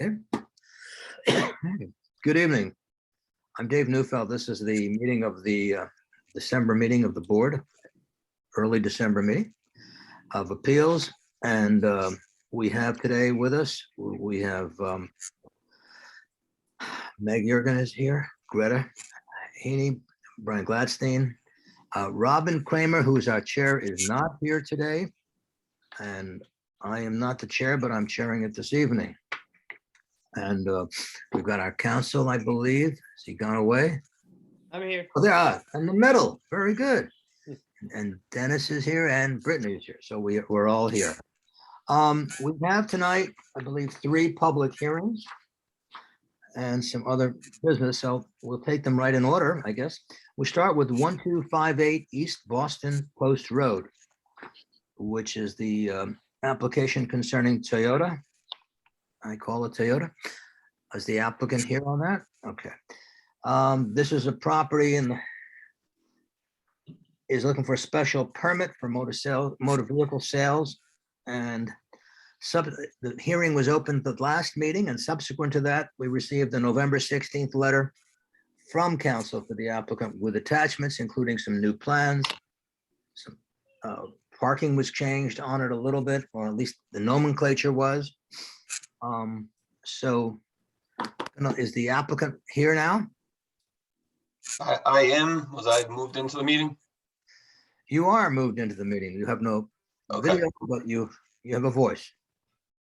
Okay. Good evening. I'm Dave Neufeld. This is the meeting of the December meeting of the board, early December meeting of appeals. And we have today with us, we have Meg Jurgen is here, Greta Haney, Brian Gladstein, Robin Kramer, who is our chair, is not here today. And I am not the chair, but I'm chairing it this evening. And we've got our counsel, I believe. Has he gone away? I'm here. Oh, there are in the middle. Very good. And Dennis is here and Brittany is here. So we're all here. We have tonight, I believe, 3 public hearings and some other business. So we'll take them right in order, I guess. We start with 1258 East Boston Post Road, which is the application concerning Toyota. I call it Toyota. Is the applicant here on that? Okay. This is a property and is looking for a special permit for motor vehicle sales. And the hearing was open at the last meeting, and subsequent to that, we received the November 16th letter from counsel for the applicant with attachments, including some new plans. Some parking was changed on it a little bit, or at least the nomenclature was. So is the applicant here now? I am. Was I moved into the meeting? You are moved into the meeting. You have no video, but you have a voice.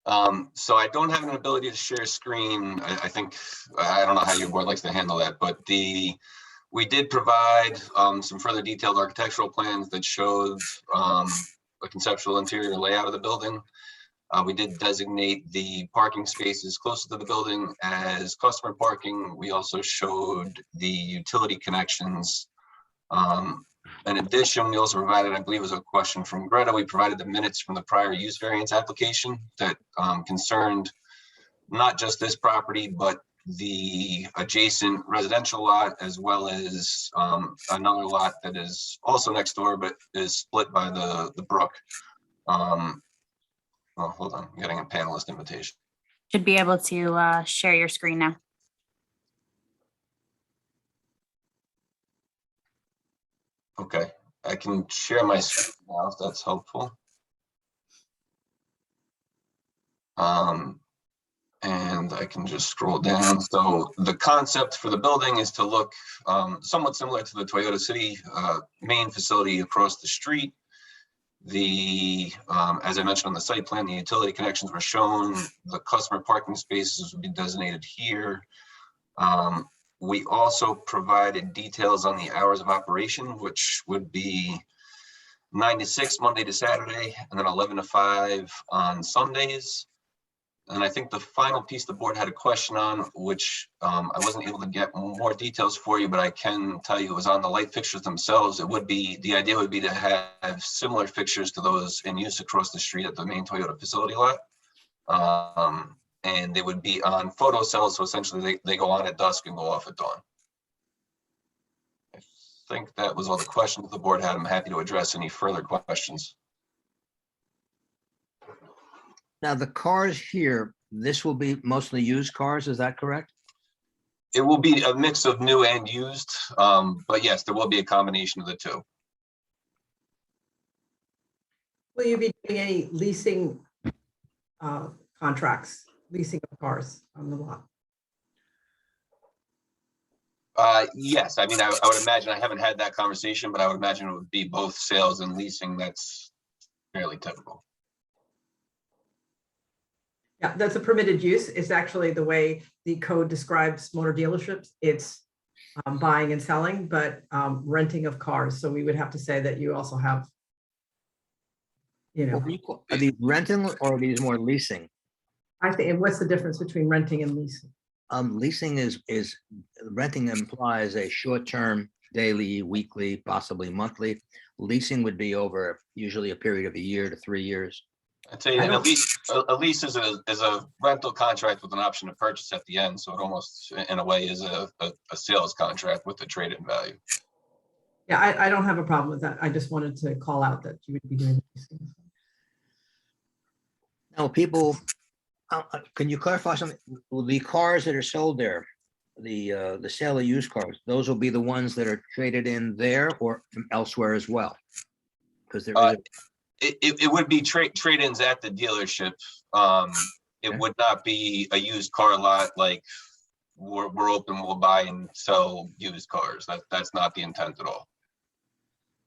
So I don't have an ability to share screen. I think, I don't know how your board likes to handle that, but we did provide some further detailed architectural plans that showed a conceptual interior layout of the building. We did designate the parking spaces closer to the building as customer parking. We also showed the utility connections. In addition, we also provided, I believe it was a question from Greta, we provided the minutes from the prior use variance application that concerned not just this property, but the adjacent residential lot, as well as another lot that is also next door, but is split by the brook. Oh, hold on, I'm getting a panelist invitation. Should be able to share your screen now. Okay, I can share my screen now if that's helpful. And I can just scroll down. So the concept for the building is to look somewhat similar to the Toyota City main facility across the street. As I mentioned on the site plan, the utility connections were shown. The customer parking spaces would be designated here. We also provided details on the hours of operation, which would be 9 to 6 Monday to Saturday, and then 11 to 5 on Sundays. And I think the final piece the board had a question on, which I wasn't able to get more details for you, but I can tell you it was on the light fixtures themselves. It would be, the idea would be to have similar fixtures to those in use across the street at the main Toyota facility lot. And they would be on photo cells, so essentially they go on at dusk and go off at dawn. I think that was all the questions the board had. I'm happy to address any further questions. Now, the cars here, this will be mostly used cars, is that correct? It will be a mix of new and used, but yes, there will be a combination of the two. Will you be doing any leasing contracts, leasing of cars on the lot? Yes, I mean, I would imagine, I haven't had that conversation, but I would imagine it would be both sales and leasing. That's fairly typical. Yeah, that's a permitted use. It's actually the way the code describes motor dealerships. It's buying and selling, but renting of cars. So we would have to say that you also have, you know. Are these renting or are these more leasing? I think, and what's the difference between renting and leasing? Leasing is renting implies a short-term, daily, weekly, possibly monthly. Leasing would be over usually a period of 1 year to 3 years. I'd say a lease is a rental contract with an option to purchase at the end. So it almost, in a way, is a sales contract with the trade-in value. Yeah, I don't have a problem with that. I just wanted to call out that you would be doing leasing. Now, people Can you clarify something? Will the cars that are sold there, the sale of used cars, those will be the ones that are traded in there or elsewhere as well? Because there is, It would be trade-ins at the dealership. It Okay. would not be a used car lot like we're open, we'll buy and sell used cars. That's not the intent at all.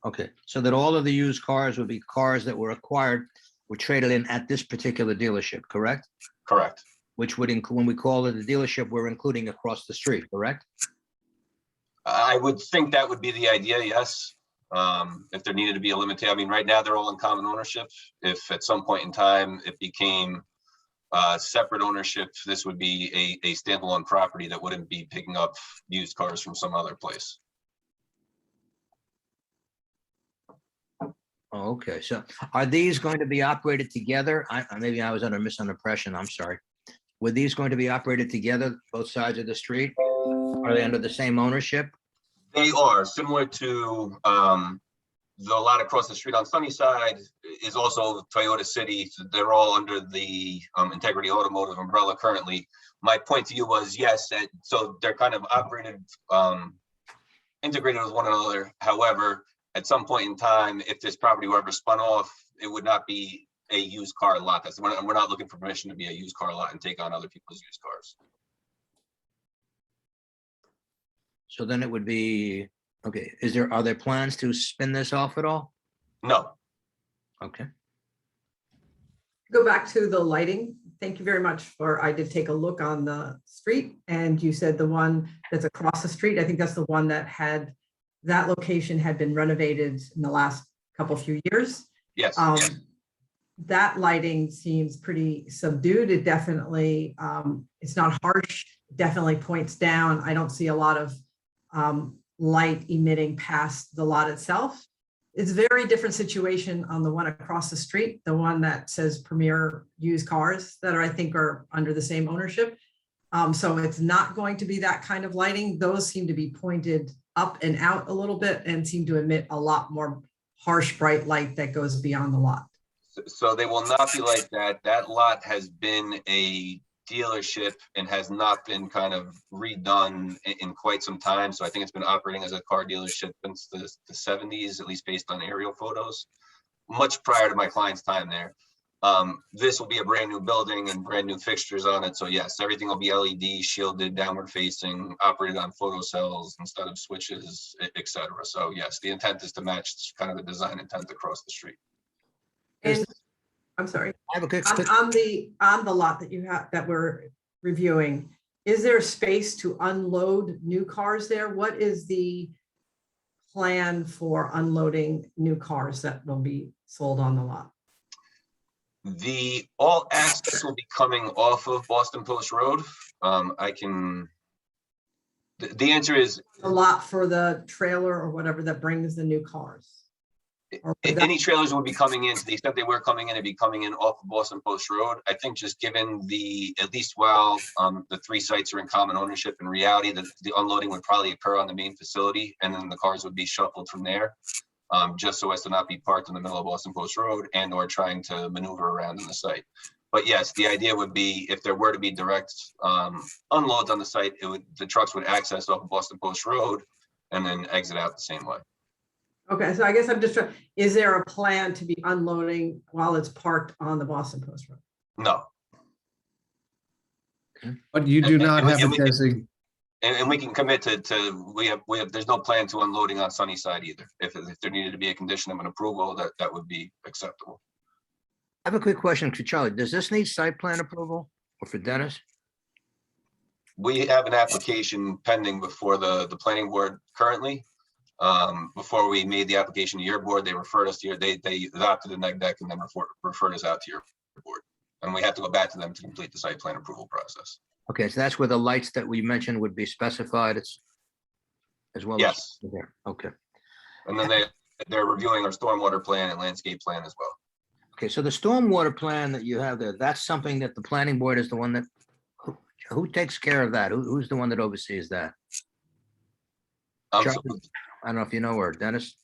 okay, so that all of the used cars would be cars that were acquired, were traded in at this particular dealership, correct? Correct. Which would include, when we call it a dealership, we're including across the street, correct? I would think that would be the idea, yes. If there needed to be a limitation, I mean, right now they're all in common ownership. If at some point in time it became separate ownership, this would be a standalone property that wouldn't be picking up used cars from some other place. Oh, okay, so are these going to be operated together? Maybe I was under misimpression, I'm sorry. Were these going to be operated together, both sides of the street? Are they under the same ownership? They are similar to the lot across the street on Sunnyside is also Toyota City. So they're all under the Integrity Automotive umbrella currently. My point to you was, yes, so they're kind of operated, integrated with one another. However, at some point in time, if this property were ever spun off, it would not be a used car lot. We're not looking for permission to be a used car lot and take on other people's used cars. So then it would be, okay, are there plans to spin this off at all? No. Okay, Go back to the lighting. Thank you very much I did take a look on the street and you said the one that's across the street, I think that's the one that location had been renovated in the last few years. Yes. That lighting seems pretty subdued. It definitely, it's not harsh, definitely points down. I don't see a lot of light emitting past the lot itself. It's a very different situation on the one across the street, the one that says Premier Used Cars that I think are under the same ownership. So it's not going to be that kind of lighting. Those seem to be pointed up and out a little bit and seem to emit a lot more harsh, bright light that goes beyond the lot. So they will not be like that. That lot has been a dealership and has not been kind of redone in quite some time. So I think it's been operating as a car dealership since the 70s, at least based on aerial photos, much prior to my client's time there. This will be a brand new building and brand new fixtures on it. So yes, everything will be LED, shielded, downward facing, operated on photocells instead of switches, etc. So yes, the intent is to match kind of the design intent across the street. And I'm sorry, I have a quick, on the lot that you have, that we're reviewing, is there space to unload new cars there? What is the plan for unloading new cars that will be sold on the lot? All access will be coming off of Boston Post Road. The answer is A lot for the trailer or whatever that brings the new cars. any trailers will be coming in, to the extent they were coming in, it'd be coming in off of Boston Post Road. I think just given at least while the three sites are in common ownership, in reality, the unloading would probably occur on the main facility and then the cars would be shuffled from there, just so as to not be parked in the middle of Boston Post Road and or trying to maneuver around in the site. But yes, the idea would be if there were to be direct unloads on the site, the trucks would access off of Boston Post Road and then exit out the same way. Okay, so I guess I'm just trying, is there a plan to be unloading while it's parked on the Boston Post Road? No. But you do not have a And designated, we can commit we have, there's no plan to unloading on Sunnyside either. If there needed to be a condition of an approval, that would be acceptable. I have a quick question for Charlie. Does this need site plan approval or for Dennis? We have an application pending before the planning board currently. Before we made the application to your board, they referred us to they adopted the neg deck and then referred us out to your board. And we have to go back to them to complete the site plan approval process. Okay, so that's where the lights that we mentioned would be specified. It's as well. Yes. As there. Okay. And then they're reviewing our stormwater plan and landscape plan as well. Okay, so the stormwater plan that you have there, that's something that the planning board is the one that, who takes care of that? Who's the one that oversees that? So I don't know if you know her, Dennis.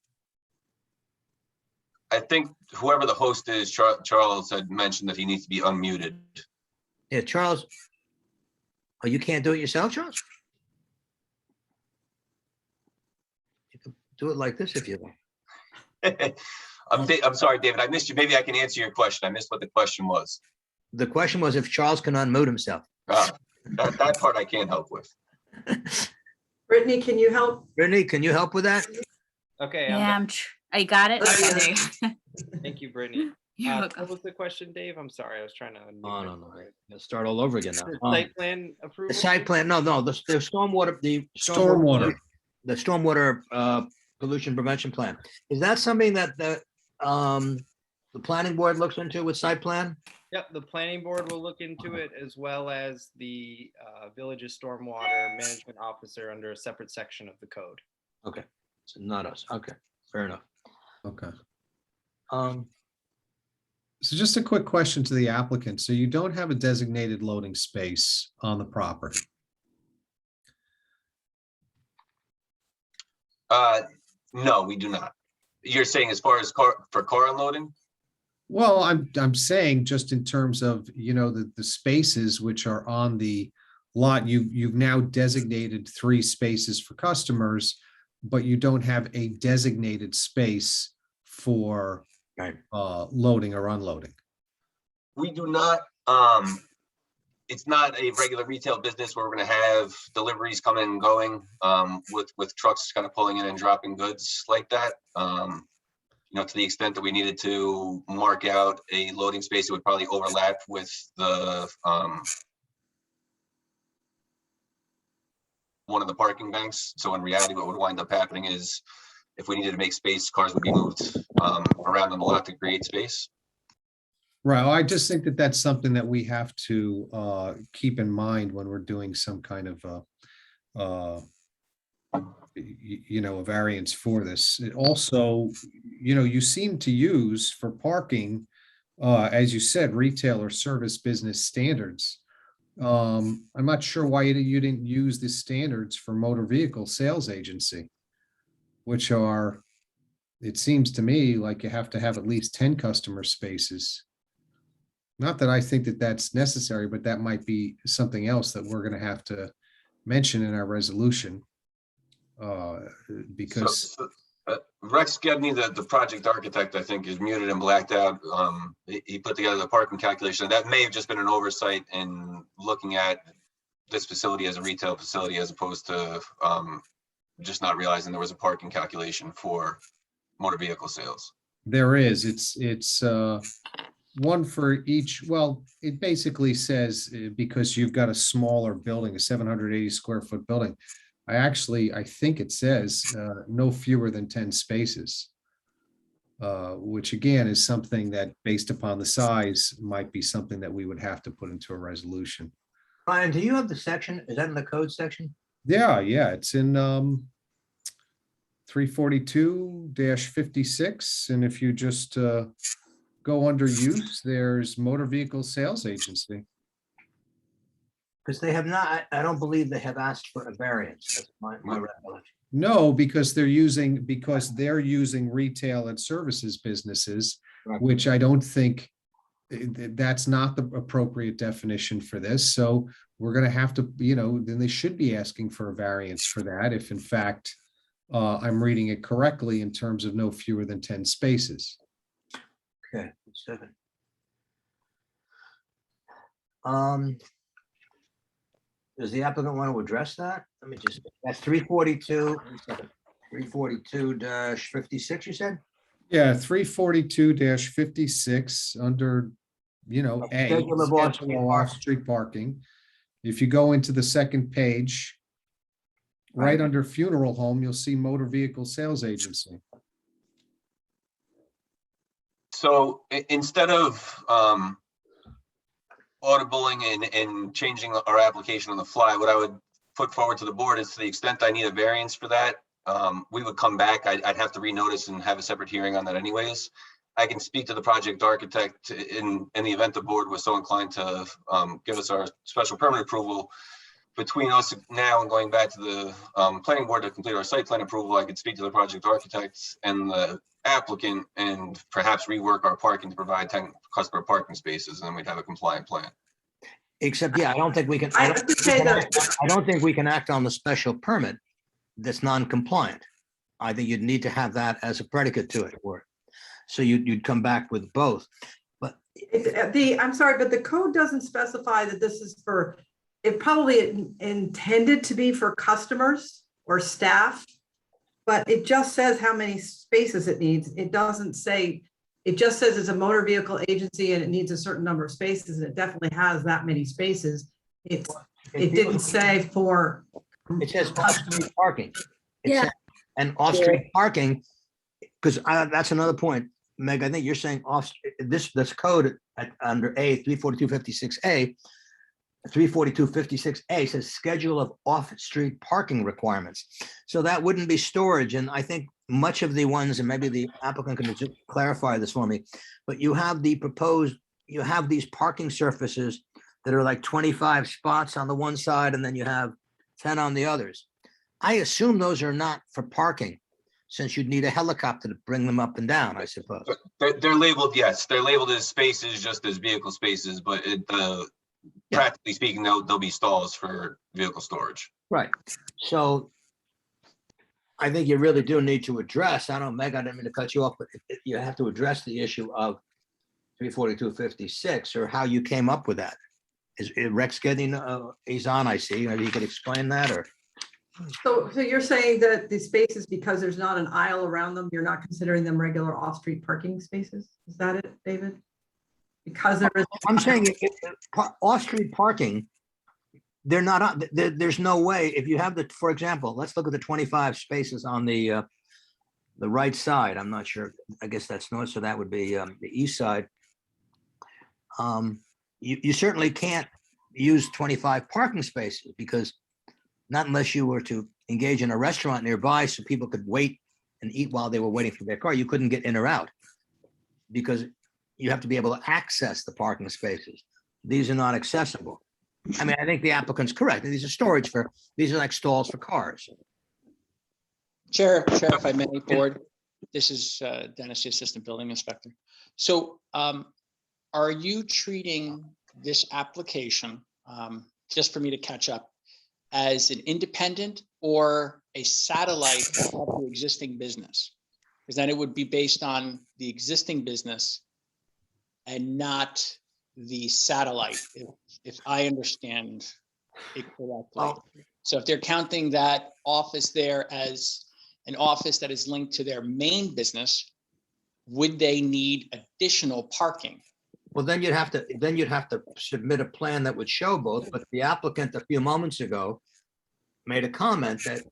I think whoever the host is, Charles had mentioned that he needs to be unmuted. Yeah, Charles. Oh, you can't do it yourself, Charles? You can do it like this if you want. I'm sorry, David, I missed you. Maybe I can answer your question. I missed what the question was. The question was if Charles can unmute himself. That part I can't help with. Brittany, can you help? Brittany, can you help with that? Okay, Yeah, I got it. Let's Okay, do there. thank you, Brittany. You're What welcome. was the question, Dave? I'm sorry, I was trying to. unmute Oh, no, myself. Let's start all over again The now. Site plan approval? The site plan, no, the stormwater, Stormwater. the stormwater pollution prevention plan. Is that something that the planning board looks into with site plan? Yep, the planning board will look into it as well as the village's stormwater management officer under a separate section of the code. Okay, so not us. Okay, fair enough. Okay. Um, So just a quick question to the applicant. So you don't have a designated loading space on the property? No, we do not. You're saying as far as for car unloading? Well, I'm saying just in terms of, the spaces which are on the lot, you've now designated 3 spaces for customers, but you don't have a designated space for Right. Loading or unloading. We do not, it's not a regular retail business where we're gonna have deliveries coming and going, with trucks kind of pulling in and dropping goods like that. To the extent that we needed to mark out a loading space, it would probably overlap with the, one of the parking banks. So in reality, what would wind up happening is if we needed to make space, cars would be moved around on the lot to create space. Right. Well, I just think that that's something that we have to keep in mind when we're doing some kind of a variance for this. It also, you seem to use for parking, as you said, retail or service business standards. I'm not sure why you didn't use the standards for motor vehicle sales agency, which are, it seems to me like you have to have at least 10 customer spaces. Not that I think that that's necessary, but that might be something else that we're going to have to mention in our resolution. Because Rex Gedney, the project architect, I think is muted and blacked out. He put together the parking calculation. That may have just been an oversight in looking at this facility as a retail facility as opposed to just not realizing there was a parking calculation for motor vehicle sales. there is, it's one for each. Well, it basically says because you've got a smaller building, a 780 square foot building. I think it says no fewer than 10 spaces, which again is something that based upon the size might be something that we would have to put into a resolution. Brian, do you have the section? Is that in the code section? Yeah, it's in 342-56. And if you just go under use, there's motor vehicle sales agency. Because they have not, I don't believe they have asked for a variance. That's my recollection. No, because they're using retail and services businesses, Right. which I don't think that's not the appropriate definition for this. So we're going to have to, then they should be asking for a variance for that. If in fact, I'm reading it correctly in terms of no fewer than 10 spaces. Okay, 7. Does the applicant want to address that? Let me just, that's 342, 342-56, you said? Yeah, 342-56 under, A, Schedule of off-street schedule of parking. off-street parking. If you go into the second page, right Right. under funeral home, you'll see motor vehicle sales agency. So instead of audibling and changing our application on the fly, what I would put forward to the board is to the extent I need a variance for that, we would come back. I'd have to renotice and have a separate hearing on that anyways. I can speak to the project architect in the event the board was so inclined to give us our special permit approval. Between us now and going back to the planning board to complete our site plan approval, I could speak to the project architect and the applicant and perhaps rework our parking to provide 10 customer parking spaces, and then we'd have a compliant plan. Except, yeah, I don't think we can, I have to say that, I don't think we can act on the special permit that's non-compliant. I think you'd need to have that as a predicate to it, or, so you'd come back with both. But I'm sorry, but the code doesn't specify that this is for, it probably intended to be for customers or staff, but it just says how many spaces it needs. It doesn't say, it just says it's a motor vehicle agency and it needs a certain number of spaces, and it definitely has that many spaces. It didn't say for. it says off-street parking. It Yeah. says- And off-street parking, because that's another point, Meg, I think you're saying off, this code under A 34256A, 34256A says schedule of off-street parking requirements. So that wouldn't be storage. And I think much of the ones, and maybe the applicant can just clarify this for me, but you have the proposed, you have these parking surfaces that are like 25 spots on the one side, and then you have 10 on the others. I assume those are not for parking, since you'd need a helicopter to bring them up and down, I suppose. They're labeled, yes, they're labeled as spaces, just as vehicle spaces, but Yeah. practically speaking, they'll be stalls for vehicle storage. Right. So I think you really do need to address, I don't know, Meg, I didn't mean to cut you off, but you have to address the issue of 34256, or how you came up with that. Is Rex getting, he's on, I see, maybe you could explain that, or? So you're saying that the spaces, because there's not an aisle around them, you're not considering them regular off-street parking spaces? Is that it, David? Because there is. I'm saying off-street parking, they're not, there's no way, if you have for example, let's look at the 25 spaces on the right side. I'm not sure, I guess that's north, so that would be the east side. You certainly can't use 25 parking spaces, because not unless you were to engage in a restaurant nearby so people could wait and eat while they were waiting for their car, you couldn't get in or out, because you have to be able to access the parking spaces. These are not accessible. I mean, I think the applicant's correct. These are these are like stalls for cars. Chair, if I may, board, this is Dennis, the Assistant Building Inspector. So are you treating this application, just for me to catch up, as an independent or a satellite of the existing business? Because then it would be based on the existing business and not the satellite, if I understand it correctly. So if they're counting that office there as an office that is linked to their main business, would they need additional parking? Well, then you'd have to submit a plan that would show both, but the applicant a few moments ago made a comment that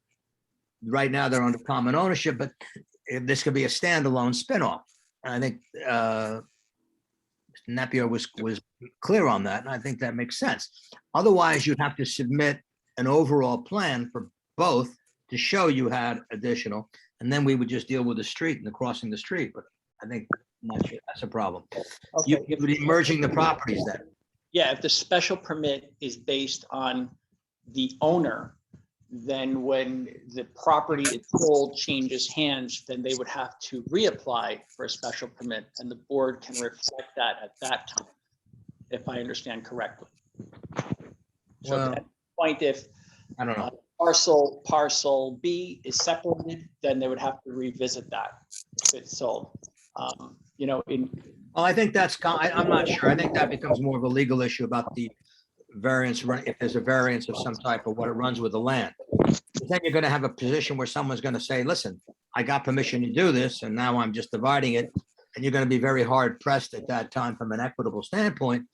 right now they're under common ownership, but this could be a standalone spinoff. And I think Napier was clear on that, and I think that makes sense. Otherwise, you'd have to submit an overall plan for both to show you had additional, and then we would just deal with the street and the crossing the street. But I think, I'm not sure that's a problem. You Okay. would be merging the properties then. Yeah, if the special permit is based on the owner, then when the property is sold, changes hands, then they would have to reapply for a special permit, and the board can reflect that at that time, if I understand correctly. So Well, at that point, if I don't know. parcel B is separated, then they would have to revisit that if it's sold. You know, Well, I think I'm not sure. I think that becomes more of a legal issue about the variance, if there's a variance of some type of what it runs with the land. But then you're gonna have a position where someone's gonna say, listen, I got permission to do this, and now I'm just dividing it. And you're gonna be very hard pressed at that time from an equitable standpoint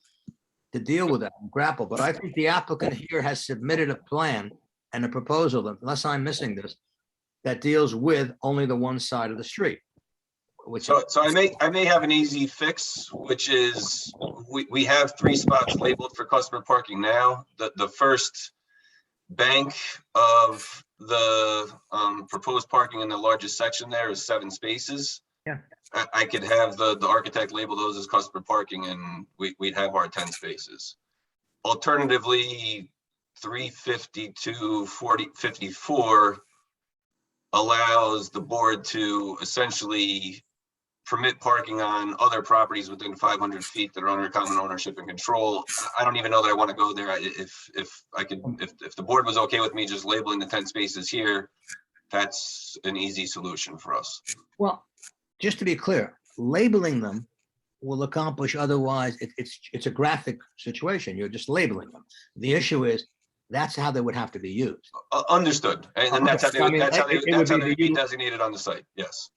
to deal with that and grapple. But I think the applicant here has submitted a plan and a proposal, unless I'm missing this, that deals with only the one side of the street. So I may have an easy fix, which is we have 3 spots labeled for customer parking now. The first bank of the proposed parking in the largest section there is 7 spaces. Yeah. I could have the architect label those as customer parking, and we'd have our 10 spaces. Alternatively, 352 4054 allows the board to essentially permit parking on other properties within 500 feet that are under common ownership and control. I don't even know that I want to go there. If I could, if the board was okay with me just labeling the 10 spaces here, that's an easy solution for us. Well, just to be clear, labeling them will accomplish otherwise. It's a graphic situation. You're just labeling them. The issue is that's how they would have to be used. Understood. And that's how they I would, mean, that's how they, it would that's how be they would the be designated on the site. Yes.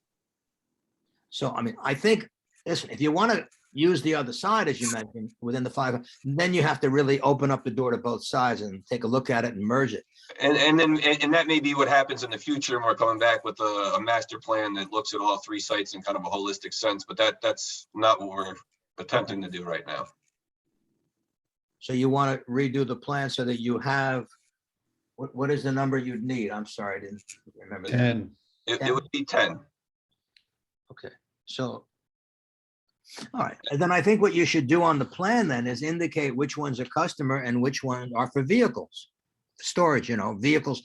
So, I mean, I think, listen, if you want to use the other side, as you mentioned, within the 5, then you have to really open up the door to both sides and take a look at it and merge it. And that may be what happens in the future. And we're coming back with a master plan that looks at all 3 sites in kind of a holistic sense, but that's not what we're attempting to do right now. So you want to redo the plan so that you have, what is the number you'd need? I'm sorry, I didn't remember that. 10. It would be 10. Okay, so, all right, and then I think what you should do on the plan then is indicate which ones are customer and which ones are for vehicles. Storage, you know, vehicles,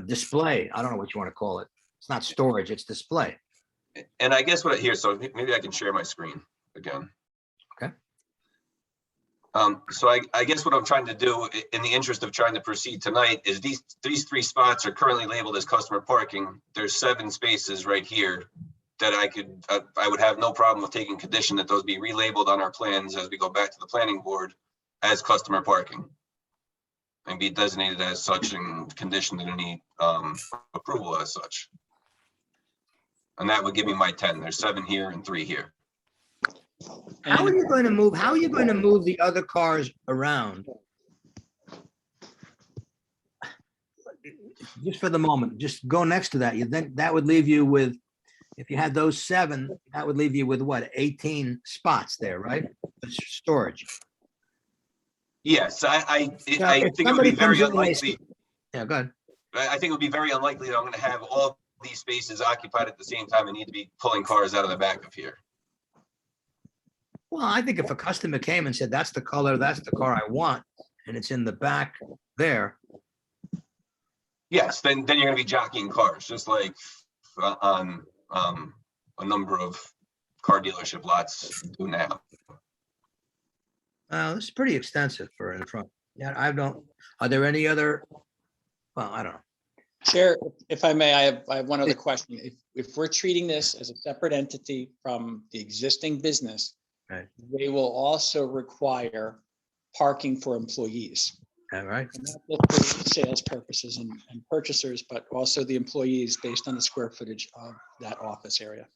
display, I don't know what you want to call it. It's not storage, it's display. And I guess what here, so maybe I can share my screen again. Okay. So I guess what I'm trying to do in the interest of trying to proceed tonight is these 3 spots are currently labeled as customer parking. There's 7 spaces right here that I would have no problem with taking condition that those be relabeled on our plans as we go back to the planning board as customer parking and be designated as such and conditioned in any approval as such. And that would give me my 10. There's 7 here and 3 here. How are you going to move the other cars around? Just for the moment, just go next to that. Then that would leave you with, if you had those 7, that would leave you with what, 18 spots there, right? Storage. Yes, I if think it would somebody be very comes in and they unlikely. Yeah, go ahead. I think it would be very unlikely that I'm going to have all these spaces occupied at the same time and need to be pulling cars out of the back of here. Well, I think if a customer came and said, that's the color, that's the car I want, and it's in the back there. Yes, then you're going to be jockeying cars, just like on a number of car dealership lots do now. This is pretty extensive for in front. Yeah, are there any other, well, I don't know. Chair, if I may, I have one other question. If we're treating this as a separate entity from the existing business, Right. they will also require parking for employees. All right. And not just for sales purposes and purchasers, but also the employees based on the square footage of that office area.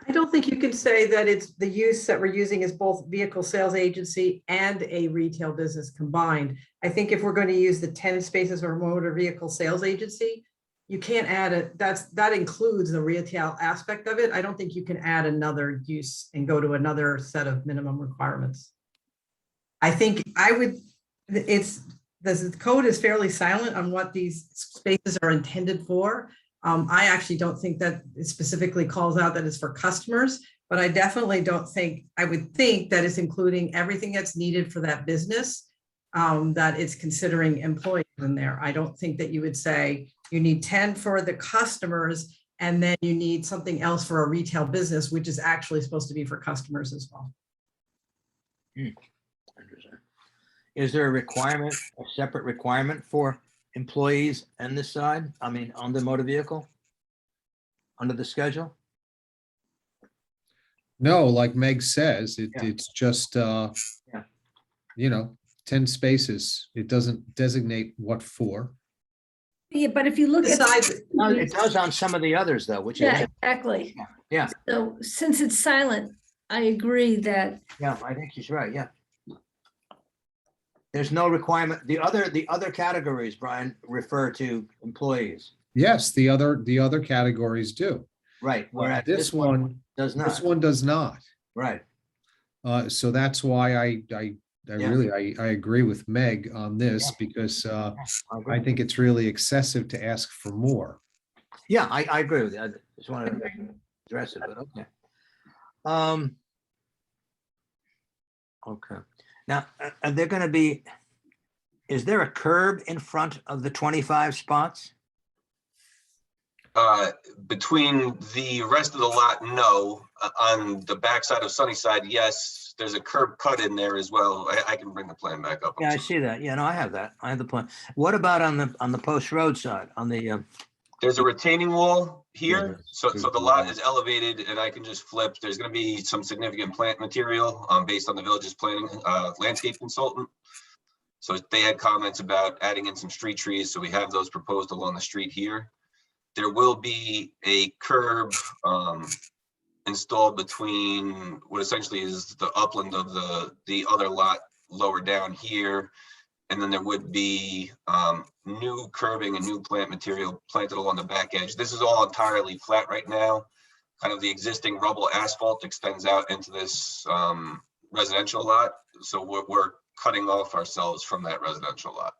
I don't think you can say that it's the use that we're using is both vehicle sales agency and a retail business combined. I think if we're going to use the 10 spaces for motor vehicle sales agency, you can't add it. That includes the retail aspect of it. I don't think you can add another use and go to another set of minimum requirements. I think the code is fairly silent on what these spaces are intended for. I actually don't think that it specifically calls out that it's for customers, but I definitely don't think, I would think that it's including everything that's needed for that business, that it's considering employees in there. I don't think that you would say you need 10 for the customers and then you need something else for a retail business, which is actually supposed to be for customers as well. Is there a requirement, a separate requirement for employees on this side? I mean, on the motor vehicle? Under the schedule? No, like Meg says, Yeah. it's just, you know, 10 spaces. It doesn't designate what for. Yeah, but if you look at. Besides, It does on some of the others though, which is, Yeah, exactly. Yeah. So since it's silent, I agree that, yeah, I think she's right, yeah. There's no requirement. The other categories, Brian, refer to employees, Yes, the other categories do. right? Whereas This one does not, This one does not. right? So that's why I really agree with Meg on this, Yeah. because I I agree. think it's really excessive to ask for more. Yeah, I agree with you. I just wanted to address it, but okay. Okay. Now, are there going to be, is there a curb in front of the 25 spots? Between the rest of the lot, no. On the backside of Sunnyside, yes, there's a curb cut in there as well. I can bring the plan back up. I'm Yeah, I sorry. see that. Yeah, no, I have that. I have the plan. What about on the post road side, on the, There's a retaining wall here, Yeah, so there's the a lot wall. is elevated and I can just flip. There's gonna be some significant plant material, based on the village's planning, landscape consultant. So they had comments about adding in some street trees, so we have those proposed along the street here. There will be a curb, installed between what essentially is the upland of the other lot lower down here. And then there would be new curbing and new plant material planted along the back edge. This is all entirely flat right now. Kind of the existing rubble asphalt extends out into this residential lot. So we're cutting off ourselves from that residential lot.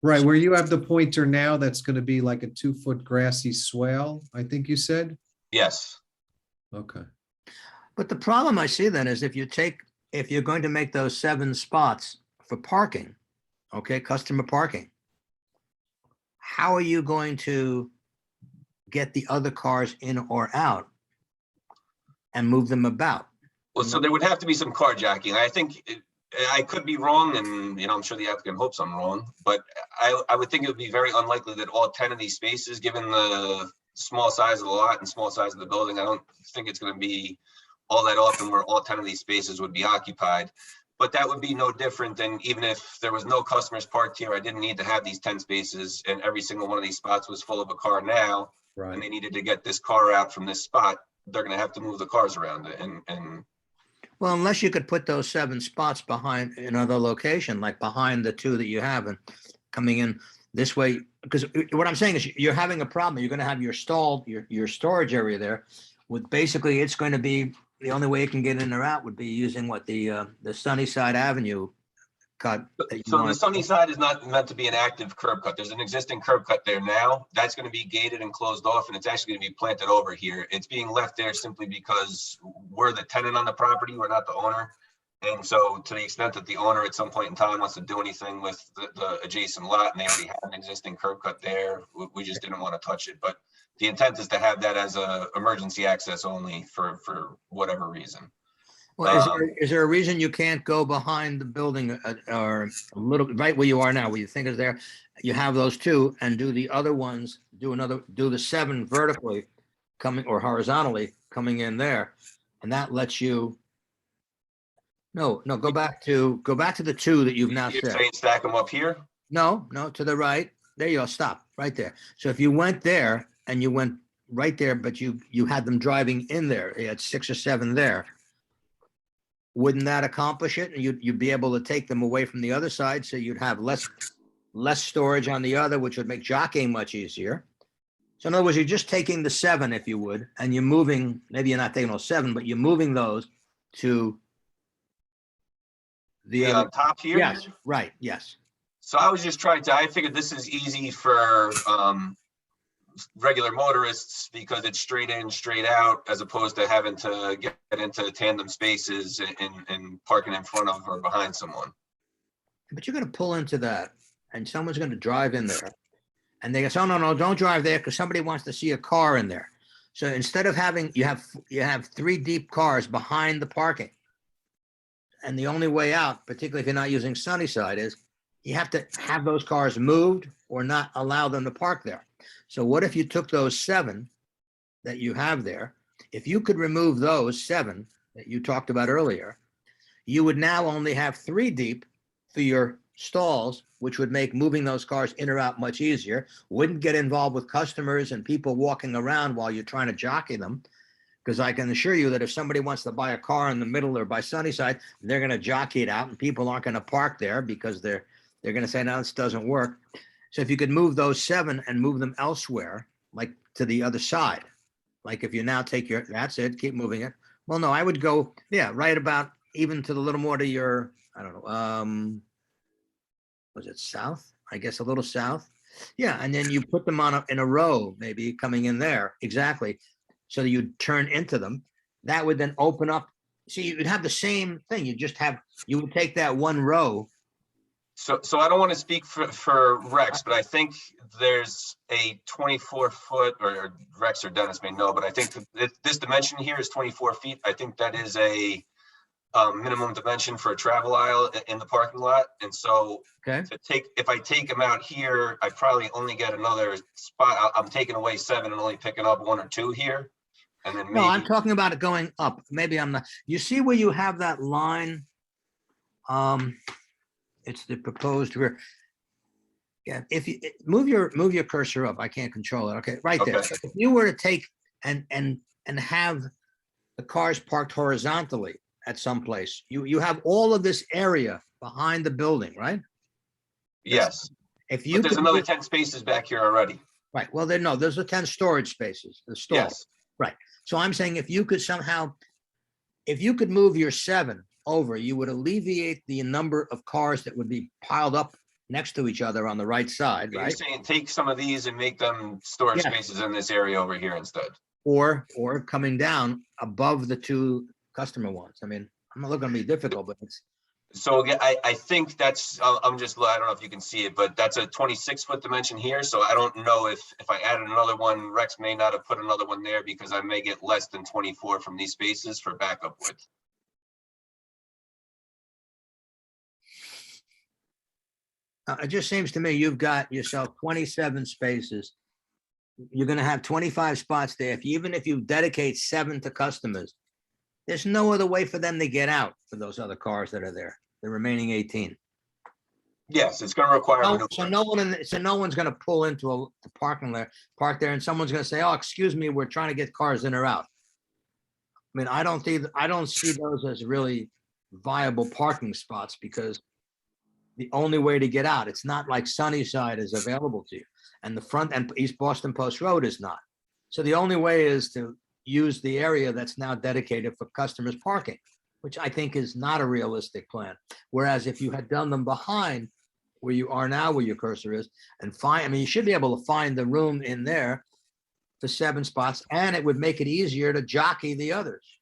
Right, where you have the pointer now, that's gonna be like a 2-foot grassy swale, I think you said? Yes. Okay. But the problem I see then is if you're going to make those 7 spots for parking, okay, customer parking, how are you going to get the other cars in or out and move them about? Well, so there would have to be some carjacking. I think I could be wrong, and I'm sure the applicant hopes I'm wrong, but I would think it would be very unlikely that all 10 of these spaces, given the small size of the lot and small size of the building, I don't think it's going to be all that often where all 10 of these spaces would be occupied. But that would be no different than even if there was no customers parked here, I didn't need to have these 10 spaces and every single one of these spots was full of a car now, and Right. they needed to get this car out from this spot, they're going to have to move the cars around and Well, unless you could put those 7 spots behind another location, like behind the 2 that you have and coming in this way, because what I'm saying is you're having a problem. You're going to have your your storage area there with basically it's going to be the only way it can get in or out would be using what the Sunnyside Avenue cut. that you So the want. sunny side is not meant to be an active curb cut. There's an existing curb cut there now. That's going to be gated and closed off, and it's actually going to be planted over here. It's being left there simply because we're the tenant on the property. We're not the owner. And so to the extent that the owner at some point in time wants to do anything with the adjacent lot and they already have an existing curb cut there, we just didn't want to touch it. But the intent is to have that as a emergency access only for whatever reason. Well, is there a reason you can't go behind the building or a little right where you are now, where you think is there? You have those 2 and do the other ones, do the 7 vertically coming or horizontally coming in there. And that lets you. No, go back to the 2 that you've now You're said. saying stack them up here? No, to the right. There you go. Stop right there. So if you went there and you went right there, but you had them driving in there, you had 6 or 7 there. Wouldn't that accomplish it? And you'd be able to take them away from the other side, so you'd have less storage on the other, which would make jockeying much easier. So in other words, you're just taking the 7, if you would, and you're moving, maybe you're not taking all 7, but you're moving those to the The other. on top here? Yes, right, yes. So I was just I figured this is easy for regular motorists because it's straight in, straight out, as opposed to having to get into tandem spaces and parking in front of or behind someone. But you're going to pull into that and someone's going to drive in there. And they go, oh, no, don't drive there because somebody wants to see a car in there. So instead of having, you have 3 deep cars behind the parking. And the only way out, particularly if you're not using Sunnyside, is you have to have those cars moved or not allow them to park there. So what if you took those 7 that you have there? If you could remove those 7 that you talked about earlier, you would now only have 3 deep for your stalls, which would make moving those cars in or out much easier, wouldn't get involved with customers and people walking around while you're trying to jockey them. Because I can assure you that if somebody wants to buy a car in the middle or by Sunnyside, they're going to jockey it out and people aren't going to park there because they're going to say, no, this doesn't work. So if you could move those 7 and move them elsewhere, like to the other side, like if you now take that's it, keep moving it. Well, no, I would go, right about even to the little more to your, I don't know, was it south? I guess a little south. Yeah, and then you put them in a row, maybe coming in there, exactly. So that you'd turn into them. That would then open up. See, you would have the same thing. You would take that 1 row So I don't want to speak for Rex, but I think there's a 24-foot, or Rex or Dennis may know, but I think this dimension here is 24 feet. I think that is a minimum dimension for a travel aisle in the parking lot. And so Okay. if I take them out here, I probably only get another spot. I'm taking away 7 and only picking up 1 or 2 here. And then No, I'm maybe, talking about it going up. Maybe I'm not. You see where you have that line? It's the proposed rear. Yeah, if you move your cursor up, I can't control it. Okay, right there. Okay. So if you were to take and have the cars parked horizontally at some place, you have all of this area behind the building, right? yes, If you but there's could another move- 10 spaces back here already. right, well, then no, there's a 10 storage spaces, the store. Yes, So I'm saying if you could somehow, if you could move your 7 over, you would alleviate the number of cars that would be piled up next to each other on the right side, you're right? saying take some of these and make them storage Yeah. spaces in this area over here instead. Or coming down above the 2 customer ones. I mean, I'm not looking to be difficult, but it's, So again, I think that's, I don't know if you can see it, but that's a 26-foot dimension here. So I don't know if I added another one, Rex may not have put another one there because I may get less than 24 from these spaces for backup width. it just seems to me you've got yourself 27 spaces. You're gonna have 25 spots there. Even if you dedicate 7 to customers, there's no other way for them to get out for those other cars that are there, the remaining 18. Yes, it's going to require. No, maneuver. so no one's gonna pull into the parking lot, park there, and someone's gonna say, "Oh, excuse me, we're trying to get cars in or out." I mean, I don't see those as really viable parking spots because the only way to get out, it's not like Sunnyside is available to you, and the front and East Boston Post Road is not. So the only way is to use the area that's now dedicated for customers parking, which I think is not a realistic plan. Whereas if you had done them behind where you are now, where your cursor is, and find, I mean, you should be able to find the room in there for 7 spots, and it would make it easier to jockey the others.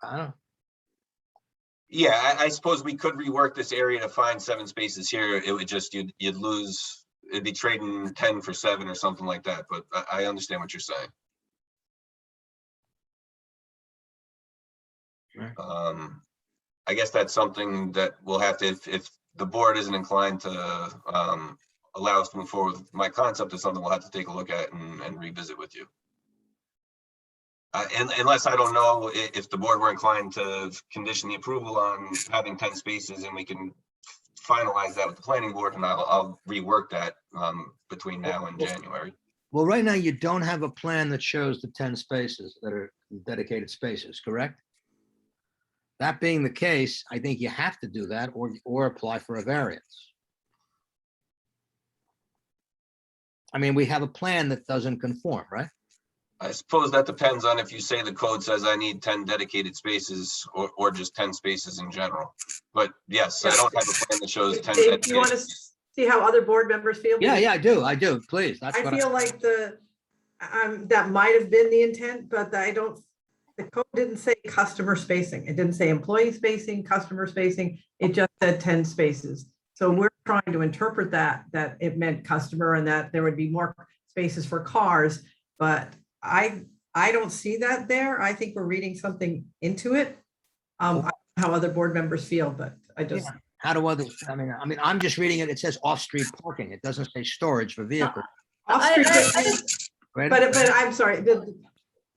I don't know. Yeah, I suppose we could rework this area to find 7 spaces here. It would just, you'd lose, it'd be trading 10 for 7 or something like that. But I understand what you're saying. Right. I guess that's something that we'll have to, if the board isn't inclined to allow us to move forward with my concept, is something we'll have to take a look at and revisit with you. And unless I don't know if the board were inclined to condition the approval on having 10 spaces, and we can finalize that with the planning board, and I'll rework that between now and January. Well, right now you don't have a plan that shows the 10 spaces that are dedicated spaces, correct? That being the case, I think you have to do that or apply for a variance. I mean, we have a plan that doesn't conform, right? I suppose that depends on if you say the code says I need 10 dedicated spaces or just 10 spaces in general. But yes, I don't have a plan that shows 10 Dave, do you want to dedicated. see how other board members feel? Yeah, I do, please. That's I what feel like that might have been the intent, but the code didn't say customer spacing. It didn't say employee spacing, customer spacing. It just said 10 spaces. So we're trying to interpret that it meant customer and that there would be more spaces for cars. But I don't see that there. I think we're reading something into it. I don't know how other board members feel, but I just. Yeah. How do others, I mean, I'm just reading it. It says off-street parking. It doesn't say storage for vehicles. Right? But I'm sorry,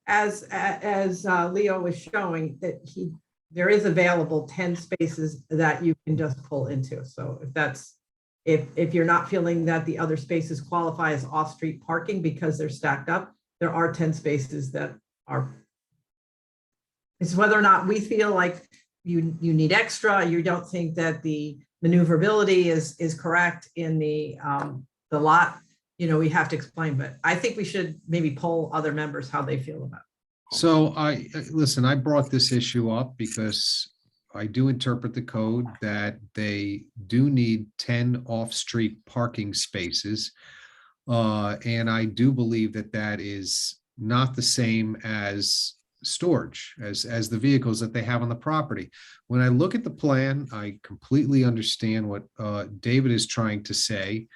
as Leo was showing that there is available 10 spaces that you can just pull into. So if you're not feeling that the other spaces qualify as off-street parking because they're stacked up, there are 10 spaces that are. It's whether or not we feel like you need extra, you don't think that the maneuverability is correct in the lot, we have to explain, but I think we should maybe poll other members how they feel about it. So listen, I brought this issue up because I do interpret the code that they do need 10 off-street parking spaces. And I do believe that is not the same as storage as the vehicles that they have on the property. When I look at the plan, I completely understand what David is trying to say.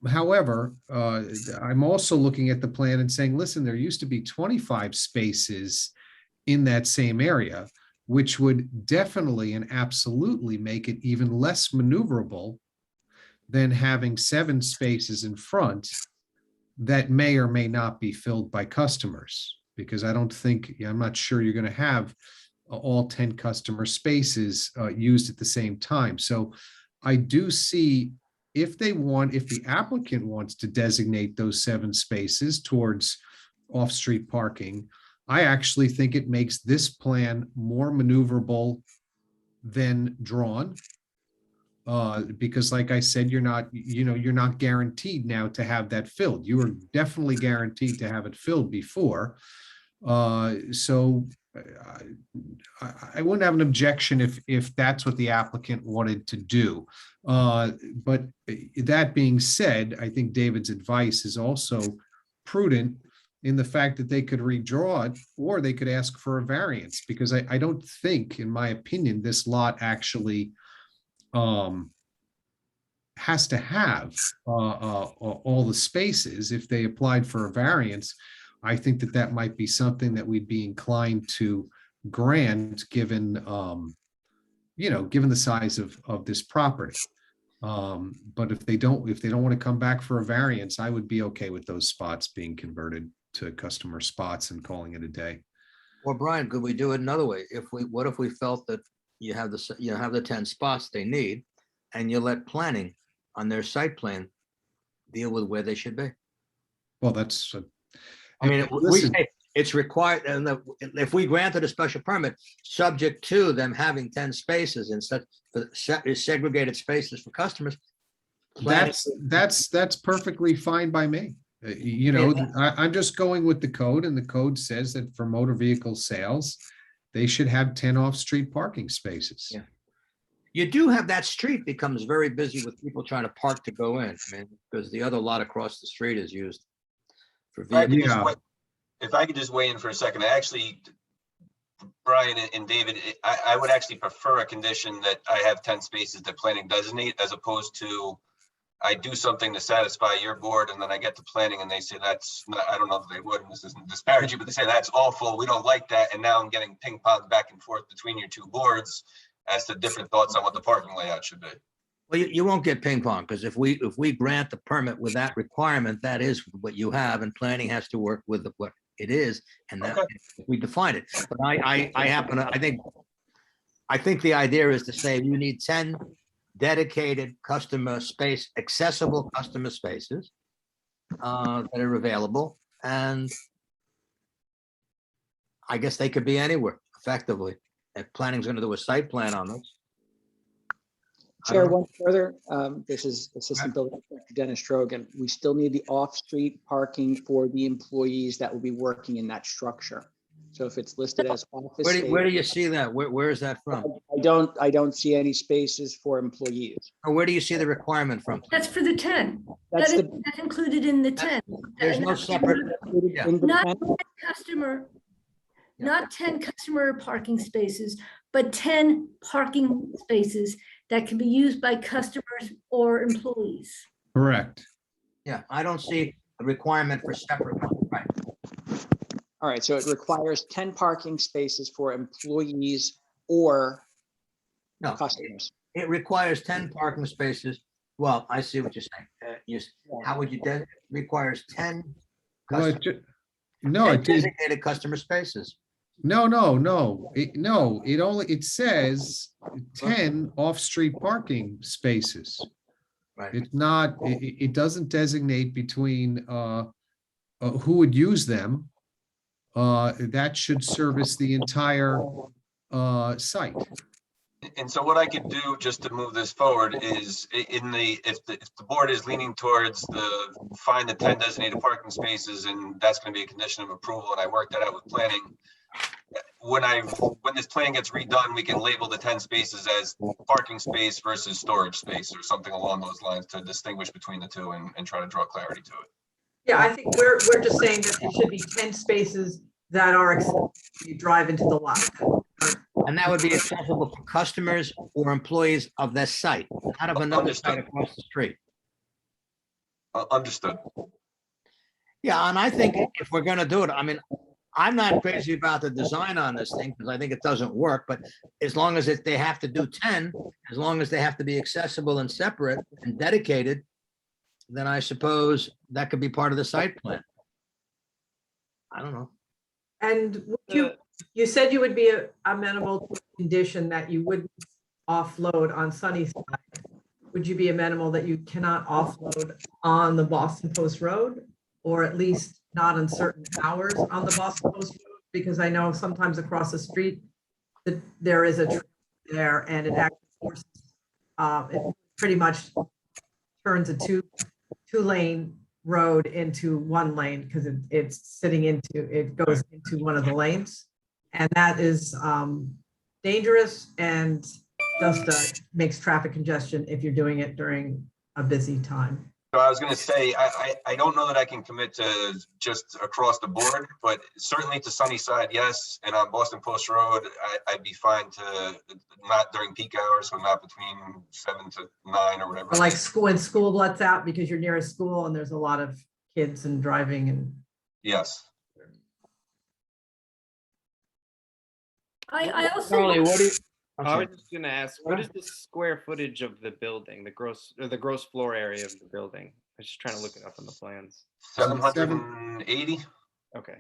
However, I'm also looking at the plan and saying, listen, there used to be 25 spaces in that same area, which would definitely and absolutely make it even less maneuverable than having 7 spaces in front that may or may not be filled by customers, because I'm not sure you're going to have all 10 customer spaces used at the same time. So I do see, if the applicant wants to designate those 7 spaces towards off-street parking, I actually think it makes this plan more maneuverable than drawn. Because like I said, you're not guaranteed now to have that filled. You were definitely guaranteed to have it filled before. So I wouldn't have an objection if that's what the applicant wanted to do. But that being said, I think David's advice is also prudent in the fact that they could redraw it, or they could ask for a variance, because I don't think, in my opinion, this lot actually has to have all the spaces. If they applied for a variance, I think that might be something that we'd be inclined to grant, given given the size of this property. But if they don't want to come back for a variance, I would be okay with those spots being converted to customer spots and calling it a day. Or Brian, could we do it another way? What if we felt that you have the 10 spots they need, and you let planning on their site plan deal with where they should be? Well, that's. I mean, it's required, and if we granted a special permit, subject to them having 10 spaces and such, segregated spaces for customers. That's perfectly fine by me. I'm just going with the code, and the code says that for motor vehicle sales, they should have 10 off-street parking spaces. Yeah. You do have that street becomes very busy with people trying to park to go in, because the other lot across the street is used for vehicles. If I could just weigh in for a second, Brian and David, I would actually prefer a condition that I have 10 spaces that planning designate, as opposed to I do something to satisfy your board, and then I get to planning and they say that's not, I don't know if they would, and this isn't disparaging, but they say that's awful, we don't like that. And now I'm getting ping pong back and forth between your two boards as to different thoughts on what the parking layout should be. Well, you won't get ping pong, because if we grant the permit with that requirement, that is what you have, and planning has to work with what it is, and that we define it. But I think the idea is to say you need 10 dedicated customer space, accessible customer spaces that are available, and I guess they could be anywhere effectively. If planning's going to do a site plan on this. Chair, one further, this is Assistant Building Inspector Dennis Strogan. We still need the off-street parking for the employees that will be working in that structure. So if it's listed as office. Where do you see that? Where is that from? I don't see any spaces for employees. Or where do you see the requirement from? That's for the 10. That's That's included in the 10. There's no separate. Yeah. Not 10 customer, not 10 customer parking spaces, but 10 parking spaces that can be used by customers or employees. Correct. Yeah, I don't see a requirement for separate. Right. All right, so it requires 10 parking spaces for employees or No, customers. it requires 10 parking spaces. Well, I see what you're saying. How would you requires 10 Well, designated customer spaces? No. It says 10 off-street parking spaces. Right. It's not, it doesn't designate between who would use them. That should service the entire site. And so what I could do just to move this forward is if the board is leaning towards find the 10 designated parking spaces, and that's going to be a condition of approval, and I work that out with planning. When this plan gets redone, we can label the 10 spaces as parking space versus storage space or something along those lines to distinguish between the two and try to draw clarity to it. Yeah, I think we're just saying that there should be 10 spaces that are accessible when you drive into the lot. And that would be accessible for customers or employees of this site, not of another site Understood. across the street. Understood. Yeah, and I think if we're gonna do it, I mean, I'm not crazy about the design on this thing because I think it doesn't work, but as long as they have to do 10, as long as they have to be accessible and separate and dedicated, then I suppose that could be part of the site plan. I don't know. And would you said you would be amenable to a condition that you wouldn't offload on Sunnyside. Would you be amenable that you cannot offload on the Boston Post Road? Or at least not on certain hours on the Boston Post Road? Because I know sometimes across the street that there is a trail there and it actually forces, it pretty much turns a two-lane road into one lane because it goes into one of the lanes. And that is dangerous and just makes traffic congestion if you're doing it during a busy time. So I was going to say, I don't know that I can commit to just across the board, but certainly to Sunnyside, yes. And on Boston Post Road, I'd be fine to not during peak hours, so not between 7 to 9 or whatever. Or like when school lets out because you're near a school and there's a lot of kids and driving and. Yes. I also, Charlie, what do you? I'm I sorry. was just gonna ask, what is the square footage of the building, the gross floor area of the building? I was just trying to look it up on the plans. 780. Okay.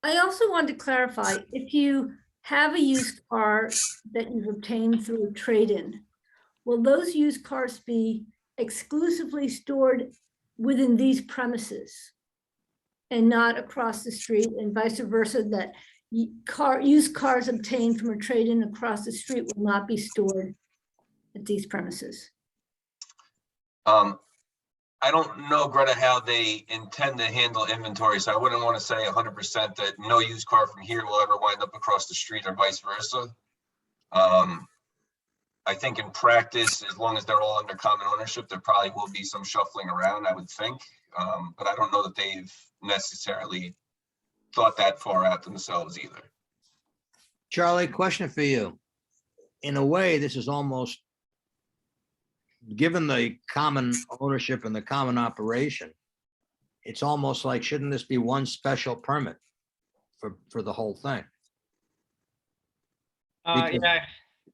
I also wanted to clarify, if you have a used car that you've obtained through a trade-in, will those used cars be exclusively stored within these premises and not across the street, and vice versa, that used cars obtained from a trade-in across the street will not be stored at these premises? I don't know, Greta, how they intend to handle inventory, so I wouldn't want to say 100% that no used car from here will ever wind up across the street or vice versa. I think in practice, as long as they're all under common ownership, there probably will be some shuffling around, I would think. But I don't know that they've necessarily thought that far out themselves either. Charlie, question for you. In a way, this is almost, given the common ownership and the common operation, it's almost like, shouldn't this be one special permit for the whole thing? Because- Yeah,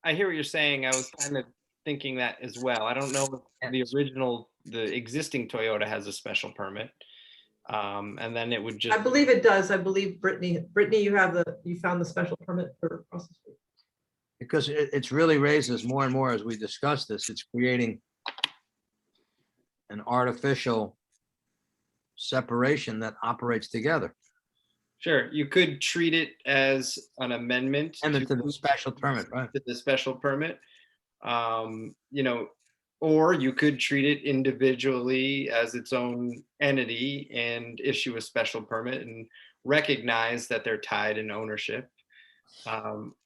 I hear what you're saying. I was kind of thinking that as well. I don't know if the existing Toyota has a special permit. And then it would just. I believe it does. I believe Brittany, you found the special permit for across the street. Because it's really raises more and more as we discuss this, it's creating an artificial separation that operates together. Sure, you could treat it as an amendment. And it's a special permit, right? To the special permit. Or you could treat it individually as its own entity and issue a special permit and recognize that they're tied in ownership.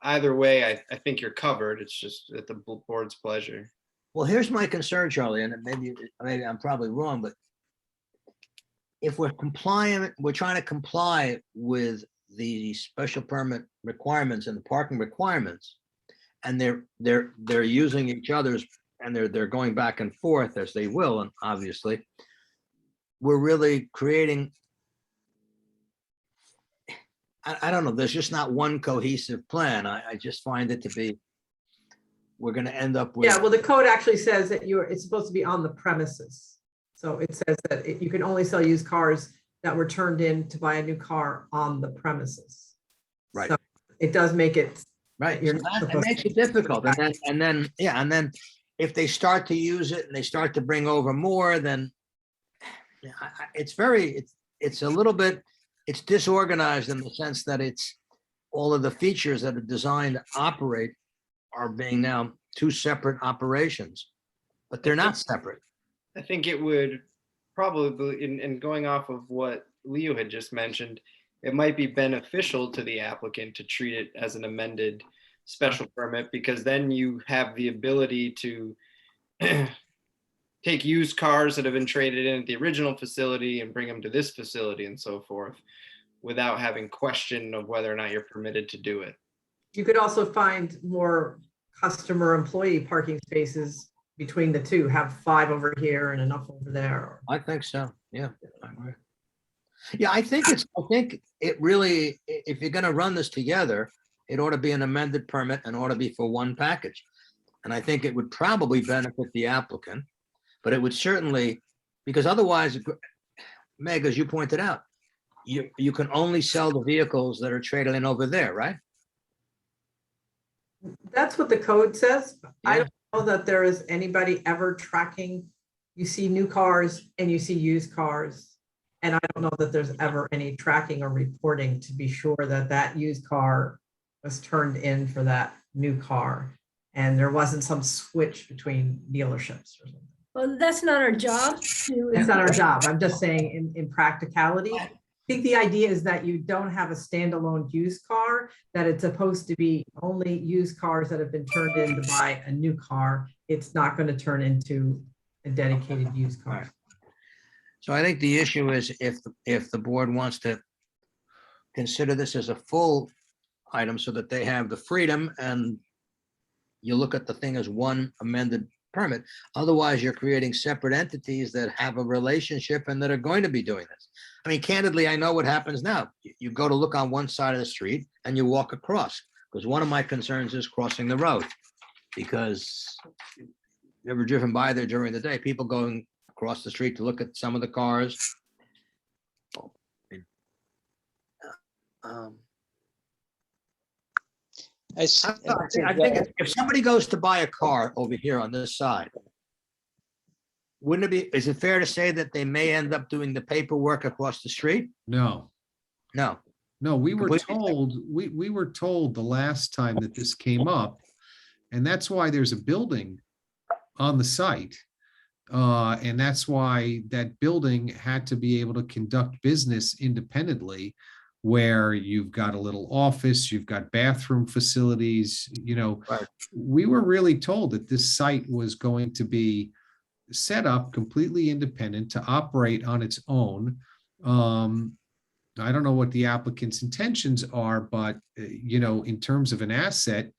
Either way, I think you're covered. It's just at the board's pleasure. Well, here's my concern, Charlie, and maybe I'm probably wrong, but if we're compliant, we're trying to comply with the special permit requirements and the parking requirements, and they're using each other's, and they're going back and forth as they will, and obviously, we're really creating, I don't know, there's just not one cohesive plan. I just find it to be, we're gonna end up with. Yeah, well, the code actually says that it's supposed to be on the premises. So it says that you can only sell used cars that were turned in to buy a new car on the premises. Right. So it does make it. Right, You're so not that- it supposed makes to- it difficult, and then if they start to use it and they start to bring over more, then it's a little bit, it's disorganized in the sense that it's all of the features that are designed to operate are being now two separate operations, but they're not separate. I think it would probably, in going off of what Leo had just mentioned, it might be beneficial to the applicant to treat it as an amended special permit, because then you have the ability to take used cars that have been traded in at the original facility and bring them to this facility and so forth, without having question of whether or not you're permitted to do it. You could also find more customer employee parking spaces between the two, have 5 over here and enough over there. I think so, yeah. I agree. Yeah, I think it really, if you're gonna run this together, it ought to be an amended permit and ought to be for one package. And I think it would probably benefit the applicant, but it would certainly, because otherwise, Meg, as you pointed out, you can only sell the vehicles that are traded in over there, right? That's what the code says. I Yeah. don't know that there is anybody ever tracking. You see new cars and you see used cars. And I don't know that there's ever any tracking or reporting to be sure that that used car was turned in for that new car. And there wasn't some switch between dealerships or something. Well, that's not our job to. It's not our job. I'm just saying in practicality. I think the idea is that you don't have a standalone used car, that it's supposed to be only used cars that have been turned in to buy a new car. It's not going to turn into a dedicated used car. So I think the issue is if the board wants to consider this as a full item so that they have the freedom and you look at the thing as one amended permit. Otherwise, you're creating separate entities that have a relationship and that are going to be doing this. I mean, candidly, I know what happens now. You go to look on one side of the street and you walk across, because one of my concerns is crossing the road. Because you ever driven by there during the day, people going across the street to look at some of the cars. I think if somebody goes to buy a car over here on this side, wouldn't it be, is it fair to say that they may end up doing the paperwork across the street? No, No. no, we were Completely told, we were told the last time that this came up, and that's why there's a building on the site. And that's why that building had to be able to conduct business independently, where you've got a little office, you've got bathroom facilities, you know. Right. We were really told that this site was going to be set up completely independent to operate on its own. I don't know what the applicant's intentions are, but you know, in terms of an asset,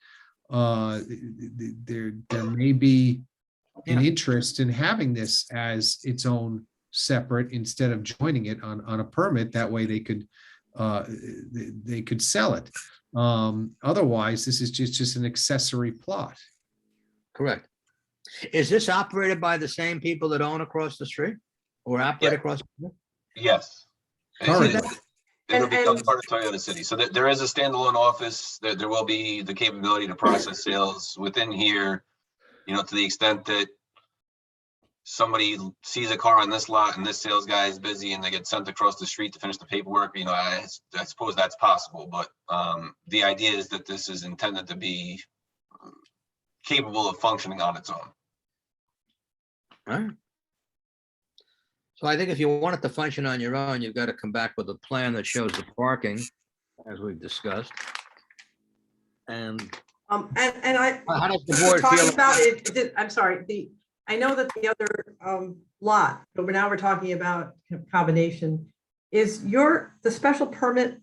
there may be an interest in having this as its own separate, instead of joining it on a permit. That way they could sell it. Otherwise, this is just an accessory plot. Correct. Is this operated by the same people that own across the street or operate Yeah. across? the Yes. Currently. It'll And- become and- part of Toyota City. So there is a standalone office. There will be the capability to process sales within here, you know, to the extent that somebody sees a car on this lot and this sales guy is busy and they get sent across the street to finish the paperwork, you know, I suppose that's possible. But the idea is that this is intended to be capable of functioning on its own. All right. So I think if you want it to function on your own, you've got to come back with a plan that shows the parking, as we've discussed. And And I, how does the we're board talking feel? about it, I'm sorry, I know that the other lot, but now we're talking about combination. Is the special permit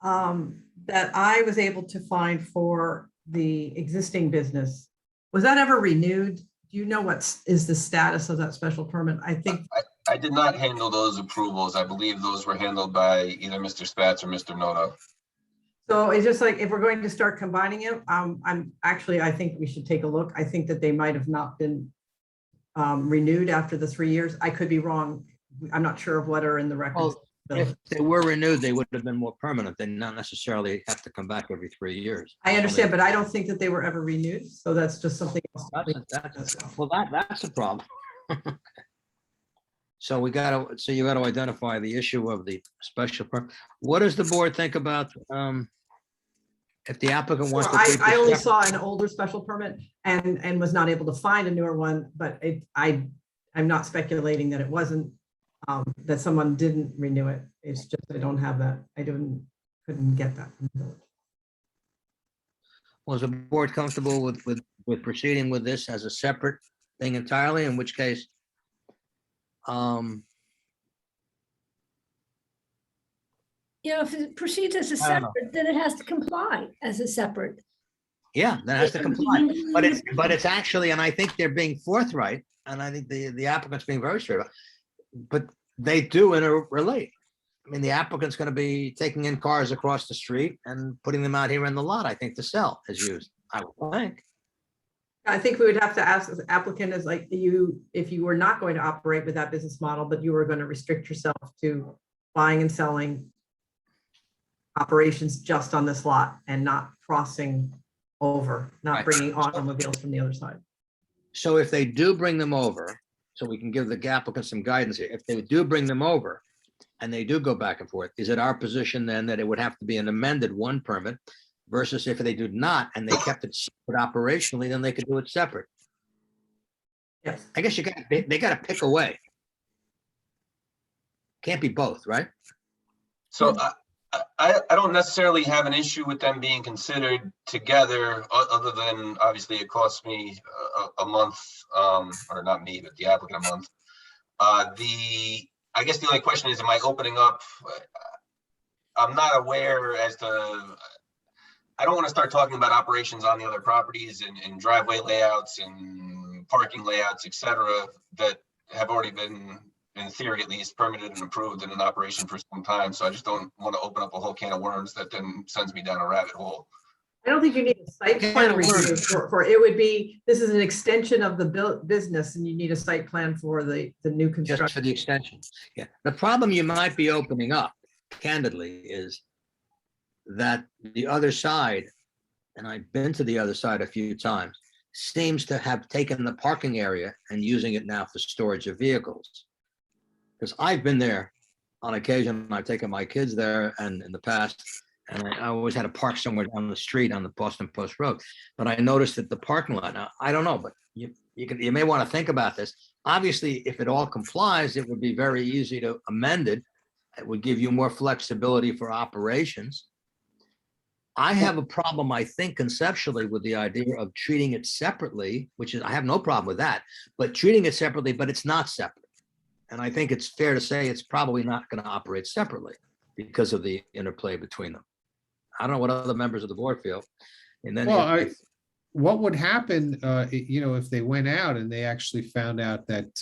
that I was able to find for the existing business, was that ever renewed? Do you know what is the status of that special permit? I think, I did not handle those approvals. I believe those were handled by either Mr. Spatz or Mr. Noda. so it's just like, if we're going to start combining it, I think we should take a look. I think that they might have not been renewed after the 3 years. I could be wrong. I'm not sure of what are in the records. If they were renewed, they would have been more permanent. They not necessarily have to come back every 3 years. I understand, but I don't think that they were ever renewed. So that's just something else. That's a problem. So you got to identify the issue of the special permit. What does the board think about if the applicant wants to? keep I this only separate? saw an older special permit and was not able to find a newer one, but I'm not speculating that it wasn't, that someone didn't renew it. It's just, I don't have that. Couldn't get that. Was the board comfortable with proceeding with this as a separate thing entirely, in which case, If it proceeds as a I don't know. separate, then it has to comply as a separate. yeah, that has to comply. But it's actually, and I think they're being forthright, and I think the applicant's being very straight, but they do interrelate. I mean, the applicant's going to be taking in cars across the street and putting them out here in the lot, I think, to sell as used, I would think. I think we would have to ask the applicant is like if you were not going to operate with that business model, but you were going to restrict yourself to buying and selling operations just on this lot and not crossing over, not Right. bringing automobiles from the other side. So if they do bring them over, so we can give the applicant some guidance here, if they do bring them over and they do go back and forth, is it our position then that it would have to be an amended one permit versus if they do not and they kept it separate operationally, then they could do it separate? Yes. I guess they got to pick a way. Can't be both, right? So I don't necessarily have an issue with them being considered together, other than obviously it costs me a month, or not me, but the applicant a month. I guess the only question is, am I opening up? I'm not aware as to, I don't want to start talking about operations on the other properties and driveway layouts and parking layouts, et cetera, that have already been, in theory at least, permitted and approved and in operation for some time. So I just don't want to open up a whole can of worms that then sends me down a rabbit hole. I don't think you need a site plan review for it would be, this is an extension of the business and you need a site plan for the new Just for construction. the extension. Yeah. The problem you might be opening up, candidly, is that the other side, and I've been to the other side a few times, seems to have taken the parking area and using it now for storage of vehicles. Because I've been there on occasion, I've taken my kids there and in the past, and I always had to park somewhere down the street on the Boston Post Road. But I noticed that the parking lot, now, I don't know, but you may want to think about this. Obviously, if it all complies, it would be very easy to amend it. It would give you more flexibility for operations. I have a problem, I think, conceptually with the idea of treating it separately, which is, I have no problem with that, but treating it separately, but it's not separate. And I think it's fair to say it's probably not going to operate separately because of the interplay between them. I don't know what other members of the board feel. And then Well, what would happen, if they went out and they actually found out that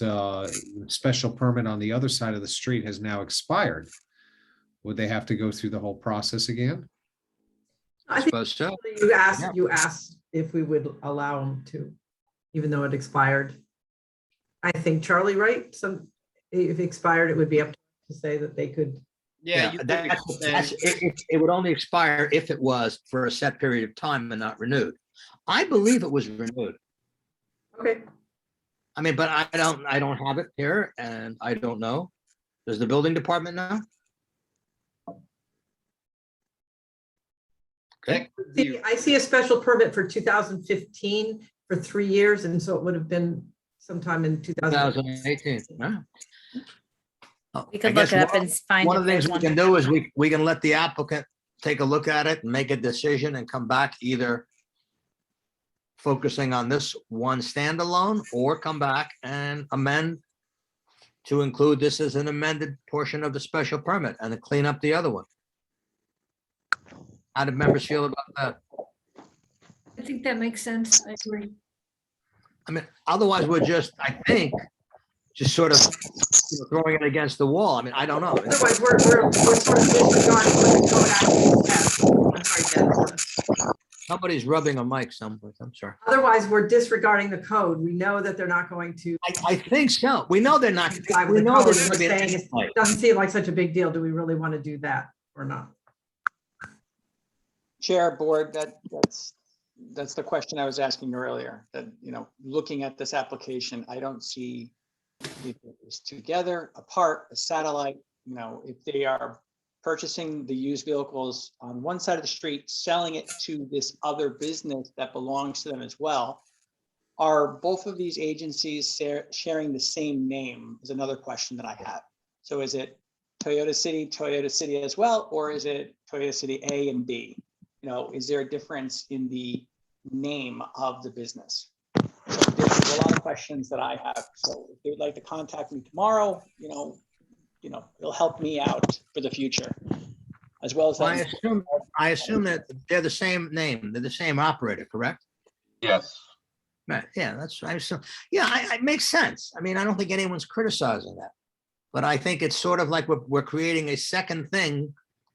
special permit on the other side of the street has now expired? Would they have to go through the whole process again? I suppose so. You asked if we would allow them to, even though it expired. I think Charlie, right? If it expired, it would be up to say that they could. Yeah, it would only expire if it was for a set period of time and not renewed. I believe it was renewed. Okay. I mean, but I don't have it here and I don't know. Does the building department know? Okay. I see a special permit for 2015 for 3 years, and so it would have been sometime in 2018. Huh? Oh, We I could guess look it up and find one if of the things there's we one. can do is we can let the applicant take a look at it and make a decision and come back either focusing on this one standalone or come back and amend to include this as an amended portion of the special permit and to clean up the other one. How do members feel about that? I think that makes sense. I agree. I mean, otherwise we're just, I think, just sort of throwing it against the wall. I mean, I don't know. Otherwise, we're sort of disregarding what the code actually says. I'm sorry, Dennis. Somebody's rubbing a mic someplace. I'm sorry. Otherwise, we're disregarding the code. We know that they're not going to. I think so. We know they're not. comply with We the know code. there's We're gonna be saying an it doesn't seem like such a big deal. Do we really want to do that or not? Chair, board, that's the question I was asking earlier, that, looking at this application, I don't see if it's together, apart, a satellite, if they are purchasing the used vehicles on one side of the street, selling it to this other business that belongs to them as well. Are both of these agencies sharing the same name is another question that I have. So is it Toyota City as well, or is it Toyota City A and B? Is there a difference in the name of the business? So there's a lot of questions that I have. So if they would like to contact me tomorrow, it'll help me out for the future, as well as. Well, I assume that they're the same name, they're the same operator, correct? Yes. Right, yeah, that's, I assume, yeah, it makes sense. I mean, I don't think anyone's criticizing that. But I think it's sort of like we're creating a second thing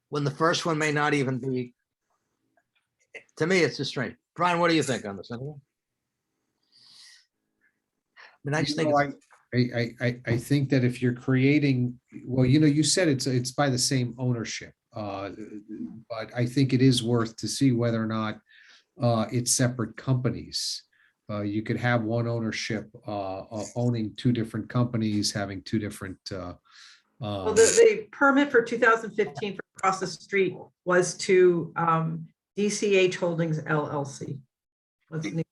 when the first one may not even be. To me, it's just strange. Brian, what do you think on this? Anyone? I mean, I just think, I think that if you're creating, well, you said it's by the same ownership. But I think it is worth to see whether or not it's separate companies. You could have one ownership owning two different companies, having two different. Well, the permit for 2015 for across the street was to DCH Holdings LLC. What's the name?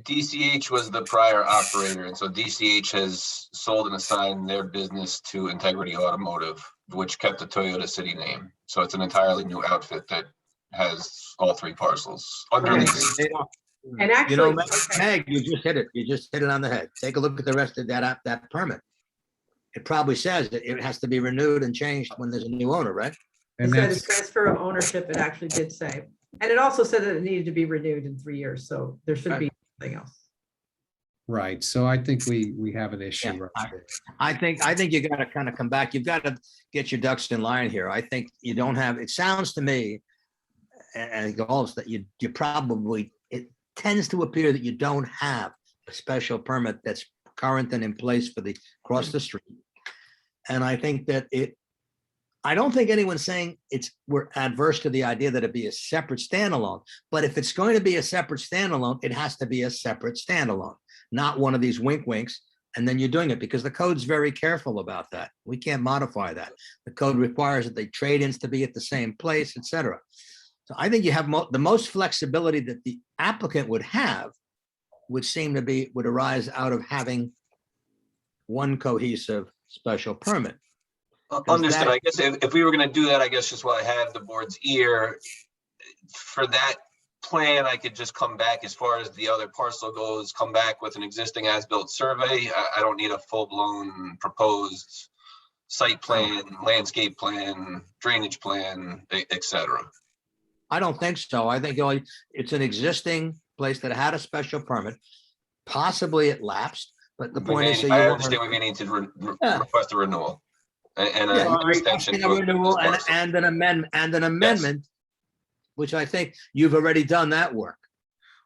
DCH was the prior operator, and so DCH has sold and assigned their business to Integrity Automotive, which kept the Toyota City name. So it's an entirely new outfit that has all three parcels underneath. And actually, Meg, you just hit it. You just hit it on the head. Take a look at the rest of that permit. It probably says that it has to be renewed and changed when there's a new owner, right? it said a transfer of ownership, it actually did say. And it also said that it needed to be renewed in 3 years, so there should be something else. Right, so I think we have an issue. Yeah, right there. I think you got to kind of come back. You've got to get your ducks in line here. I think you don't have, it sounds to me, and it goes that you probably, it tends to appear that you don't have a special permit that's current and in place for the across the street. And I think that I don't think anyone's saying we're adverse to the idea that it be a separate standalone, but if it's going to be a separate standalone, it has to be a separate standalone, not one of these wink winks. And then you're doing it because the code's very careful about that. We can't modify that. The code requires that they trade-ins to be at the same place, et cetera. So I think you have the most flexibility that the applicant would have would seem to be, would arise out of having one cohesive special permit. Understood. I guess if we were going to do that, I guess just while I have the board's ear, for that plan, I could just come back as far as the other parcel goes, come back with an existing as-built survey. I don't need a full-blown proposed site plan, landscape plan, drainage plan, et cetera. I don't think so. I think it's an existing place that had a special permit. Possibly it lapsed, but the point is. I understand we may need to request a renewal. And an extension. A renewal and an amendment, which I think you've already done that work.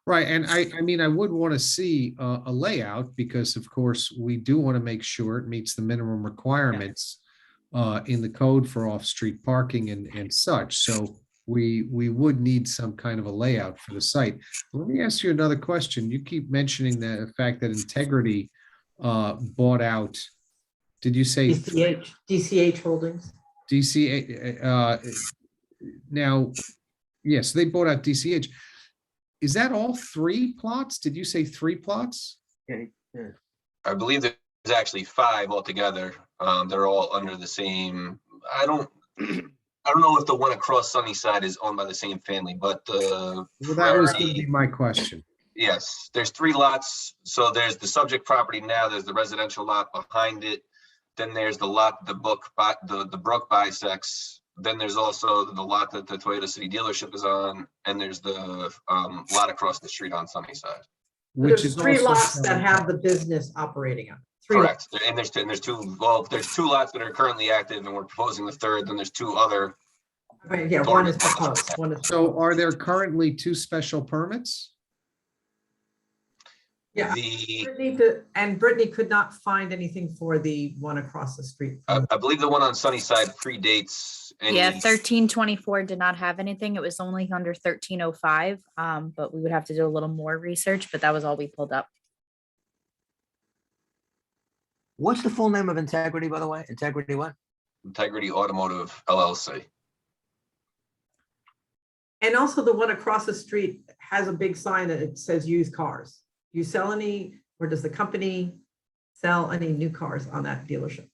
Right, and I mean, I would want to see a layout because, of course, we do want to make sure it meets the minimum requirements in the code for off-street parking and such. So we would need some kind of a layout for the site. Let me ask you another question. You keep mentioning the fact that Integrity bought out. Did you say DCH Holdings? DCH. Now, yes, they bought out DCH. Is that all 3 plots? Did you say 3 plots? Yeah. I believe there's actually 5 altogether. They're all under the same. I don't know if the one across Sunnyside is owned by the same family, but well, that was going to be my question. Yes, there's 3 lots. So there's the subject property now. There's the residential lot behind it. Then there's the lot the brook bisects. Then there's also the lot that the Toyota City dealership is on, and there's the lot across the street on Sunnyside. Which There's is 3 also lots that have the business operating on. 3 Correct. And there's 2. Well, there's 2 lots that are currently active, and we're proposing the 3rd. Then there's 2 other. Right, yeah, one is proposed. So are there currently 2 special permits? Yeah. Brittany could not find anything for the one across the street. I believe the one on Sunnyside predates. Yeah, 1324 did not have anything. It was only under 1305. But we would have to do a little more research, but that was all we pulled up. What's the full name of Integrity, by the way? Integrity what? Integrity Automotive LLC. And also the one across the street has a big sign that it says used cars. Do you sell any, or does the company sell any new cars on that dealership?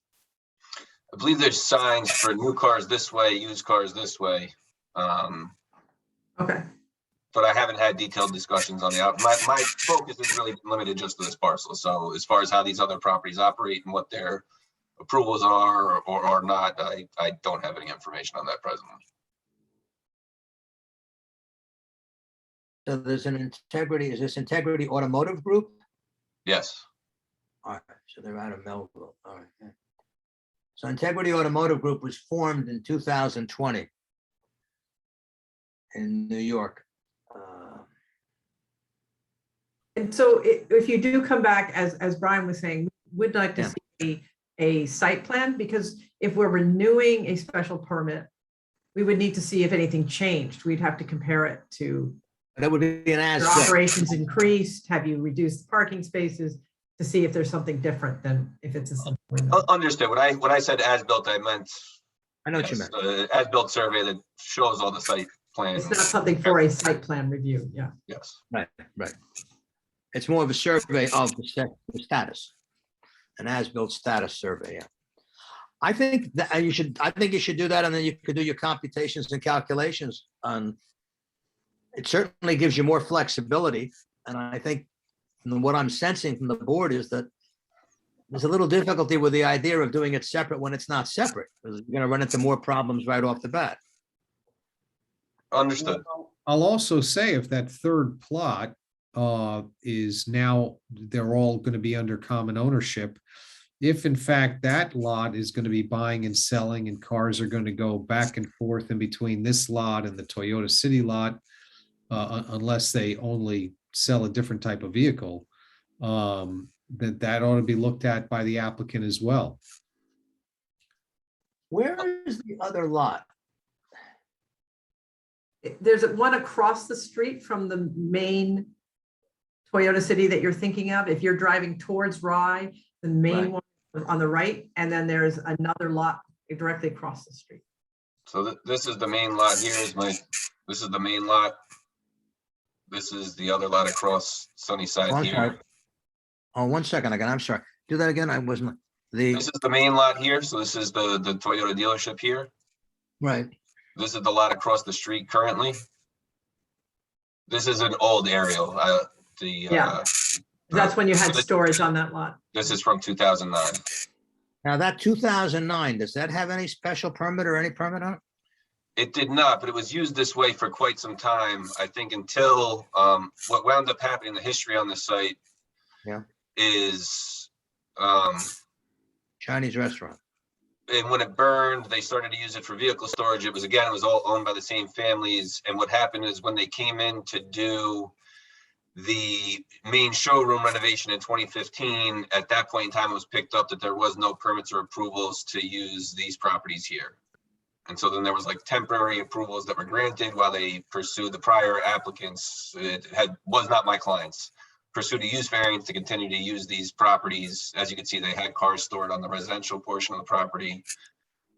I believe there's signs for new cars this way, used cars this way. Okay. I haven't had detailed discussions on the out. My focus is really limited just to this parcel. So as far as how these other properties operate and what their approvals are or not, I don't have any information on that presently. So there's an Integrity, is this Integrity Automotive Group? Yes. All right, so they're out of Melville. All right. Yeah. So Integrity Automotive Group was formed in 2020 in New York. And so if you do come back, as Brian was saying, we'd like to Yeah. see a site plan, because if we're renewing a special permit, we would need to see if anything changed. We'd have to compare it to That would be an your as. operations increased, have you reduced parking spaces, to see if there's something different than if it's a simple renewal. Understood. When I said as-built, I meant I know what you meant. as-built survey that shows all the site plans. It's not something for a site plan review, yeah. Yes. Right. It's more of a survey of the status, an as-built status survey. Yeah. I think that you should do that, and then you could do your computations and calculations on. It certainly gives you more flexibility, and I think from what I'm sensing from the board is that there's a little difficulty with the idea of doing it separate when it's not separate, because you're going to run into more problems right off the bat. Understood. I'll also say if that third plot is now, they're all going to be under common ownership. If in fact that lot is going to be buying and selling and cars are going to go back and forth in between this lot and the Toyota City lot, unless they only sell a different type of vehicle, that ought to be looked at by the applicant as well. Where is the other lot? There's one across the street from the main Toyota City that you're thinking of. If you're driving towards Rye, the main Right. one on the right, and then there's another lot directly across the street. So this is the main lot here this is the main lot. This is the other lot across Sunnyside Oh, I'm here. sorry. Oh, 1 second again. I'm sorry. Do that again. I wasn't This is the main lot here. So this is the Toyota dealership here. right. This is the lot across the street currently. This is an old aerial. Yeah. That's when you had storage on that lot. This is from 2009. Now that 2009, does that have any special permit or any permit on it? It did not, but it was used this way for quite some time, I think, until what wound up happening, the history on the site is Chinese restaurant. and when it burned, they started to use it for vehicle storage. It was all owned by the same families. And what happened is when they came in to do the main showroom renovation in 2015, at that point in time, it was picked up that there was no permits or approvals to use these properties here. And so then there was like temporary approvals that were granted while they pursued the prior applicants. Was not my clients. Pursued a use variance to continue to use these properties. As you can see, they had cars stored on the residential portion of the property.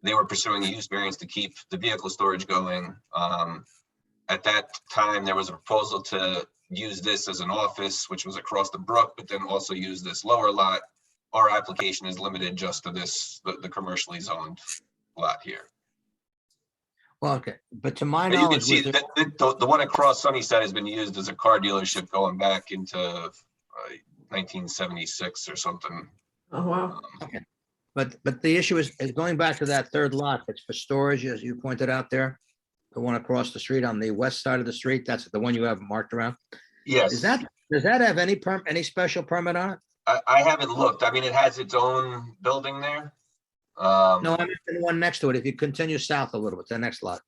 They were pursuing a use variance to keep the vehicle storage going. At that time, there was a proposal to use this as an office, which was across the brook, but then also use this lower lot. Our application is limited just to this, the commercially zoned lot here. Well, okay, but to my But you can knowledge, see was there- that the one across Sunnyside has been used as a car dealership going back into 1976 or something. Oh, wow. but the issue is going back to that third lot, that's for storage, as you pointed out there. The one across the street on the west side of the street, that's the one you have marked around. Yes. Does that have any special permit on it? I haven't looked. I mean, it has its own building there. No, I mean the one next to it. If you continue south a little bit, the next lot.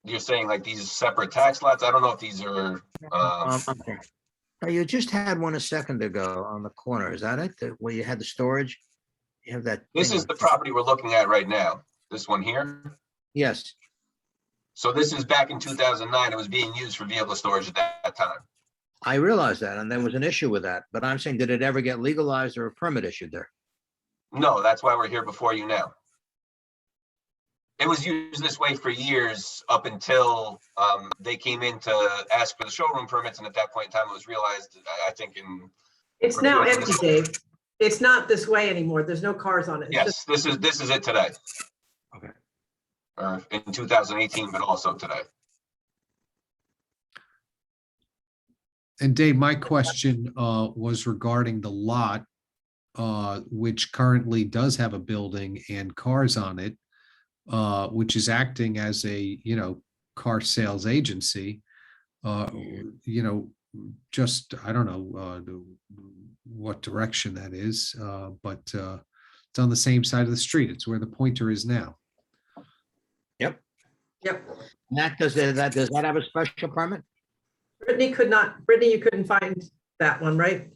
You're saying like these separate tax lots? I don't know if these are, Okay. Now, you just had one a second ago on the corner. Is that it? Where you had the storage? You have that. this thing is on- the property we're looking at right now. This one here. Yes. So this is back in 2009. It was being used for vehicle storage at that time. I realize that, and there was an issue with that, but I'm saying, did it ever get legalized or a permit issued there? No, that's why we're here before you now. It was used this way for years up until they came in to ask for the showroom permits. And at that point in time, it was realized, I think It's now empty, Dave. It's not this way anymore. There's no cars on it. It's yes, this is it today. or in 2018, but also today. And Dave, my question was regarding the lot, which currently does have a building and cars on it, which is acting as a, car sales agency. Just, I don't know what direction that is, but it's on the same side of the street. It's where the pointer is now. Yep. Yep. Does that have a special permit? Brittany, you couldn't find that one, right?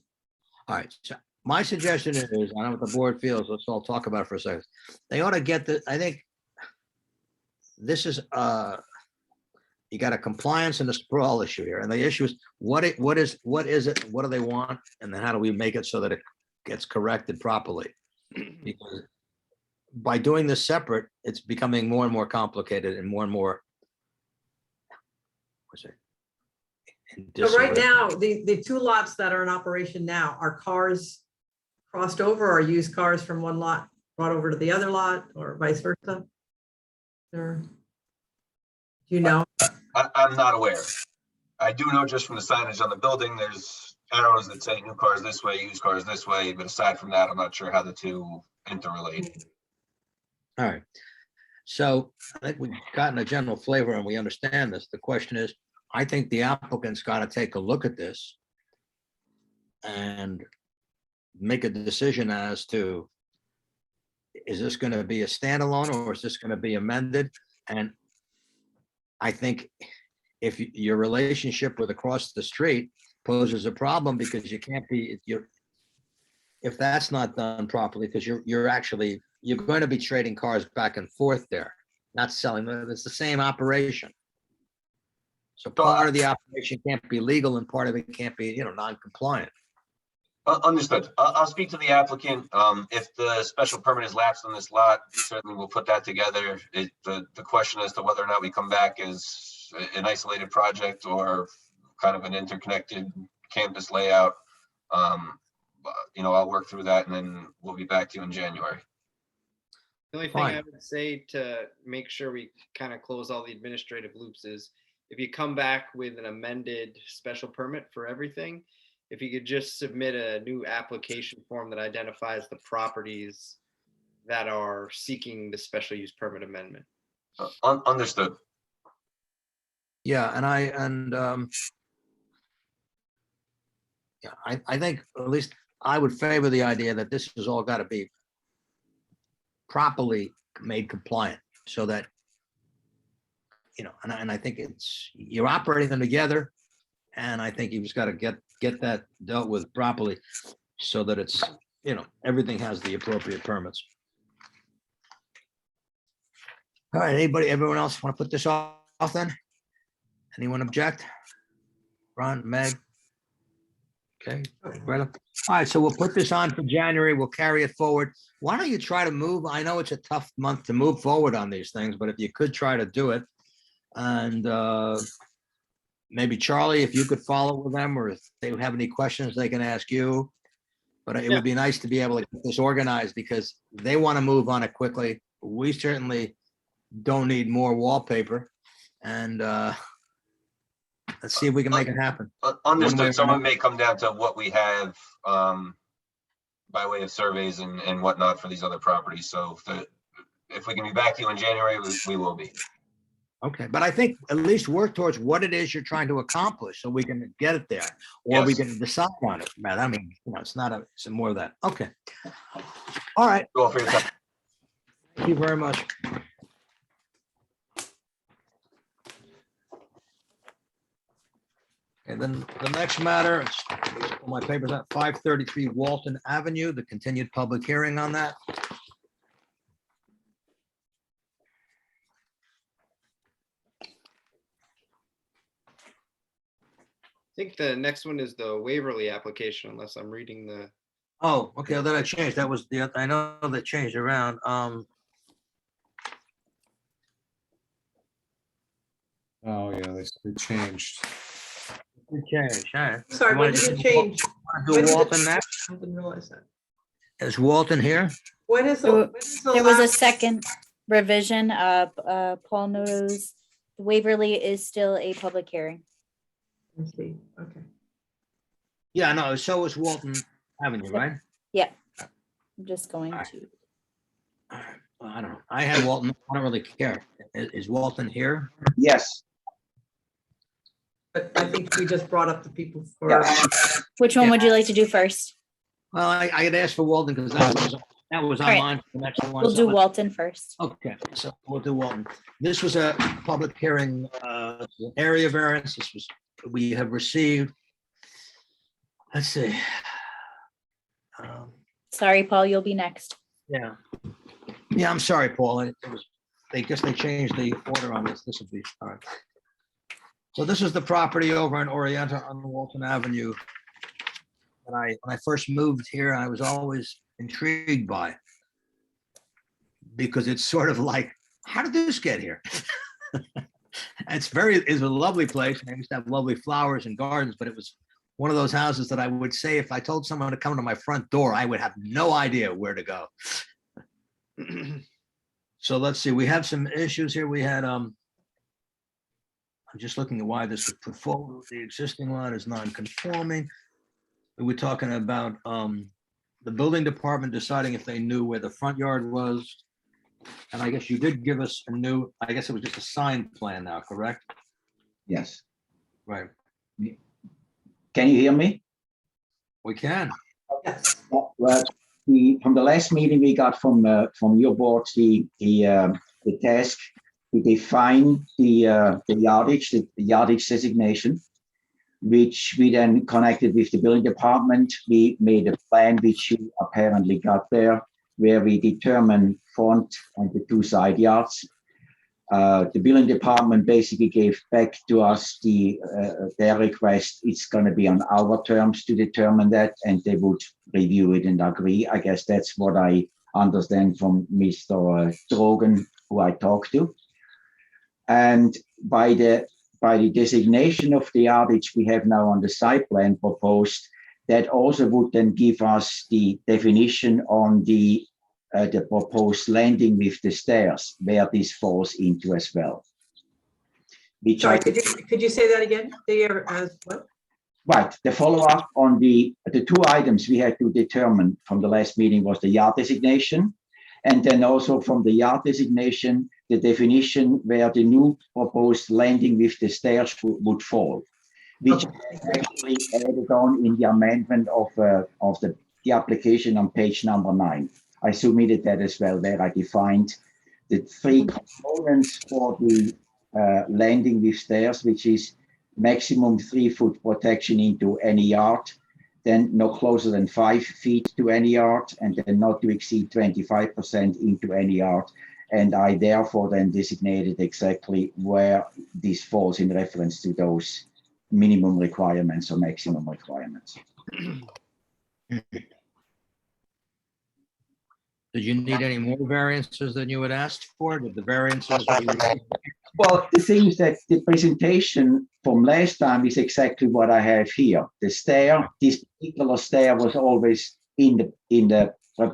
All right, so my suggestion is, I don't know what the board feels, let's all talk about it for a second. They ought to get I think this is, you got a compliance and a sprawl issue here, and the issue is, what is it, what do they want? And then how do we make it so that it gets corrected properly? Because by doing this separate, it's becoming more and more complicated and more. What's it? So right now, the two lots that are in operation now are cars crossed over, or used cars from one lot brought over to the other lot, or vice versa? Or do you know? I'm not aware. I do know just from the signage on the building, there's arrows that say new cars this way, used cars this way, but aside from that, I'm not sure how the two interrelate. All right. So I think we've gotten a general flavor and we understand this. The question is, I think the applicant's got to take a look at this and make a decision as to, is this going to be a standalone or is this going to be amended? And I think if your relationship with across the street poses a problem, because you can't be, if that's not done properly, because you're going to be trading cars back and forth there, not selling them. It's the same operation. So part of the operation can't be legal and part of it can't be, non-compliant. Understood. I'll speak to the applicant. If the special permit is lapsed on this lot, certainly we'll put that together. The question as to whether or not we come back as an isolated project or kind of an interconnected campus layout, I'll work through that and then we'll be back to you in January. The only thing Fine. I would say to make sure we kind of close all the administrative loops is, if you come back with an amended special permit for everything, if you could just submit a new application form that identifies the properties that are seeking the special use permit amendment. Understood. Yeah, I think at least I would favor the idea that this has all got to be properly made compliant so that, and I think you're operating them together. And I think you've just got to get that dealt with properly so that it's, everything has the appropriate permits. All right, everyone else want to put this off then? Anyone object? Ron, Meg? Okay, Greta? All right, so we'll put this on for January. We'll carry it forward. Why don't you try to move? I know it's a tough month to move forward on these things, but if you could try to do it. And maybe Charlie, if you could follow with them, or if they have any questions, they can ask you. But it would be nice to be able to get this organized because they want to move on it quickly. We certainly don't need more wallpaper. And let's see if we can make it happen. Understood. Someone may come down to what we have by way of surveys and whatnot for these other properties. So if we can be back to you in January, we will be. Okay, but I think at least work towards what it is you're trying to accomplish so we can get it there, or we can decide on it. Man, I mean, it's more of that. Okay. All right. Go for your time. Thank you very much. And then the next matter, my paper's at 533 Walton Avenue, the continued public hearing on that. I think the next one is the Waverly application, unless I'm reading the. Oh, okay, then I changed. That was I know they changed around. Oh, yeah, they changed. They changed, all right. Sorry, when did it change? Do Walton next? I didn't realize that. Is Walton here? When is the There was a last- second. revision, Paul knows Waverly is still a public hearing. Let's see, okay. Yeah, no, so is Walton Avenue, Yep. right? Yeah. I'm just going Alright. to, All right. Well, I don't know. I had Walton. I don't really care. Is Walton here? Yes. But I think we just brought up the people for, Yeah. which one Yeah. would you like to do first? Well, I had asked for Walton because that was All right. online for the next one. We'll so do let's- Walton first. Okay, so we'll do Walton. This was a public hearing, area variance. We have received. Let's see. Sorry, Paul, you'll be next. Yeah. Yeah, I'm sorry, Paul. I guess they changed the order on this. This will be, all right. So this is the property over in Oriental on Walton Avenue. When I first moved here, I was always intrigued by it. Because it's sort of like, how did this get here? It's a lovely place. And I used to have lovely flowers and gardens, but it was one of those houses that I would say, if I told someone to come to my front door, I would have no idea where to go. So let's see, we have some issues here. We had, I'm just looking at why this was put forward. The existing lot is non-conforming. We were talking about the building department deciding if they knew where the front yard was. And I guess you did give us I guess it was just a signed plan now, correct? Yes. Right, Can you hear me? we can. yes, Well, from the last meeting we got from your board, the task to define the yardage, the yardage designation, which we then connected with the building department. We made a plan which you apparently got there, where we determine front and the two side yards. The building department basically gave back to us their request. It's going to be on our terms to determine that, and they would review it and agree. I guess that's what I understand from Mr. Drogan, who I talked to. And by the designation of the yardage we have now on the site plan proposed, that also would then give us the definition on the proposed landing with the stairs, where this falls into as well. sorry, could you say that again? What? Right, the follow-up on the two items we had to determine from the last meeting was the yard designation, and then also from the yard designation, the definition where the new proposed landing with the stairs would fall, which actually added on in the amendment of the application on page number 9. I submitted that as well, where I defined the 3 components for the landing with stairs, which is maximum 3-foot protection into any yard, then no closer than 5 feet to any yard, and then not to exceed 25% into any yard. And I therefore then designated exactly where this falls in reference to those minimum requirements or maximum requirements. Did you need any more variances than you had asked for? Did the variances? Well, the thing is that the presentation from last time is exactly what I have here. The stair, this particular stair was always in the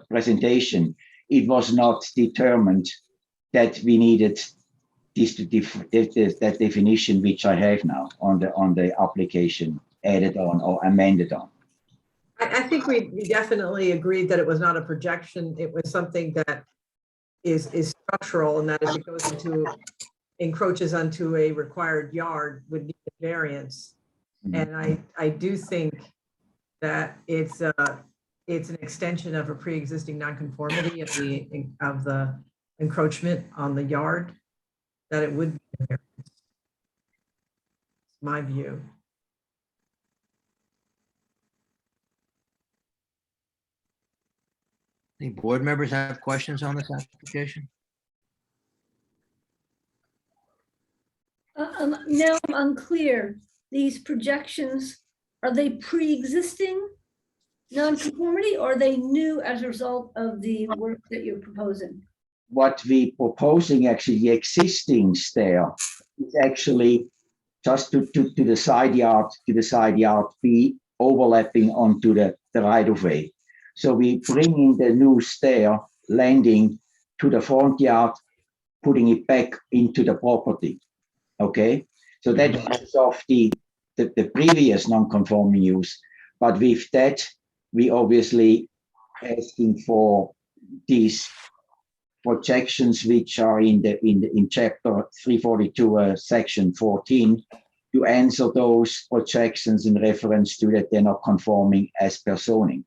presentation. It was not determined that we needed this that definition, which I have now on the application added on or amended on. I think we definitely agreed that it was not a projection. It was something that is structural, and that if it goes encroaches onto a required yard would need a variance. Mhm. And I do think that it's an extension of a pre-existing nonconformity of the encroachment on the yard, that it would be a variance. It's my view. Any board members have questions on this application? Now I'm unclear. These projections, are they pre-existing non-conformity or are they new as a result of the work that you're proposing? What we proposing, actually, the existing stair is actually just to the side yard be overlapping onto the right of way. So we bring in the new stair landing to the front yard putting it back into the property. Okay, so that is of the previous non-conforming use, but with that, we obviously asking for these projections which are in chapter 342, section 14, to answer those projections in reference to that they're not conforming as per zoning.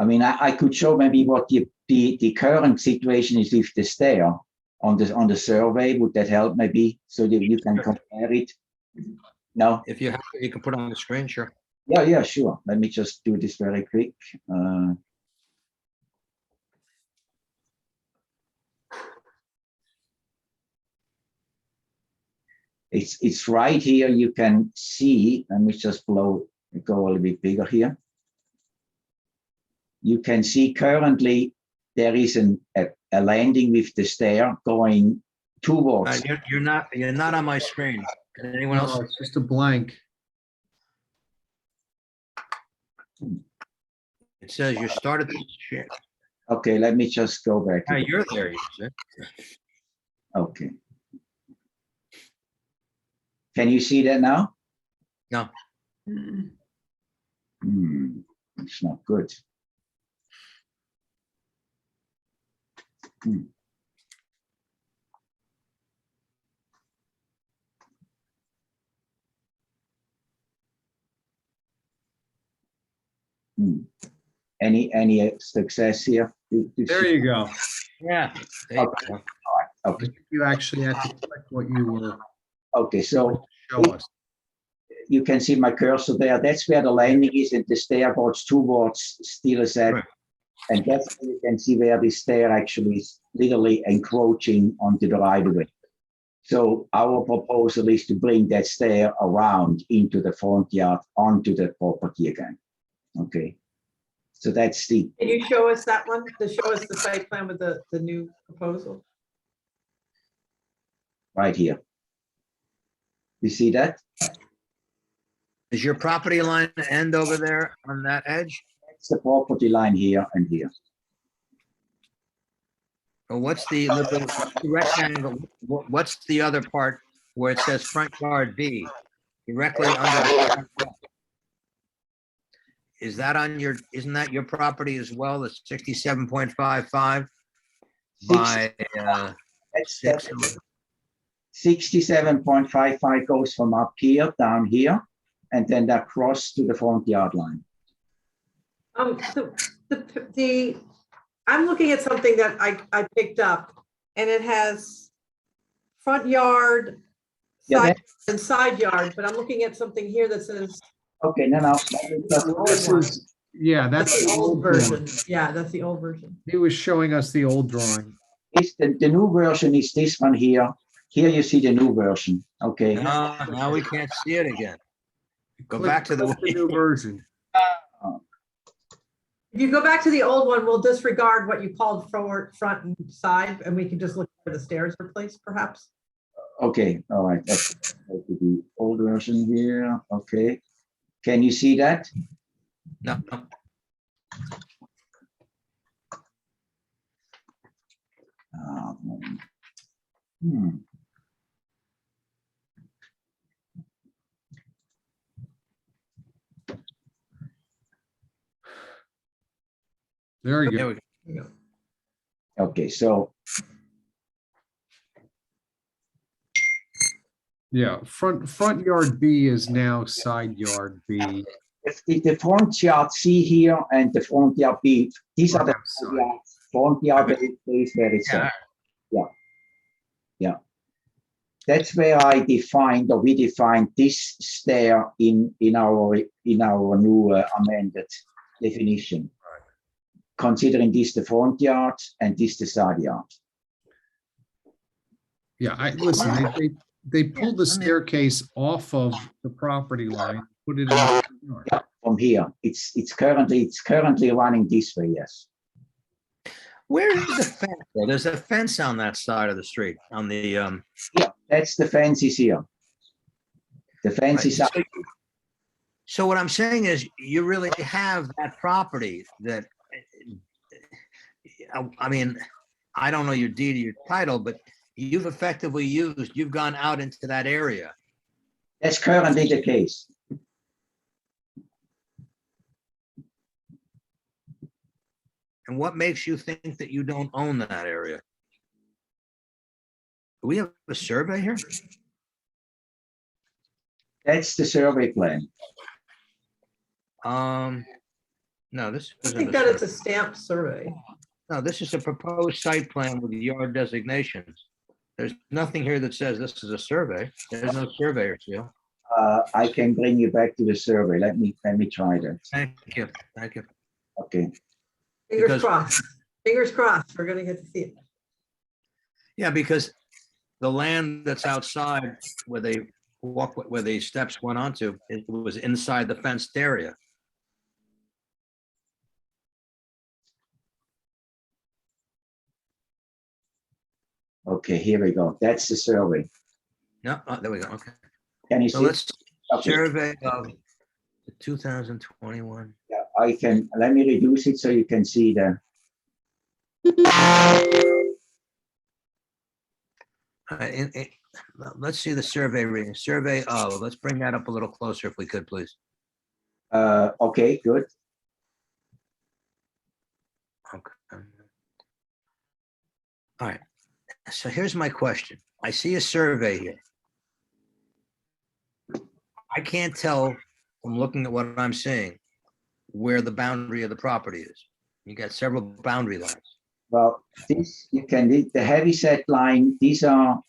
I mean, I could show maybe what the current situation is with the stair on the survey. Would that help maybe so that you can compare it? No? If you have, you can put it on the screen, sure. Yeah, sure. Let me just do this very quick. It's right here. You can see, let me just go a little bit bigger here. You can see currently there is a landing with the stair going towards. You're not on my screen. Can anyone else? No, it's just a blank. It says you started the shit. Okay, let me just go back. Hey, you're there, you said. Okay. Can you see that now? No. It's not good. Any success here? There you go. Yeah. There you go. I Okay. think you actually had to click what you were Okay, so show us. you can see my cursor there. That's where the landing is, and the stair goes towards Steel Set. Right. And that's where you can see where the stair actually is literally encroaching onto the right of way. So our proposal is to bring that stair around into the front yard onto the property again. Okay. So that's the. Can you show us that one? To show us the site plan with the new proposal? Right here. You see that? Is your property line end over there on that edge? That's the property line here and here. Or what's the little rectangle? What's the other part where it says front yard B? Directly under the front yard? Is that on your, isn't that your property as well? It's 67.55 by That's 6. 67.55 goes from up here down here, and then across to the front yard line. So I'm looking at something that I picked up, and it has front yard, Yeah, side, and side yard, but I'm looking at something here that says. Okay, no. This is, yeah, That's the old version. Yeah, that's the old version. He was showing us the old drawing. It's the new version is this one here. Here you see the new version. Okay. Now we can't see it again. Go Click- back to click the new version. If you go back to the old one, we'll disregard what you called forward, front, and side, and we can just look where the stairs are placed, perhaps. Okay, all right. Let's go to the old version here. Okay. Can you see that? No. There you There go. we go. Okay, so Yeah, front yard B is now side yard B. if the front yard C here and the front yard B, these are the Side. front yard place where it's at. Yeah. That's where I defined, or we defined this stair in our new amended definition. Considering this the front yard and this the side yard. Yeah, listen, they pulled the staircase off of the property line, put it in the yard. Yeah, from here, it's currently running this way. Yes. Where is the fence? Though? There's a fence on that side of the street, on the, Yeah, that's the fence is here. The fence is up. So what I'm saying is you really have that property that, I mean, I don't know your deed or your title, but you've effectively you've gone out into that area. That's currently the case. And what makes you think that you don't own that area? Do we have a survey here? That's the survey plan. No, this I isn't think a that it's a survey. stamped survey. No, this is a proposed site plan with yard designations. There's nothing here that says this is a survey. There's no surveyor seal. I can bring you back to the survey. Let me try that. Thank you, thank you. Okay. Fingers Because- crossed. Fingers crossed. We're gonna get to see it. Yeah, because the land that's outside where they where the steps went onto, it was inside the fenced area. Okay, here we go. That's the survey. No, there we go, okay. Can you So see? let's Okay. survey of the 2021. Yeah, I can, let me reduce it so you can see the, Let's see the survey reading. Survey of, let's bring that up a little closer if we could, please. okay, good. Okay. All right, so here's my question. I see a survey here. I can't tell from looking at what I'm seeing where the boundary of the property is. You got several boundary lines. Well, this, you can, the heavy set line, these are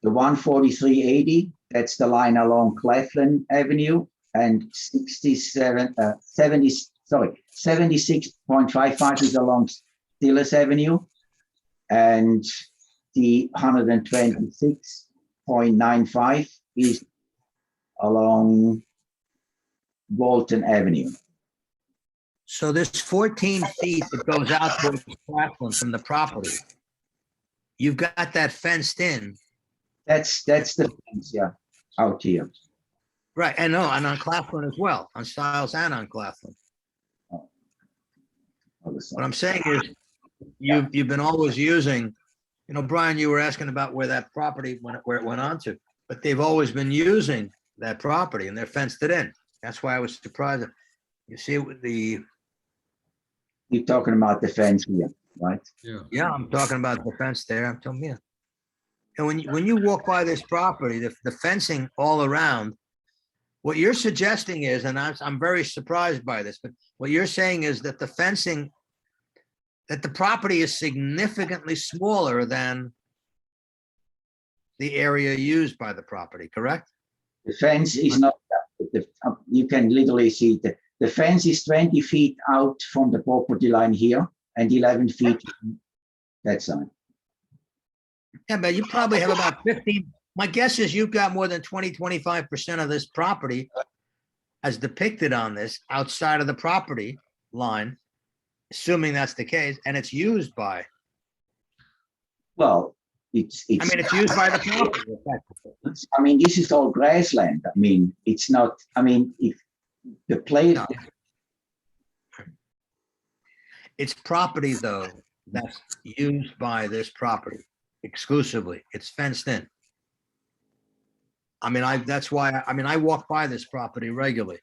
the 14380, that's the line along Cleveland Avenue, and 76.55 is along Stillis Avenue, and the 126.95 is along Walton Avenue. So there's 14 feet that goes out towards Claflin from the property. You've got that fenced in. That's the fence, yeah, out here. Right, and no, and on Claflin as well, on Stiles and on Claflin. Other side. What I'm saying is, you've been always using, you know, Brian, you were asking about where that property, where it went on to, but they've always been using that property and they're fenced it in. That's why I was surprised. You see the, You're talking about the fence here, right? yeah, I'm talking about the fence there, I'm telling you. And when you walk by this property, the fencing all around, what you're suggesting is, and I'm very surprised by this, but what you're saying is that the fencing, that the property is significantly smaller than the area used by the property, correct? The fence is not, you can literally see the fence is 20 feet out from the property line here and 11 feet from that side. Yeah, but you probably have about 15, my guess is you've got more than 20-25% of this property as depicted on this outside of the property line, assuming that's the case, and it's used by, Well, it's I mean, it's used by the property. effectively. I mean, this is all grassland. I mean, it's not, I mean, if the place, No. It's property, though, that's used by this property exclusively. It's fenced in. I mean, that's why, I mean, I walk by this property regularly.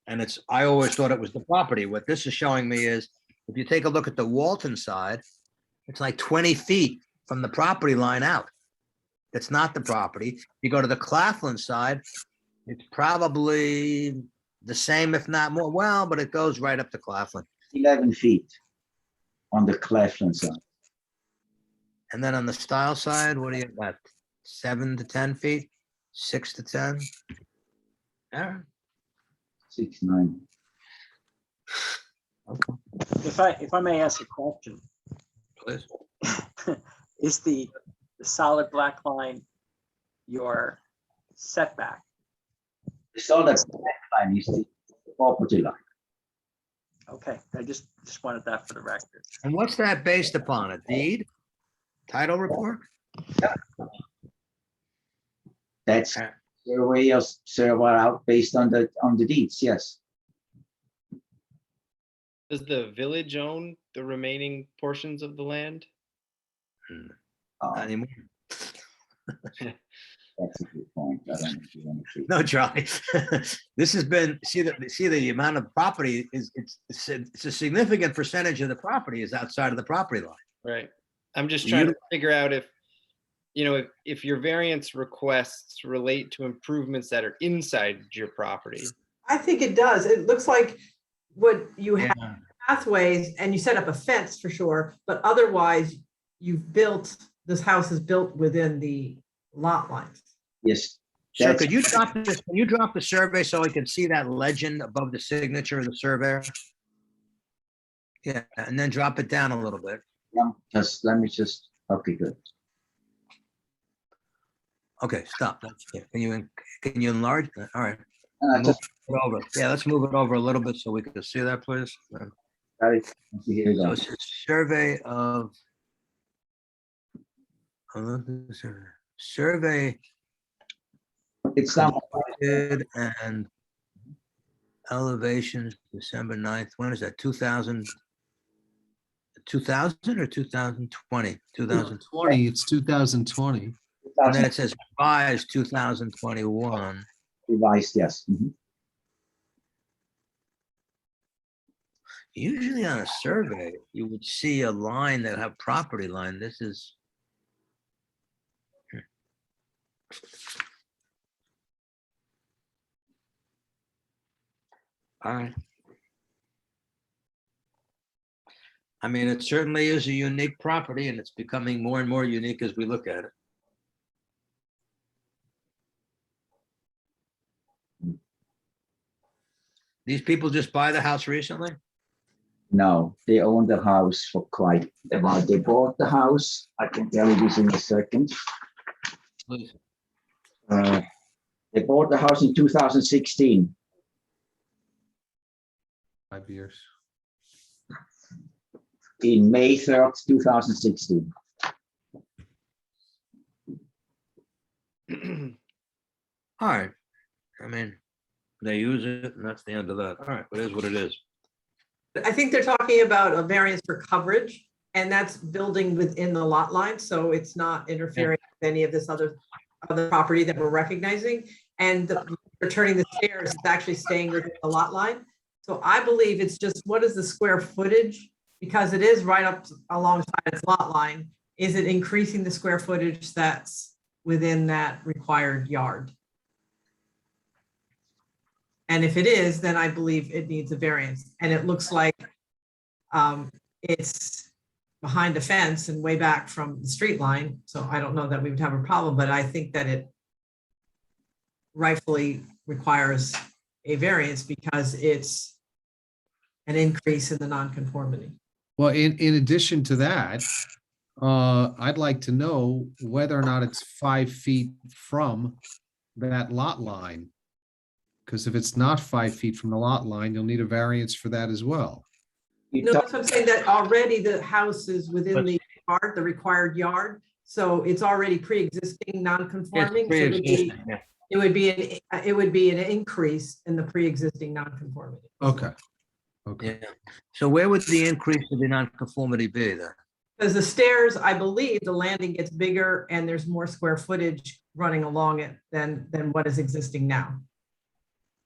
And I always thought it was the property. What this is showing me is, if you take a look at the Walton side, it's like 20 feet from the property line out. That's not the property. You go to the Claflin side, it's probably the same, if not more. Well, but it goes right up to Claflin. 11 feet on the Cleveland side. And then on the Style side, what do you got? 7 to 10 feet, 6 to 10? Yeah. 6, 9. If I may ask a question, Please. is the solid black line your setback? The solid black line is the property line. Okay, I just wanted that for the record. And what's that based upon? A deed? Title report? That's survey out based on the deeds, yes. Does the village own the remaining portions of the land? Not Uh, anymore. That's a good point. I don't know if you want to see. No, Charlie. This has been, see the amount of property is, it's a significant percentage of the property is outside of the property line. Right. I'm just You- trying to figure out if, you know, if your variance requests relate to improvements that are inside your property. I think it does. It looks like what you have Yeah. pathways and you set up a fence for sure, but otherwise you've built, this house is built within the lot lines. Yes, So That's- could you drop this, can you drop the survey so I can see that legend above the signature of the surveyor? Yeah, and then drop it down a little bit. let me just, okay, good. Okay, stop. That's it. Can you enlarge? All right. And I just, Move it over. Yeah, let's move it over a little bit so we can see that, please. got it. Okay, here we So go. it's a survey of. Survey It's not, completed and elevations, December 9th. When is that? 2000 or 2020? 2000. 20, it's 2020. And then it says revised 2021. revised, yes. Mhm. Usually on a survey, you would see a line that have property line. This is. All right. I mean, it certainly is a unique property and it's becoming more and more unique as we look at it. These people just buy the house recently? No, they own the house for quite a while. They bought the house. I can tell you this in a second. Please. They bought the house in 2016. 5 years. In May 3rd, 2016. All right. I mean, they use it and that's the end of that. All right, it is what it is. I think they're talking about a variance for coverage, and that's building within the lot line, so it's not interfering with any of this other property that we're recognizing. And they're turning the stairs, it's actually staying within the lot line. So I believe it's just, what is the square footage? Because it is right up alongside its lot line. Is it increasing the square footage that's within that required yard? And if it is, then I believe it needs a variance. And it looks like it's behind a fence and way back from the street line. So I don't know that we would have a problem, but I think that it rightfully requires a variance because it's an increase in the nonconformity. Well, in addition to that, I'd like to know whether or not it's 5 feet from that lot line. Because if it's not 5 feet from the lot line, you'll need a variance for that as well. No, that's what I'm saying, that already the house is within the yard, the required yard. So it's already pre-existing non-conforming. So Pre-existing, yeah. it would be an increase in the pre-existing non-conformity. Okay. Okay. Yeah. So where would the increase of the nonconformity be then? Because the stairs, I believe the landing gets bigger and there's more square footage running along it than what is existing now.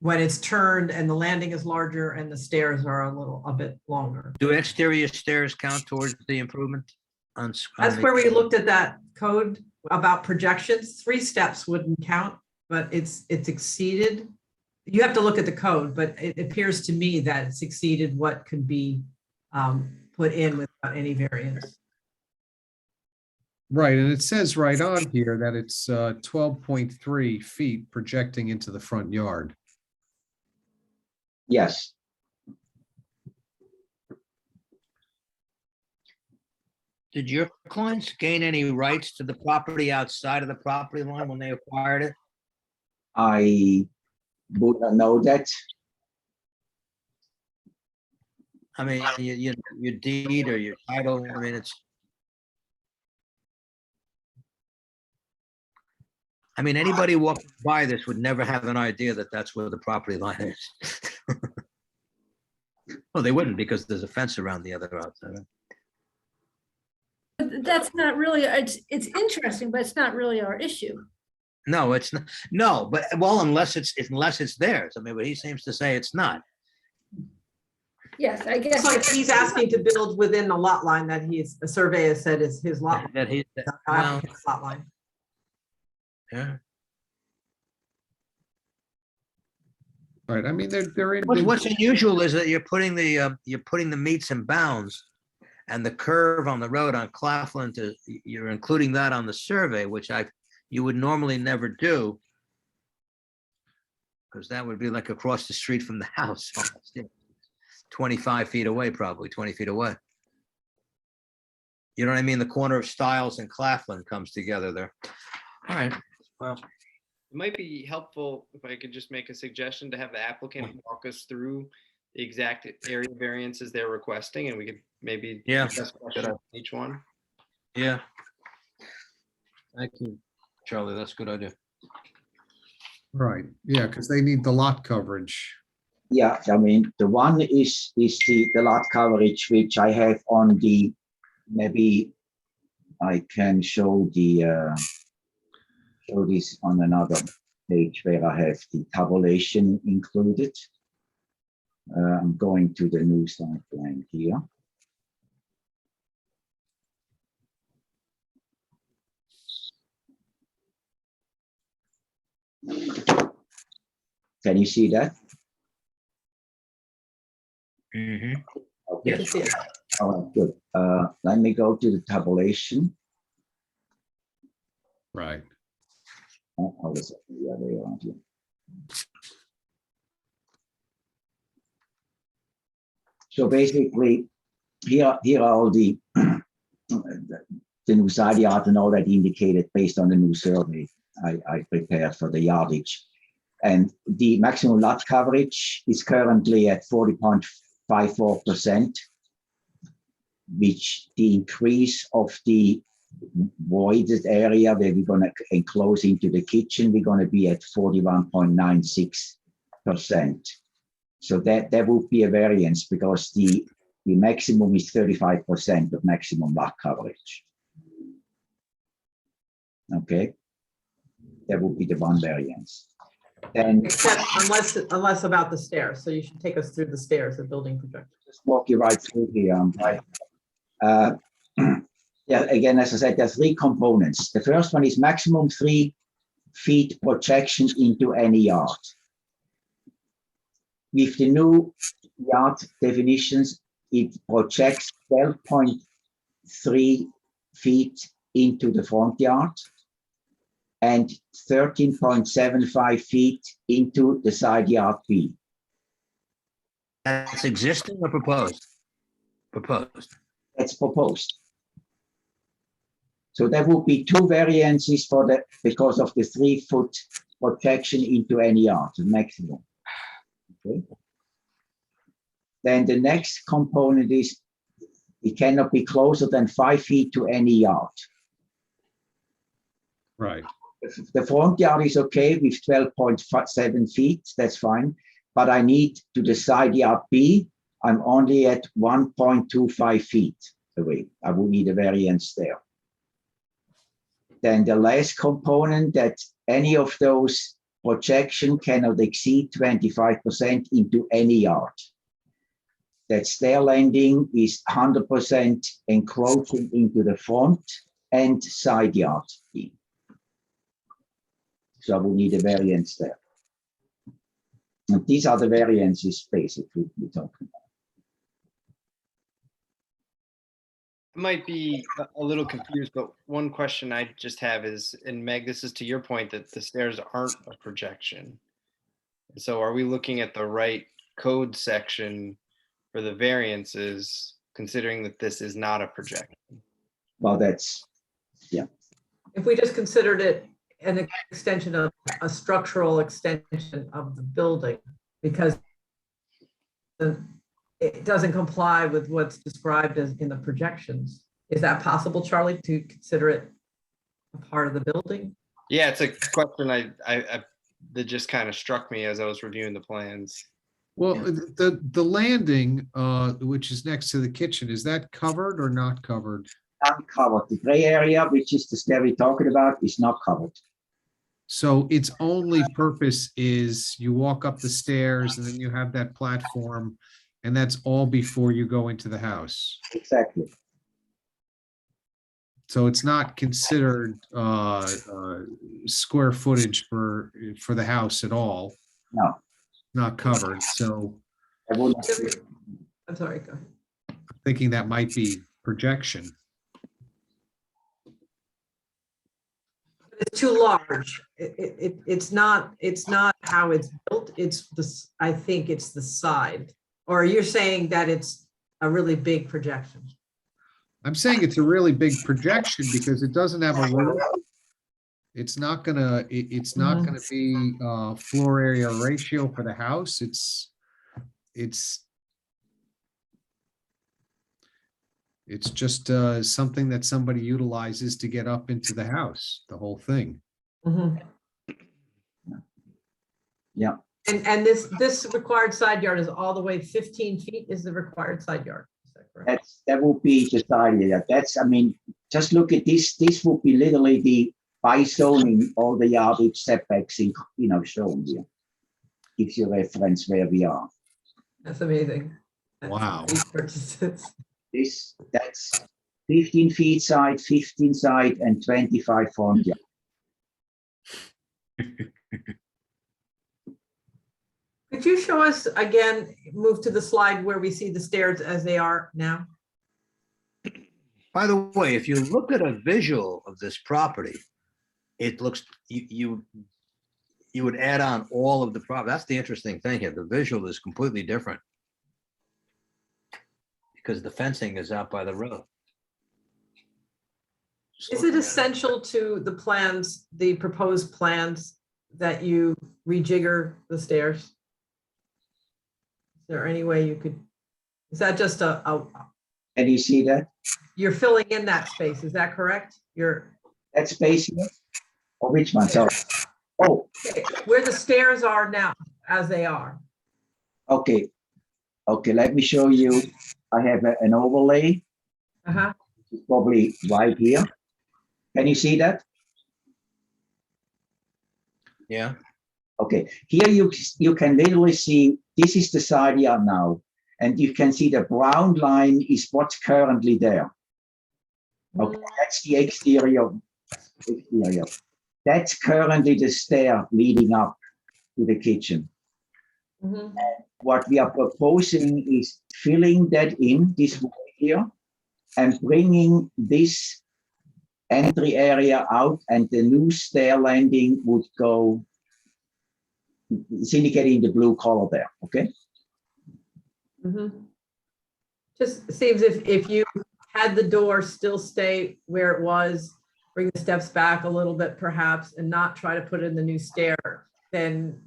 When it's turned and the landing is larger and the stairs are a bit longer. Do exterior stairs count towards the improvement? That's where we looked at that code about projections. 3 steps wouldn't count, but it's exceeded. You have to look at the code, but it appears to me that it's exceeded what could be put in without any variance. Right, and it says right on here that it's 12.3 feet projecting into the front yard. Yes, Did your clients gain any rights to the property outside of the property line when they acquired it? I would not know that. I mean, your deed or your title, I mean, anybody walking by this would never have an idea that that's where the property line is. Well, they wouldn't because there's a fence around the other outside. But that's not really, it's interesting, but it's not really our issue. No, it's not. No, but well, unless it's theirs. I mean, but he seems to say it's not. Yes, I It's guess. like he's asking to build within the lot line that the surveyor said is his lot. That he, well, Applicant's lot line. yeah. Right, I mean, they're in. What's unusual is that you're putting the meets and bounds and the curve on the road on Claflin you're including that on the survey, which you would normally never do. Because that would be like across the street from the house. 25 feet away, probably 20 feet away. You know what I mean? The corner of Stiles and Claflin comes together there. All right, well. It might be helpful if I could just make a suggestion to have the applicant walk us through the exact area variances they're requesting, and we could maybe discuss questions on each one. Yeah. Thank you, Charlie. That's a good idea. Right, yeah, because they need the lot coverage. Yeah, I mean, the one is the lot coverage, which I have on maybe I can show show this on another page where I have the tabulation included. I'm going to the new site plan here. Can you see that? Mm-hmm. Okay. You can see it. All right, good. Let me go to the tabulation. Right. Oh, I was the other way around here. So basically, here are all the new side yard and all that indicated based on the new survey I prepared for the yardage. And the maximum lot coverage is currently at 40.54%, which the increase of the voided area where we're going to enclose into the kitchen, we're going to be at 41.96%. So that would be a variance because the maximum is 35% of maximum lot coverage. Okay, that would be the one variance. Then Except unless about the stairs. So you should take us through the stairs, the building projector. just walk you right through here. Yeah, again, as I said, there are three components. The first one is maximum 3 feet projection into any yard. With the new yard definitions, it projects 12.3 feet into the front yard and 13.75 feet into the side yard B. That's existing or proposed? Proposed. That's proposed. So there would be two variances for that because of the 3 foot projection into any yard, the maximum. Okay. Then the next component is it cannot be closer than 5 feet to any yard. Right. The front yard is okay with 12.7 feet, that's fine. But I need to the side yard B, I'm only at 1.25 feet away. I would need a variance there. Then the last component that any of those projection cannot exceed 25% into any yard. That stair landing is 100% encroaching into the front and side yard. So I will need a variance there. And these are the variances basically we're talking about. I might be a little confused, but one question I just have is, and Meg, this is to your point that the stairs aren't a projection. So are we looking at the right code section for the variances, considering that this is not a projection? Well, that's, yeah. If we just considered it an extension of a structural extension of the building, because it doesn't comply with what's described as in the projections. Is that possible, Charlie, to consider it a part of the building? Yeah, it's a question that just kind of struck me as I was reviewing the plans. Well, Yeah. the landing, which is next to the kitchen, is that covered or not covered? Uncovered. The gray area, which is the stair we're talking about, is not covered. So its only purpose is you walk up the stairs and then you have that platform, and that's all before you go into the house. Exactly. So it's not considered square footage for the house at all, No, not covered. So I wouldn't. I'm sorry, go ahead. thinking that might be projection. It's too large. It's not how it's built. It's this, I think it's the side. Or you're saying that it's a really big projection. I'm saying it's a really big projection because it doesn't have a roof. It's not gonna be floor area ratio for the house. It's just something that somebody utilizes to get up into the house, the whole thing. Mhm. Yeah. And this required side yard is all the way 15 feet is the required side yard. Is that correct? That would be just idea. That's, I mean, just look at this. This would be literally the by zoning all the yardage setbacks in, shown here. Gives you a reference where we are. That's amazing. Wow. These purchases. That's 15 feet side, 15 side, and 25 front yard. Could you show us again, move to the slide where we see the stairs as they are now? By the way, if you look at a visual of this property, it looks, you would add on all of the property. That's the interesting thing here. The visual is completely different because the fencing is out by the road. Is it essential to the plans, the proposed plans, that you rejigger the stairs? Is there any way you could, is that just Can you see that? you're filling in that space, is that correct? That space here? Or which one? Sorry. Oh, Where the stairs are now, as they are. okay. Okay, let me show you. I have an overlay. Uh-huh. It's probably right here. Can you see that? Yeah. Okay, here you can literally see this is the side yard now, and you can see the brown line is what's currently there. Okay, that's the exterior. That's currently the stair leading up to the kitchen. Mhm. What we are proposing is filling that in this way here and bringing this entry area out, and the new stair landing would go, it's indicating the blue color there, okay? Mhm. Just seems if you had the door still stay where it was, bring the steps back a little bit perhaps, and not try to put in the new stair, then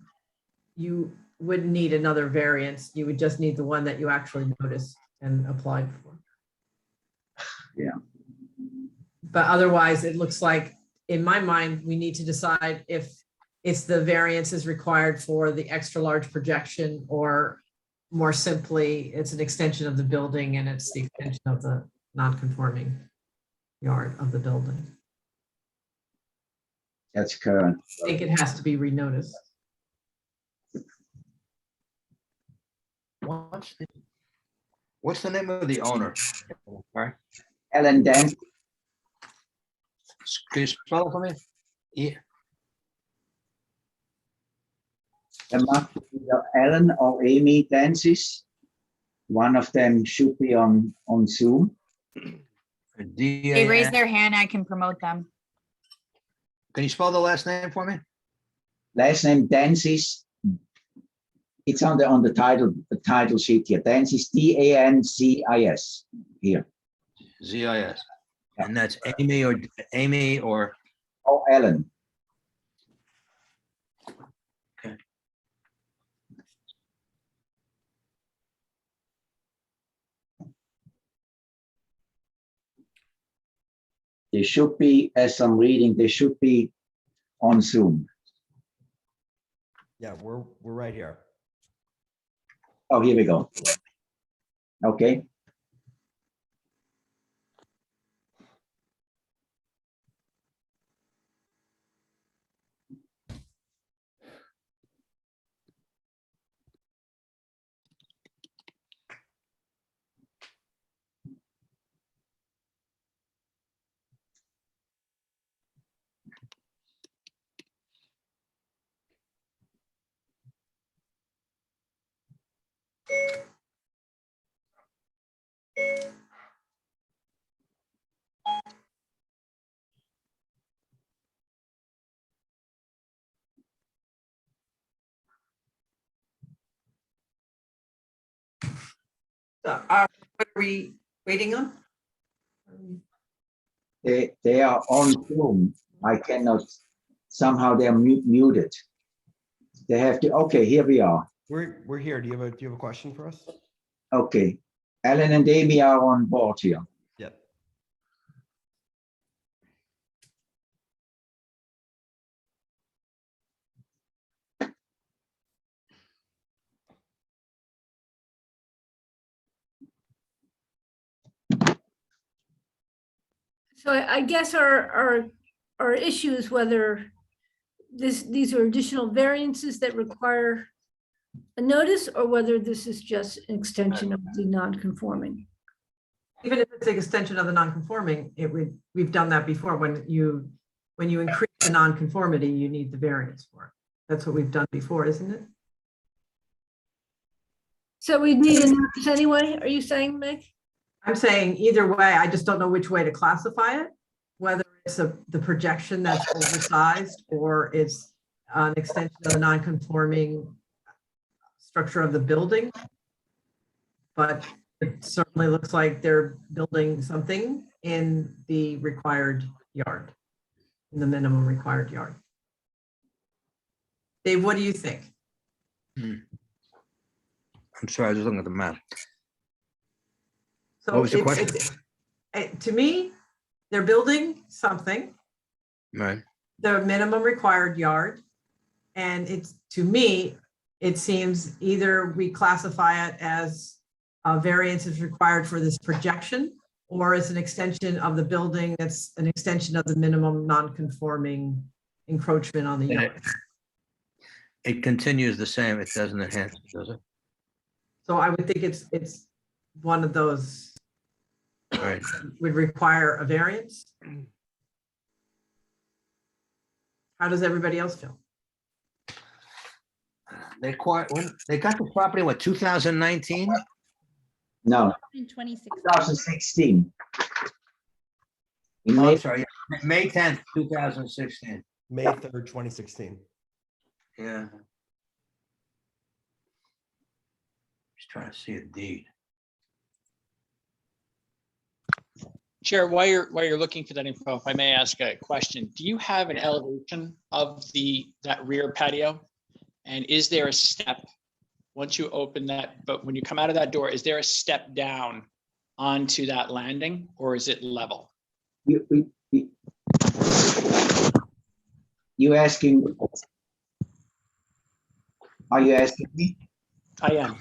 you wouldn't need another variance. You would just need the one that you actually noticed and applied for. Yeah. But otherwise, it looks like, in my mind, we need to decide if it's the variance is required for the extra large projection, or more simply, it's an extension of the building and it's the extension of the non-conforming yard of the building. That's current. I think it has to be renoticed. What's the name of the owner? Sorry. Ellen Dan, Can you spell it for me? Yeah. there must be either Ellen or Amy Dancis. One of them should be on Zoom. They raise their hand, I can promote them. Can you spell the last name for me? Last name Dancis. It's on the title sheet here. Dancis, Dancis here. ZIS. Yeah. And that's Amy or Oh, Ellen. They should be, as I'm reading, they should be on Zoom. Yeah, we're right here. Oh, here we go. Okay. What are we waiting on? They are on Zoom. I cannot, somehow they're muted. They have to, okay, here we are. We're here. Do you have a question for us? Okay. Alan and Amy are on board here. Yep. So I guess our issue is whether these are additional variances that require a notice, or whether this is just an extension of the non-conforming. Even if it's an extension of the non-conforming, we've done that before. When you increase the non-conformity, you need the variance for it. That's what we've done before, isn't it? So we need a notice anyway, are you saying, Meg? I'm saying either way, I just don't know which way to classify it, whether it's the projection that's oversized or it's an extension of the non-conforming structure of the building. But it certainly looks like they're building something in the required yard, in the minimum required yard. Dave, what do you think? I'm sorry, I was just looking at the map. So What was the it's- question? to me, they're building something, Right. the minimum required yard. And to me, it seems either we classify it as a variance is required for this projection, or as an extension of the building that's an extension of the minimum non-conforming encroachment on the And yard. it continues the same. It doesn't enhance, it, does it? So I would think it's one of those Right. would require a variance. How does everybody else feel? They got the property, what, 2019? No, In 2016. 2016. In Oh, May, I'm sorry, yeah. May 10th, 2016. May 3rd, 2016. Yeah. Just trying to see a deed. Chair, while you're looking for that info, if I may ask a question, do you have an elevation of that rear patio? And is there a step, once you open that, but when you come out of that door, is there a step down onto that landing, or is it level? you asking? Are you asking me? I am.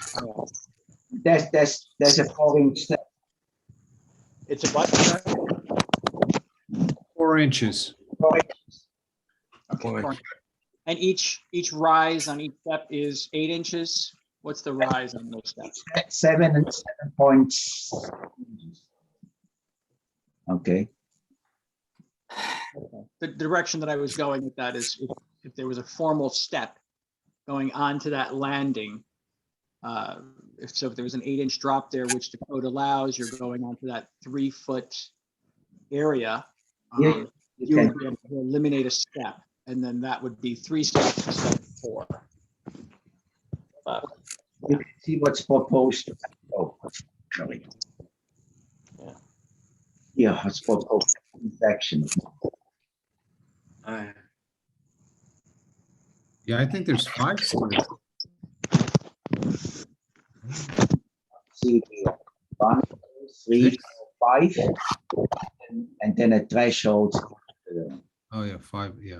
There's a falling step. It's a button. 4 inches. Okay. Four four. And each rise on each step is 8 inches. What's the rise on those steps? 7 and 7 points. Okay. The direction that I was going with that is if there was a formal step going onto that landing, if there was an 8-inch drop there, which the code allows, you're going onto that 3-foot area. Yeah, You would be able to eliminate a step, and then that would be 3 steps instead of 4. You can see what's proposed. Oh, sorry. Yeah. Yeah, it's proposed section. Yeah, I think there's 5 stories. See here, 1, 2, 3, 4, 5, and then a threshold. Oh, yeah, 5, yeah.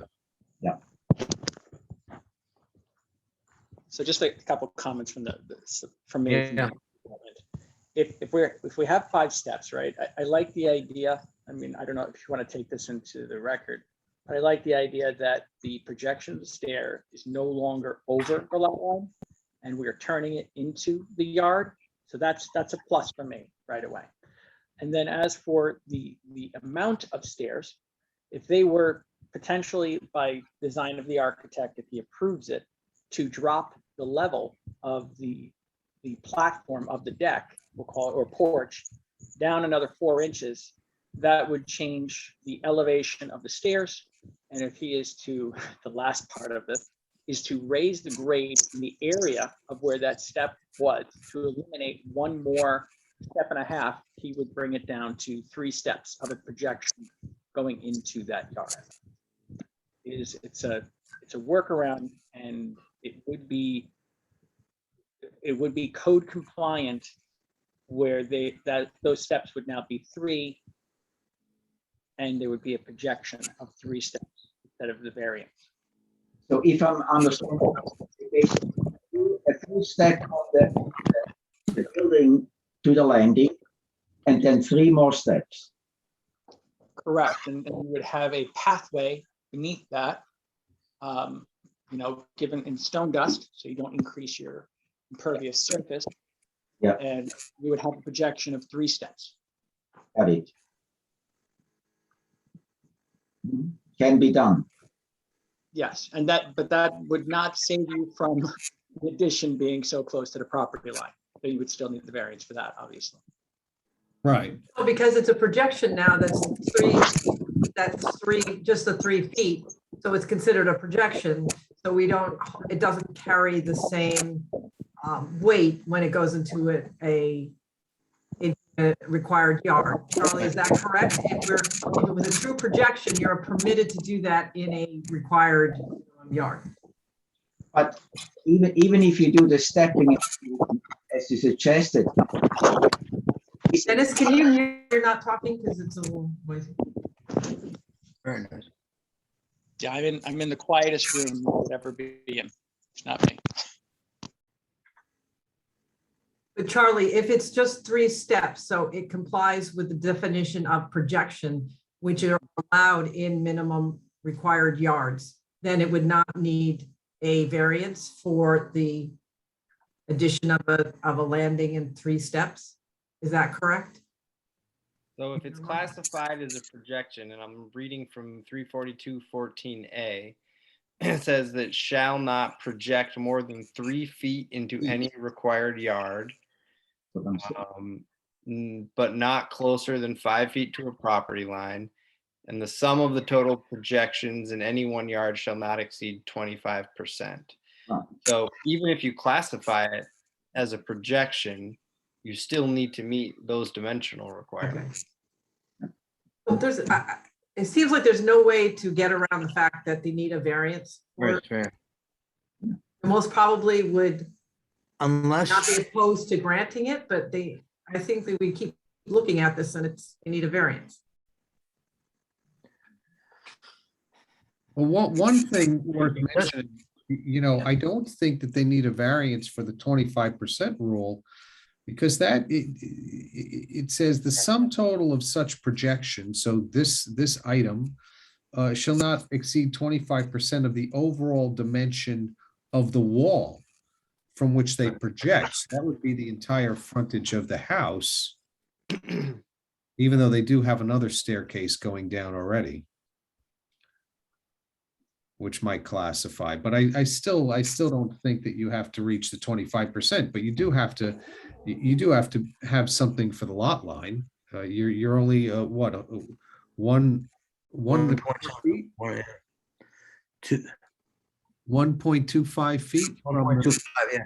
So just a couple comments from from me. Yeah. If we have 5 steps, right? I like the idea. I mean, I don't know if you want to take this into the record, but I like the idea that the projection of the stair is no longer over the lot line, and we are turning it into the yard. So that's a plus for me right away. And then as for the amount of stairs, if they were potentially by design of the architect, if he approves it, to drop the level of the platform of the deck, we'll call it, or porch, down another 4 inches, that would change the elevation of the stairs. And if he is to, the last part of this, is to raise the grade in the area of where that step was, to eliminate 1 more step and a half, he would bring it down to 3 steps of a projection going into that yard. It's a workaround, and it would be code compliant, where those steps would now be 3, and there would be a projection of 3 steps instead of the variance. So if I'm understanding, a full step on the building to the landing, and then 3 more steps. Correct, and you would have a pathway beneath that, given in stone dust, so you don't increase your impervious surface. Yeah. And you would have a projection of 3 steps. Got it. Can be done. Yes, but that would not save you from the addition being so close to the property line. So you would still need the variance for that, obviously. Right. Well, because it's a projection now, that's just the 3 feet. So it's considered a projection. So it doesn't carry the same weight when it goes into a required yard. Charlie, is that correct? If it was a true projection, you're permitted to do that in a required yard. But even if you do the stepping as you suggested. Dennis, can you hear? You're not talking because it's a little noisy. Very nice. Yeah, I'm in the quietest room you could ever be in. It's not me. But Charlie, if it's just 3 steps, so it complies with the definition of projection, which are allowed in minimum required yards, then it would not need a variance for the addition of a landing in 3 steps. Is that correct? So if it's classified as a projection, and I'm reading from 342.14a, it says that shall not project more than 3 feet into any required yard, but not closer than 5 feet to a property line. And the sum of the total projections in any 1 yard shall not exceed 25%. So even if you classify it as a projection, you still need to meet those dimensional requirements. Okay. Well, it seems like there's no way to get around the fact that they need a variance. Right, fair. Most probably would Unless, not be opposed to granting it, but I think that we keep looking at this and they need a variance. Well, one thing worth mentioning, I don't think that they need a variance for the 25% rule, because that it says the sum total of such projection. So this item shall not exceed 25% of the overall dimension of the wall from which they project. So that would be the entire frontage of the house, even though they do have another staircase going down already, which might classify. But I still don't think that you have to reach the 25%, but you do have to have something for the lot line. You're only what, one 1.2 feet? 1.25 feet. 1.25, yeah.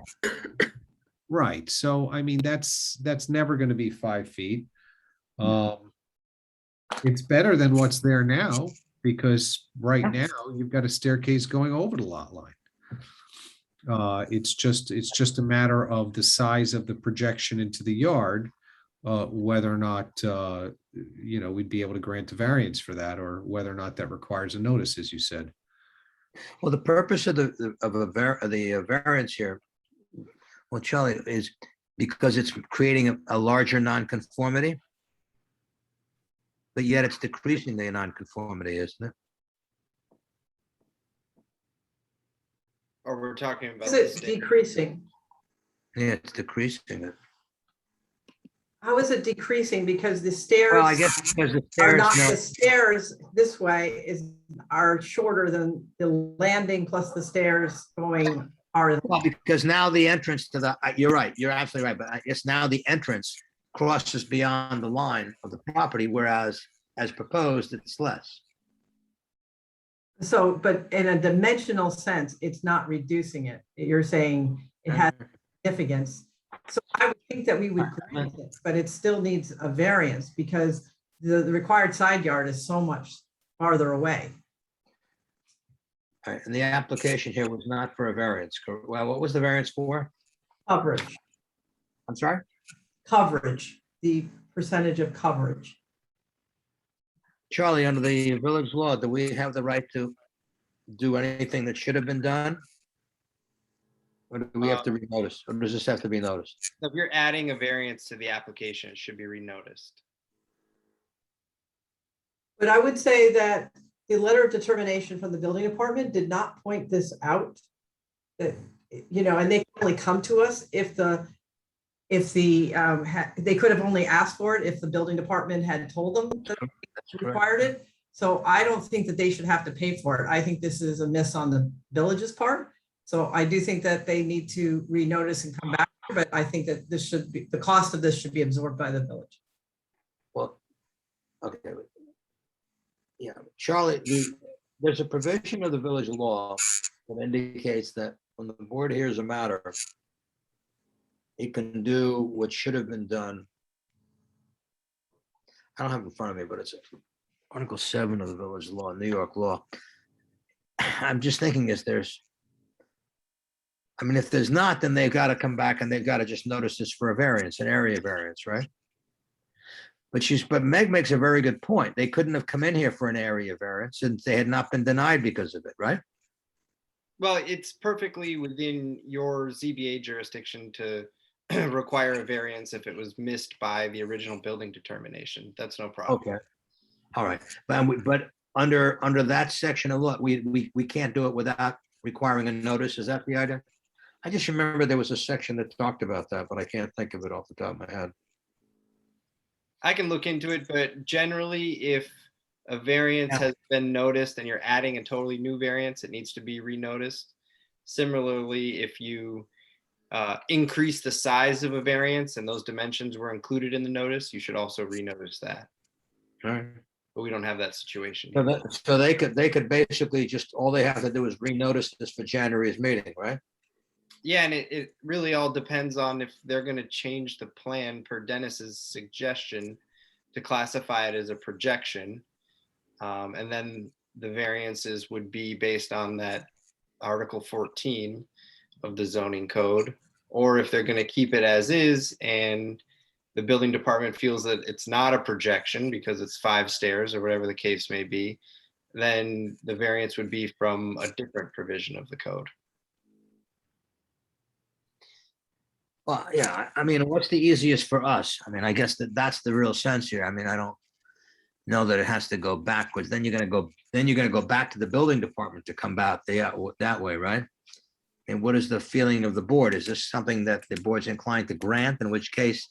Right. So I mean that's never going to be 5 feet. It's better than what's there now, because right now you've got a staircase going over the lot line. It's just a matter of the size of the projection into the yard, whether or not, we'd be able to grant a variance for that, or whether or not that requires a notice, as you said. Well, the purpose of the variance here, well, Charlie, is because it's creating a larger nonconformity. But yet it's decreasing the nonconformity, isn't it? Or we're talking about Is the it state. decreasing? Yeah, it's decreasing it. How is it decreasing? Because the Well, I stairs guess because the are stairs, not, no, the stairs this way are shorter than the landing plus the stairs going are. well, because now the entrance to the, you're right, you're absolutely right, but I guess now the entrance crosses beyond the line of the property, whereas as proposed, it's less. So, but in a dimensional sense, it's not reducing it. You're saying it has significance. So I would think that we would grant it, but it still needs a variance because the required side yard is so much farther away. All right, and the application here was not for a variance. Well, what was the variance for? Coverage, I'm sorry? coverage, the percentage of coverage. Charlie, under the village law, do we have the right to do anything that should have been done? Or do we have to renotice? Or does this have to be noticed? So if you're adding a variance to the application, it should be renoticed. But I would say that the letter of determination from the building department did not point this out. That, and they can only come to us if they could have only asked for it if the building department had told them that they required it. So I don't think that they should have to pay for it. I think this is a miss on the village's part. So I do think that they need to renotice and come back, but I think that this should be, the cost of this should be absorbed by the village. Well, okay. Yeah, Charlie, there's a provision of the village law that indicates that when the board hears a matter, it can do what should have been done. I don't have it in front of me, but it's Article 7 of the village law, New York law. I'm just thinking if there's not, then they've got to come back and they've got to just notice this for a variance, an area variance, right? But Meg makes a very good point. They couldn't have come in here for an area variance since they had not been denied because of it, right? Well, it's perfectly within your ZBA jurisdiction to require a variance if it was missed by the original building determination. That's no problem. Okay. All right. But under that section of law, we can't do it without requiring a notice. Is that the idea? I just remember there was a section that talked about that, but I can't think of it off the top of my head. I can look into it, but generally, if a variance has been noticed and you're adding a totally new variance, it needs to be renoticed. Similarly, if you increase the size of a variance and those dimensions were included in the notice, you should also renotice that. All right. But we don't have that situation. So they could basically just, all they have to do is renotice this for January's meeting, right? Yeah, and it really all depends on if they're going to change the plan per Dennis's suggestion to classify it as a projection. And then the variances would be based on that Article 14 of the zoning code, or if they're going to keep it as is and the building department feels that it's not a projection because it's 5 stairs or whatever the case may be, then the variance would be from a different provision of the code. Well, yeah, what's the easiest for us? I guess that's the real sense here. I don't know that it has to go backwards. Then you're gonna go back to the building department to come back that way, right? And what is the feeling of the board? Is this something that the board's inclined to grant, in which case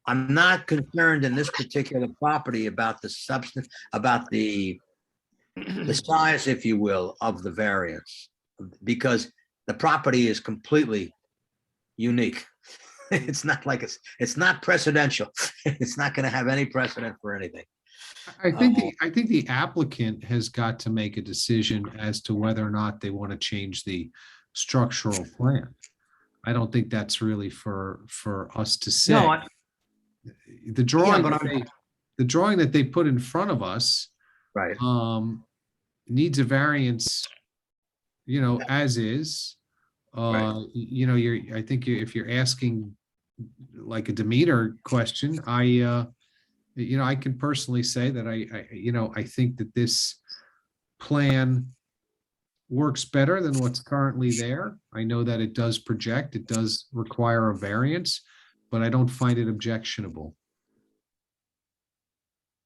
I'm not concerned in this particular property about the substance, about the size, if you will, of the variance, because the property is completely unique. It's not like it's not precedential. It's not going to have any precedent for anything. I think the applicant has got to make a decision as to whether or not they want to change the structural plan. I don't think that's really for us to say. No, The drawing, but the drawing that they put in front of us, right, needs a variance, as is. You know, I think if you're asking like a demeanor question, you know, I can personally say that you know, I think that this plan works better than what's currently there. I know that it does project, it does require a variance, but I don't find it objectionable.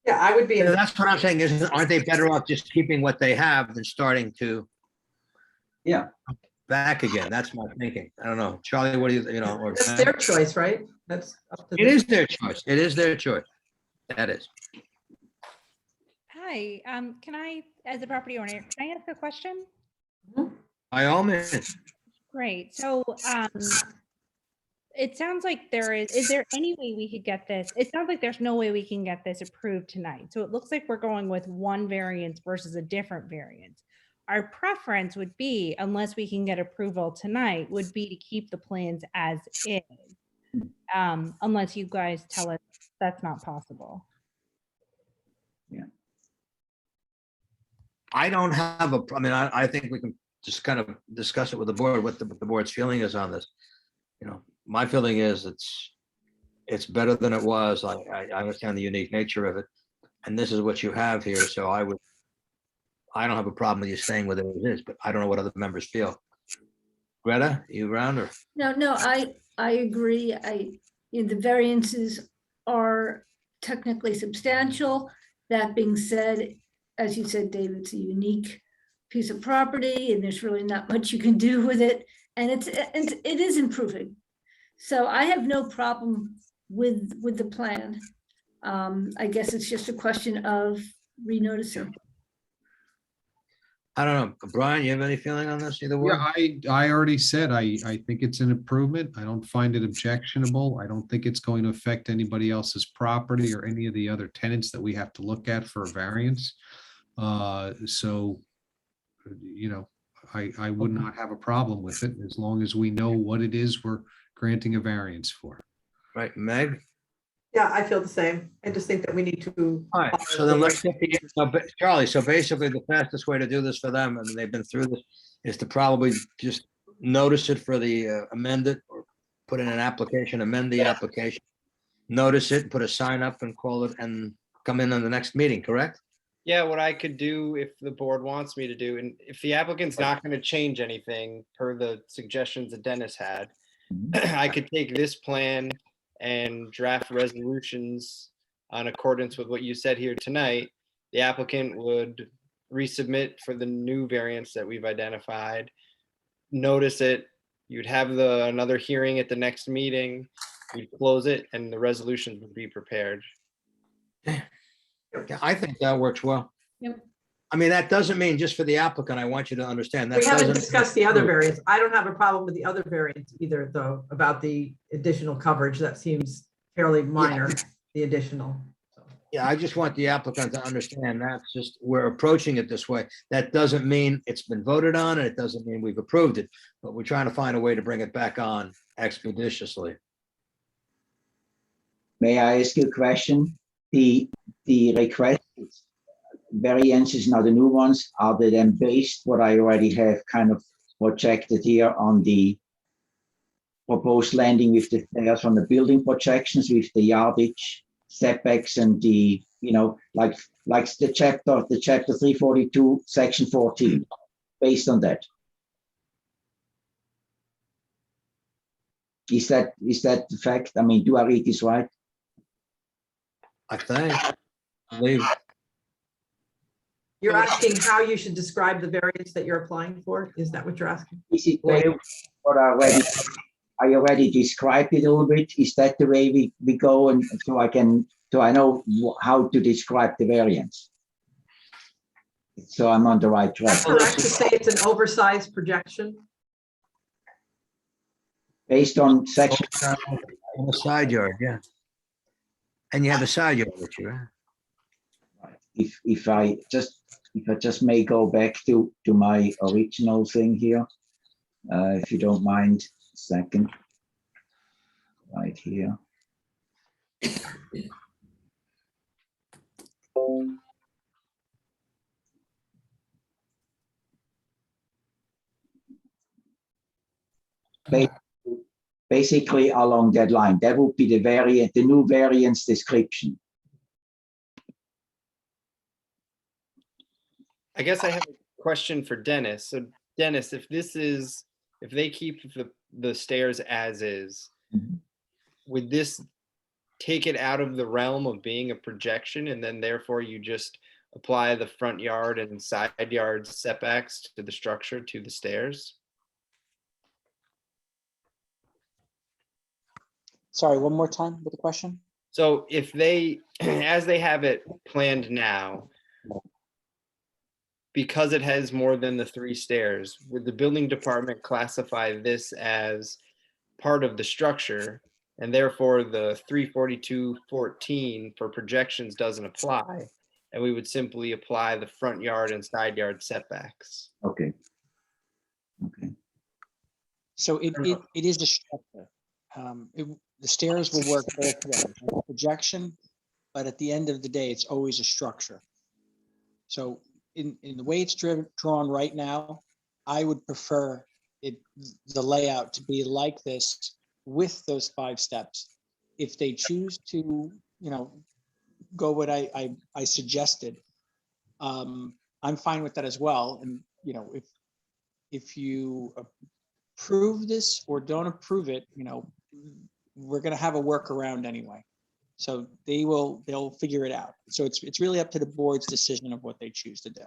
Yeah, I would be, Yeah, that's what I'm saying, aren't they better off just keeping what they have than starting to Yeah, back again? That's my thinking. I don't know. Charlie, what do you know? Or that's their choice, right? That's up to it them. is their choice. It is their choice. That is. Hi, can I, as a property owner, can I ask a question? By all means. Great, so, it sounds like is there any way we could get this? It sounds like there's no way we can get this approved tonight. So it looks like we're going with one variance versus a different variance. Our preference would be, unless we can get approval tonight, would be to keep the plans as is. Unless you guys tell us that's not possible. I don't have I mean, I think we can just kind of discuss it with the board, what the board's feeling is on this. You know, my feeling is it's better than it was. I understand the unique nature of it. And this is what you have here. So I don't have a problem with you staying with it as is, but I don't know what other members feel. Greta, you around or? No, I agree. The variances are technically substantial. That being said, as you said, Dave, it's a unique piece of property and there's really not much you can do with it. And it is improving. So I have no problem with the plan. I guess it's just a question of renoticing. I don't know. Brian, you have any feeling on this either way? Yeah, I already said, I think it's an improvement. I don't find it objectionable. I don't think it's going to affect anybody else's property or any of the other tenants that we have to look at for a variance. So, you know, I would not have a problem with it as long as we know what it is we're granting a variance for. Right, Meg? Yeah, I feel the same. I just think that we need to. All right, so then let's get Charlie, so basically the fastest way to do this for them, and they've been through this, is to probably just notice it for the amended or put in an application, amend the application, notice it, put a sign up and call it and come in on the next meeting, correct? Yeah, what I could do if the board wants me to do, and if the applicant's not going to change anything per the suggestions that Dennis had, I could take this plan and draft resolutions on accordance with what you said here tonight. The applicant would resubmit for the new variance that we've identified, notice it, you'd have another hearing at the next meeting, you'd close it, and the resolutions would be prepared. Yeah, I think that works well. Yep. I mean, that doesn't mean just for the applicant, I want you to understand that. We haven't doesn't- discussed the other variants. I don't have a problem with the other variants either, though, about the additional coverage. That seems fairly minor, the additional. Yeah, I just want the applicant to understand that's just, we're approaching it this way. That doesn't mean it's been voted on, and it doesn't mean we've approved it, but we're trying to find a way to bring it back on expeditiously. May I ask you a question? The request variances, now the new ones, are they then based what I already have kind of projected here on the proposed landing with the stairs from the building projections with the yardage setbacks and the, you know, like the chapter 342, section 14, based on that? Is that the fact? I mean, do I read this right? I think, I believe, You're asking how you should describe the variance that you're applying for? Is that what you're asking? Is it what I already described it a little bit? Is that the way we go? And so I know how to describe the variance. So I'm on the right track. That's correct to say it's an oversized projection. Based on section. on the side yard, yeah. And you have a side yard with you, right? If I just may go back to my original thing here, if you don't mind, a second, right here. Basically along that line. That would be the new variance description. I guess I have a question for Dennis. So Dennis, if they keep the stairs as is, would this take it out of the realm of being a projection, and then therefore you just apply the front yard and side yard setbacks to the structure, to the stairs? Sorry, one more time with the question? So if they, as they have it planned now, because it has more than the 3 stairs, would the building department classify this as part of the structure, and therefore the 342.14 for projections doesn't apply, and we would simply apply the front yard and side yard setbacks? Okay. So it is a structure. The stairs will work both ways, projection, but at the end of the day, it's always a structure. So in the way it's drawn right now, I would prefer the layout to be like this with those 5 steps. If they choose to, go what I suggested, I'm fine with that as well. And if you approve this or don't approve it, we're going to have a workaround anyway. So they'll figure it out. So it's really up to the board's decision of what they choose to do.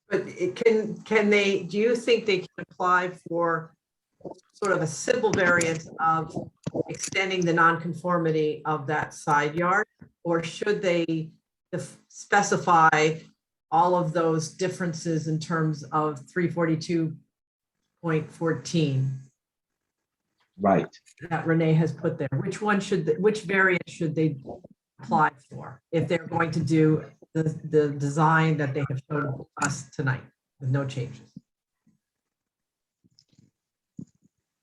But do you think they can apply for sort of a simple variance of extending the nonconformity of that side yard? Or should they specify all of those differences in terms of 342.14? Right. That Renee has put there. Which variant should they apply for if they're going to do the design that they have shown us tonight with no changes?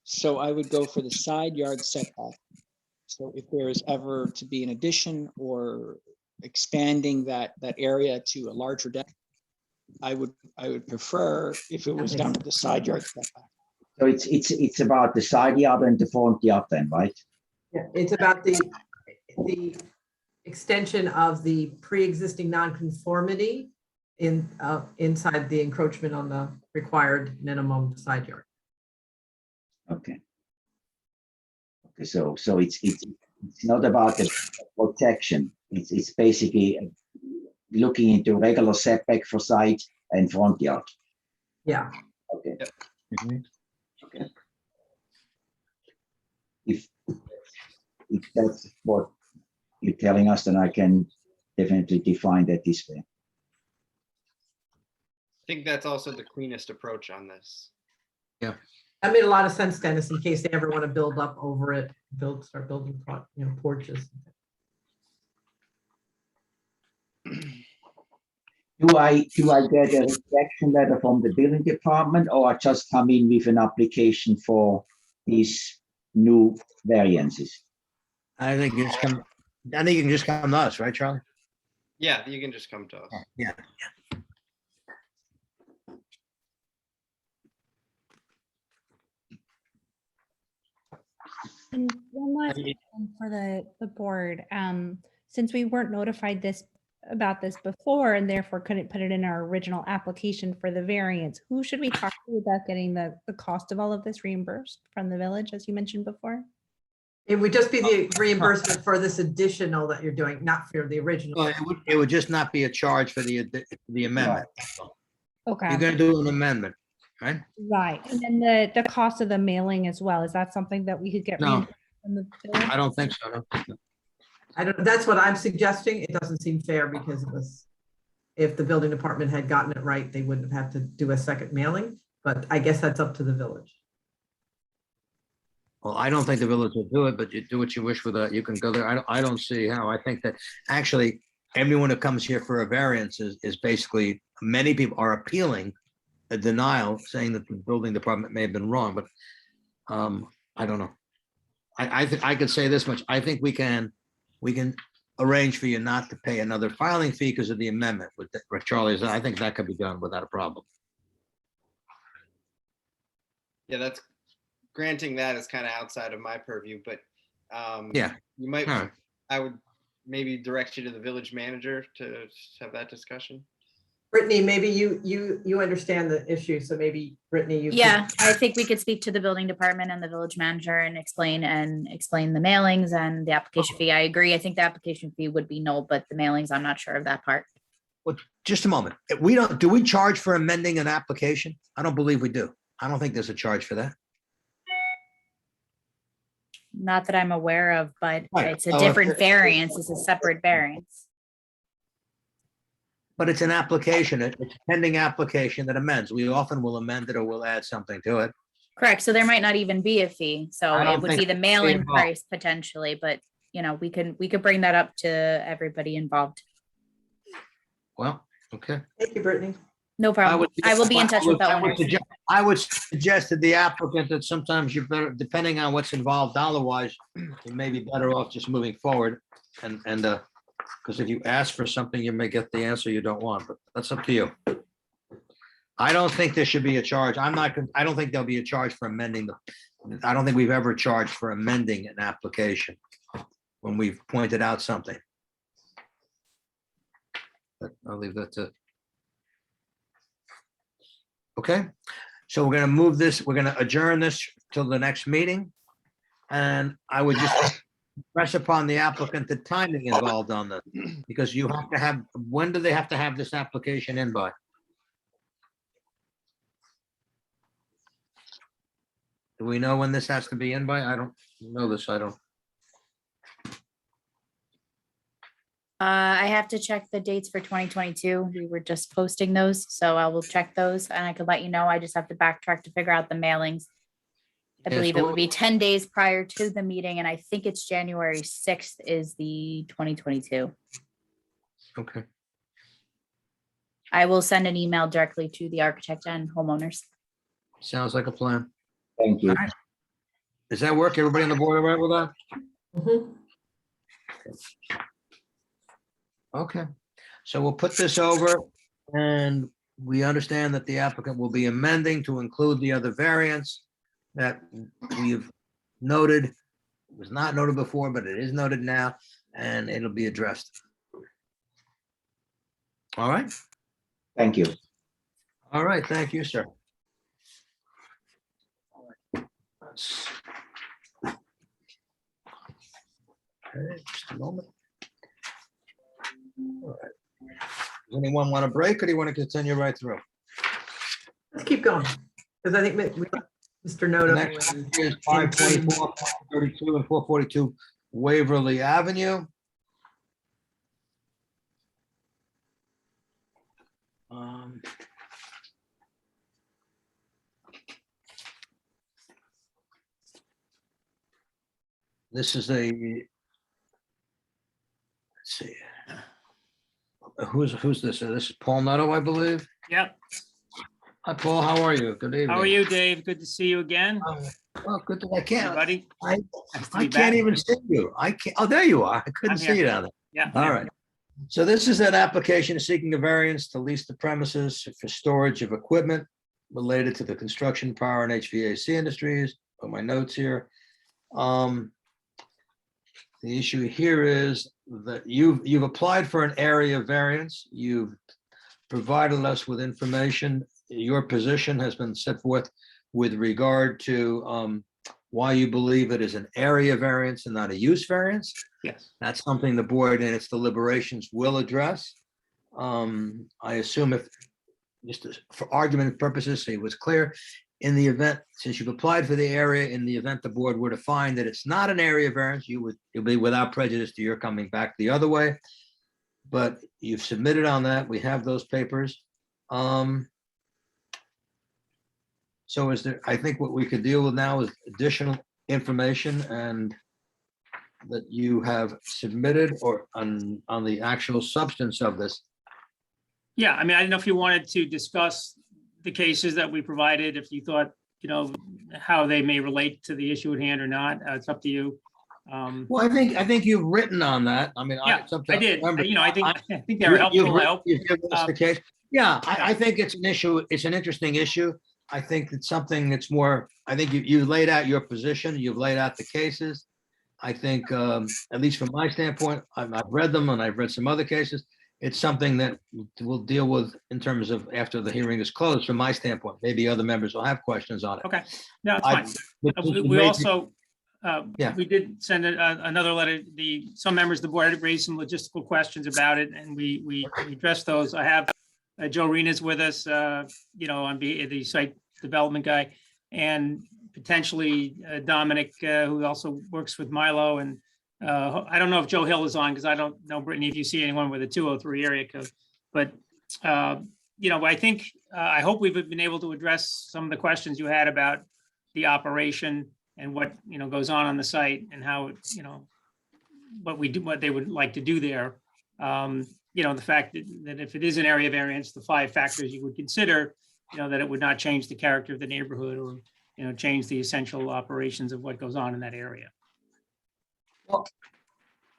So I would go for the side yard setback. So if there is ever to be an addition or expanding that area to a larger deck, I would prefer if it was done with the side yard setback. So it's about the side yard and the front yard then, right? Yeah, it's about the extension of the pre-existing nonconformity inside the encroachment on the required minimum side yard. Okay. So it's not about the protection. It's basically looking into regular setback for side and front yard. Yeah. Okay. Yep. Okay. If that's what you're telling us, then I can definitely define that this way. I think that's also the cleanest approach on this. Yeah. That made a lot of sense, Dennis, in case they ever want to build up over it, start building, porches. Do I get a rejection letter from the building department, or I just come in with an application for these new variances? I think you can just come to us, right, Charlie? Yeah, you can just come to us. Yeah. And one last question for the board. Since we weren't notified about this before and therefore couldn't put it in our original application for the variance, who should we talk to about getting the cost of all of this reimbursed from the village, as you mentioned before? It would just be the reimbursement for this additional that you're doing, not for the original. Well, it would just not be a charge for the amendment. Okay. You're going to do an amendment, right? Right. And then the cost of the mailing as well. Is that something that we could get? No. reimbursed from the village? I don't think so. No. I don't, that's what I'm suggesting. It doesn't seem fair because if the building department had gotten it right, they wouldn't have had to do a second mailing, but I guess that's up to the village. Well, I don't think the village will do it, but you do what you wish with that. You can go there. I don't see how. I think that actually everyone who comes here for a variance is basically, many people are appealing a denial, saying that the building department may have been wrong, but I don't know. I think I could say this much. I think we can arrange for you not to pay another filing fee because of the amendment with Charlie. I think that could be done without a problem. Yeah, that's granting that is kind of outside of my purview, but Yeah. you might, All right. I would maybe direct you to the village manager to have that discussion. Brittany, maybe you understand the issue, so maybe Brittany, you. could- Yeah, I think we could speak to the building department and the village manager and explain the mailings and the application fee. I agree. I think the application fee would be null, but the mailings, I'm not sure of that part. Well, just a moment. Do we charge for amending an application? I don't believe we do. I don't think there's a charge for that. Not that I'm aware of, but Right. it's a So if different it- variance. It's a separate variance. But it's an application. It's a pending application that amends. We often will amend it or we'll add something to it. Correct. So there might not even be a fee. So I don't it would think be the it's mailing involved. price potentially, but we could bring that up to everybody involved. Well, okay. Thank you, Brittany. No problem. I will be in touch with the I would owners. I would suggest to the applicant that sometimes you're better, depending on what's involved dollar-wise, you may be better off just moving forward. And, because if you ask for something, you may get the answer you don't want, but that's up to you. I don't think there should be a charge. I don't think there'll be a charge for amending I don't think we've ever charged for amending an application when we've pointed out something. But I'll leave that to. Okay, so we're gonna move this, we're gonna adjourn this till the next meeting. And I would just press upon the applicant the timing involved on this, because you have to have, when do they have to have this application in by? Do we know when this has to be in by? I don't know this, I don't. I have to check the dates for 2022. We were just posting those, so I will check those and I could let you know. I just have to backtrack to figure out the mailings. I Yeah, believe so it would be 10 days prior to the meeting, and I think it's January 6th is the 2022. Okay, I will send an email directly to the architect and homeowners. sounds like a plan. Thank you. Does that work? Everybody on the board all right with that? Mhm. Okay, so we'll put this over and we understand that the applicant will be amending to include the other variants that we've noted. It was not noted before, but it is noted now, and it'll be addressed. All right, Thank you. all right, thank you, sir. Let's- Okay, just a moment. All right. Does anyone want a break or do you want to continue right through? Let's keep going, because I think Mr. Noto. Next is 524, 432, and 442 Waverly Avenue. This is a, let's see. Who's this? This is Paul Netto, I believe. Yep. Hi, Paul, how are you? Good evening. How are you, Dave? Good to see you again. Well, good that I can't. Everybody. I Nice to I be can't back. even see you. I can't, oh, there you are. I couldn't I'm see here. you down there. Yeah. All right. So this is an application seeking a variance to lease the premises for storage of equipment related to the construction, power, and HVAC industries. Put my notes here. The issue here is that you've applied for an area variance. You've provided us with information. Your position has been set forth with regard to why you believe it is an area variance and not a use variance. Yes. That's something the board in its deliberations will address. I assume if, just for argument purposes, so it was clear, in the event, since you've applied for the area, in the event the board were to find that it's not an area variance, you'll be without prejudice to your coming back the other way. But you've submitted on that. We have those papers. So is there, I think what we could deal with now is additional information and that you have submitted or on the actual substance of this. Yeah, I mean, I don't know if you wanted to discuss the cases that we provided, if you thought, how they may relate to the issue at hand or not. It's up to you. Well, I think you've written on that. I mean, Yeah, it's up to- I did. remember, I think they were you've helpful. I written- hope. you've given us the case. Yeah, I think it's an issue. It's an interesting issue. I think it's something that's more, I think you laid out your position, you've laid out the cases. I think, at least from my standpoint, I've read them and I've read some other cases. It's something that we'll deal with in terms of after the hearing is closed, from my standpoint. Maybe other members will have questions on it. Okay, no, it's I- fine. but you We made- also, Yeah. we did send another letter. Some members of the board had raised some logistical questions about it, and we addressed those. I have Joe Rena's with us, on the site development guy, and potentially Dominic, who also works with Milo. And I don't know if Joe Hill is on, because I don't know, Brittany, if you see anyone with a 203 area code. But, I think, I hope we've been able to address some of the questions you had about the operation and what, goes on the site, and how, what we do, what they would like to do there. The fact that if it is an area variance, the 5 factors you would consider, that it would not change the character of the neighborhood, or, change the essential operations of what goes on in that area.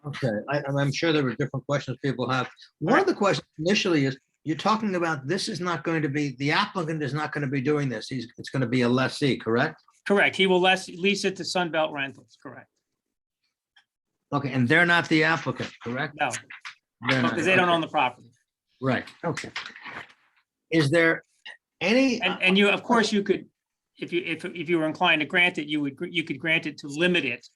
Okay, I'm sure there were different questions people have. One of the questions initially is, you're talking about, this is not going to be, the applicant is not going to be doing this. It's going to be a lessee, correct? Correct. He will lease it to Sunbelt Rentals, correct? Okay, and they're not the applicant, correct? No, They're not, because they don't okay. own the property. Right, okay. Is there any? And you, of course, you could, if you were inclined to grant it, you could grant it to limit it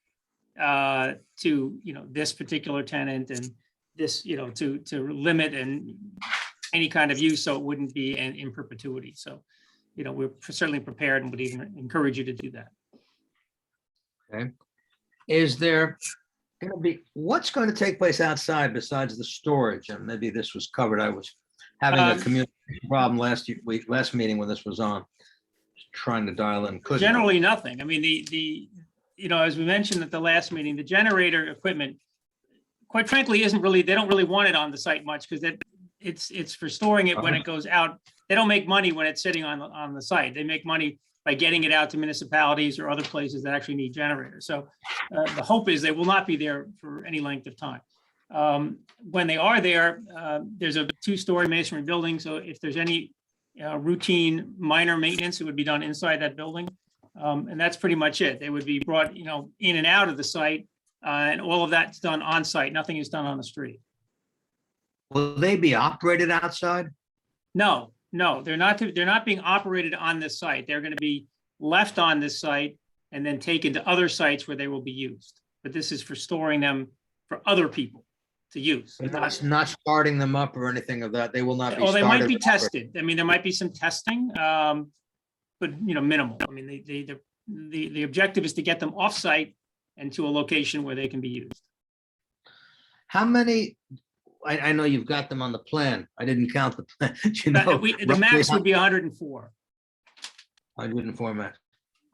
to, this particular tenant, and this, to limit and any kind of use, so it wouldn't be in perpetuity. So, we're certainly prepared and would even encourage you to do that. Okay. Is there going to be, what's going to take place outside besides the storage? And maybe this was covered. I was having a communication problem last meeting when this was on. Just trying to dial in. couldn't. Generally, nothing. I mean, as we mentioned at the last meeting, the generator equipment, quite frankly, they don't really want it on the site much, because it's for storing it when it goes out. They don't make money when it's sitting on the site. They make money by getting it out to municipalities or other places that actually need generators. So the hope is they will not be there for any length of time. When they are there, there's a 2-story masonry building. So if there's any routine minor maintenance, it would be done inside that building. And that's pretty much it. They would be brought, in and out of the site, and all of that's done on site. Nothing is done on the street. Will they be operated outside? No, they're not being operated on this site. They're going to be left on this site and then taken to other sites where they will be used. But this is for storing them for other people to use. Not starting them up or anything of that. They will not be. Oh, they might started be or tested. I mean, there might be some testing, but minimal. I mean, the objective is to get them off-site and to a location where they can be used. How many? I know you've got them on the plan. I didn't count the plan. The max would be 104. 104 max.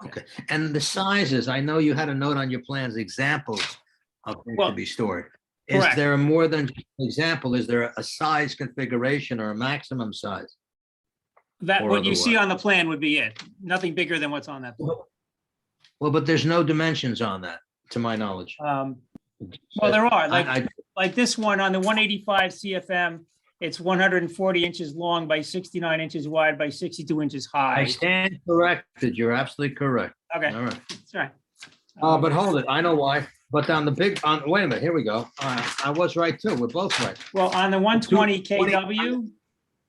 Okay, and the sizes, I know you had a note on your plans, examples of things to be stored. Is correct. there more than just an example? Is there a size configuration or a maximum size? That Or what you see otherwise. on the plan would be it. Nothing bigger than what's on that plan. Well, but there's no dimensions on that, to my knowledge. Well, there are, I- like this one on the 185 CFM, it's 140 inches long by 69 inches wide by 62 inches I high. stand corrected. You're absolutely correct. Okay, All right. that's right. But hold it, I know why. But on the wait a minute, here we go. I was right too. We're both right. Well, on the 120 KW,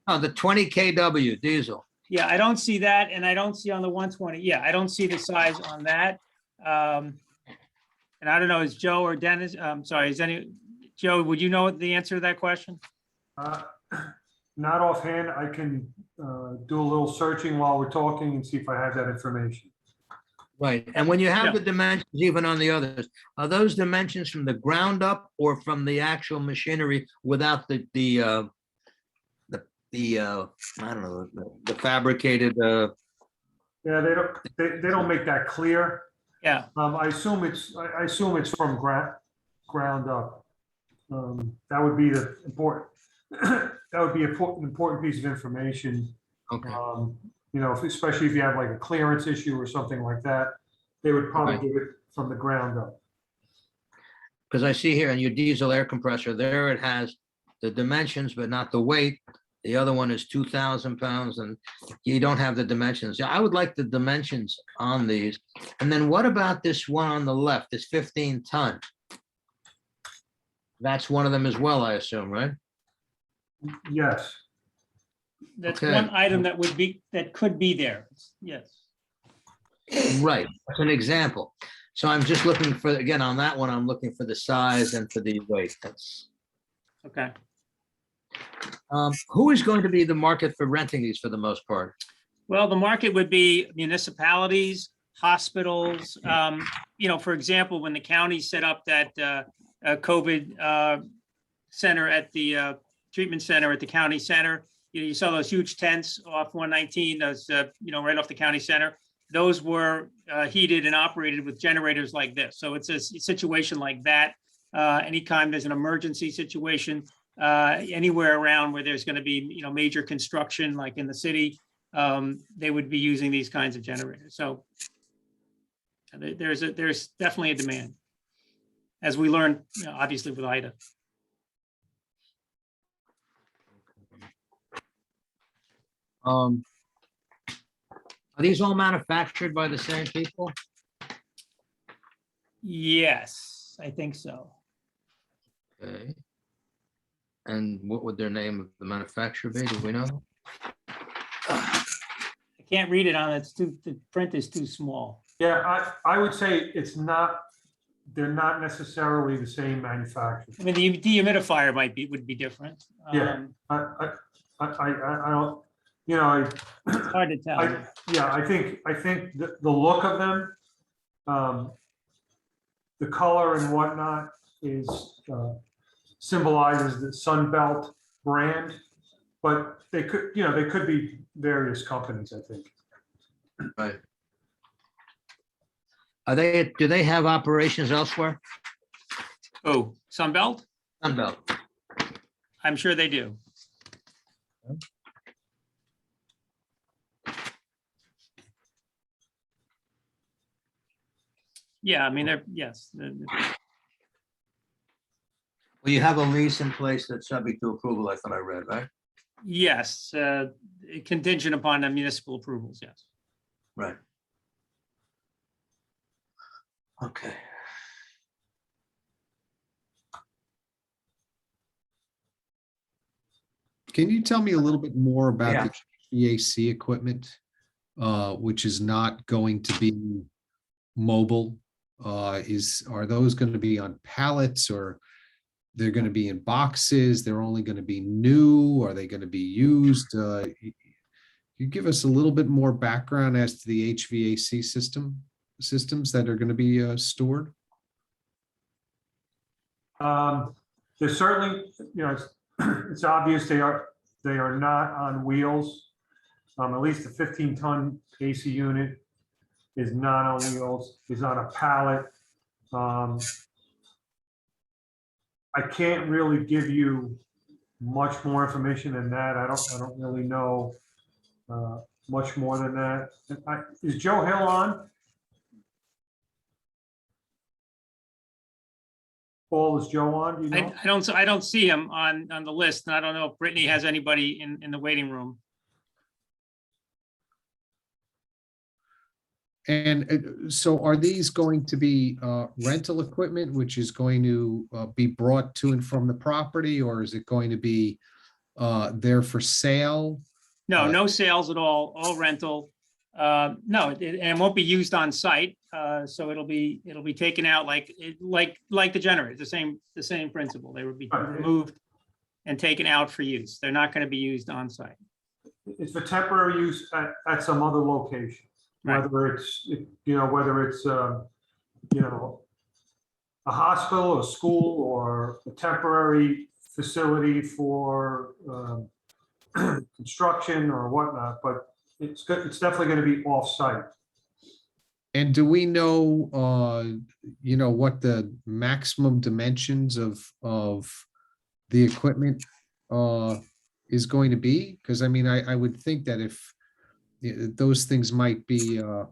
Oh, the 20 KW diesel. yeah, I don't see that, and I don't see on the 120. Yeah, I don't see the size on that. And I don't know, is Joe or Dennis? Sorry, Joe? Would you know the answer to that question? Not offhand. I can do a little searching while we're talking and see if I have that information. Right, and when you have Yeah. the dimensions, even on the others, are those dimensions from the ground up or from the actual machinery without the I don't know, the fabricated, Yeah, they don't make that clear. Yeah, I assume it's from ground up. That would be the important, that would be an important piece of information. okay, Especially if you have like a clearance issue or something like that, they would probably Right. do it from the ground up. because I see here in your diesel air compressor, there it has the dimensions, but not the weight The other one is 2,000 pounds, and you don't have the dimensions. Yeah, I would like the dimensions on these. And then what about this one on the left, this 15 ton? That's one of them as well, I assume, right? Yes. That's Okay. one item that would be, that could be there. Yes. Right, that's an example. So I'm just looking for, again, on that one, I'm looking for the size and for the weight. That's, Okay. who is going to be the market for renting these for the most part? Well, the market would be municipalities, hospitals. For example, when the county set up that COVID center at the treatment center at the county center, you saw those huge tents off 119, those, right off the county center. Those were heated and operated with generators like this. So it's a situation like that. Anytime there's an emergency situation, anywhere around where there's going to be, major construction, like in the city, they would be using these kinds of generators. So there's definitely a demand, as we learned, obviously with Ida. Are these all manufactured by the same people? Yes, I think so. Okay. And what would their name of the manufacturer be? Do we know? I can't read it on it. The print is too small. Yeah, I would say they're not necessarily the same manufacturer. I mean, the dehumidifier would be different. Yeah, I don't, It's hard to tell. I think the look of them, the color and whatnot is symbolizes the Sunbelt brand, but they could be various companies, I think. Right. Do they have operations elsewhere? Oh, Sunbelt? Sunbelt. I'm sure they do. Yeah, I mean, yes. Well, you have a lease in place that's subject to approval, I thought I read, right? Yes, contingent upon the municipal approvals, yes. Right. Okay. Can you tell me a little bit more about Yeah. the HVAC equipment, which is not going to be mobile? Are those going to be on pallets, or they're going to be in boxes? They're only going to be new? Are they going to be used? You give us a little bit more background as to the HVAC systems that are going to be stored? There's certainly, it's obvious they are not on wheels. At least the 15-ton AC unit is not on wheels, is on a pallet. I can't really give you much more information than that. I don't really know much more than that. Is Joe Hill on? Paul, is Joe on? Do you know? I don't see him on the list, and I don't know if Brittany has anybody in the waiting room. And so are these going to be rental equipment, which is going to be brought to and from the property, or is it going to be there for sale? No, no sales at all rental. No, and it won't be used on site. So it'll be taken out like the generator, the same principle. They would be removed and taken out for use. They're not going to be used on site. It's for temporary use at some other location, Right. whether it's a hospital, a school, or a temporary facility for construction or whatnot, but it's definitely going to be off-site. And do we know, what the maximum dimensions of the equipment is going to be? Because I mean, I would think that if those things might be, I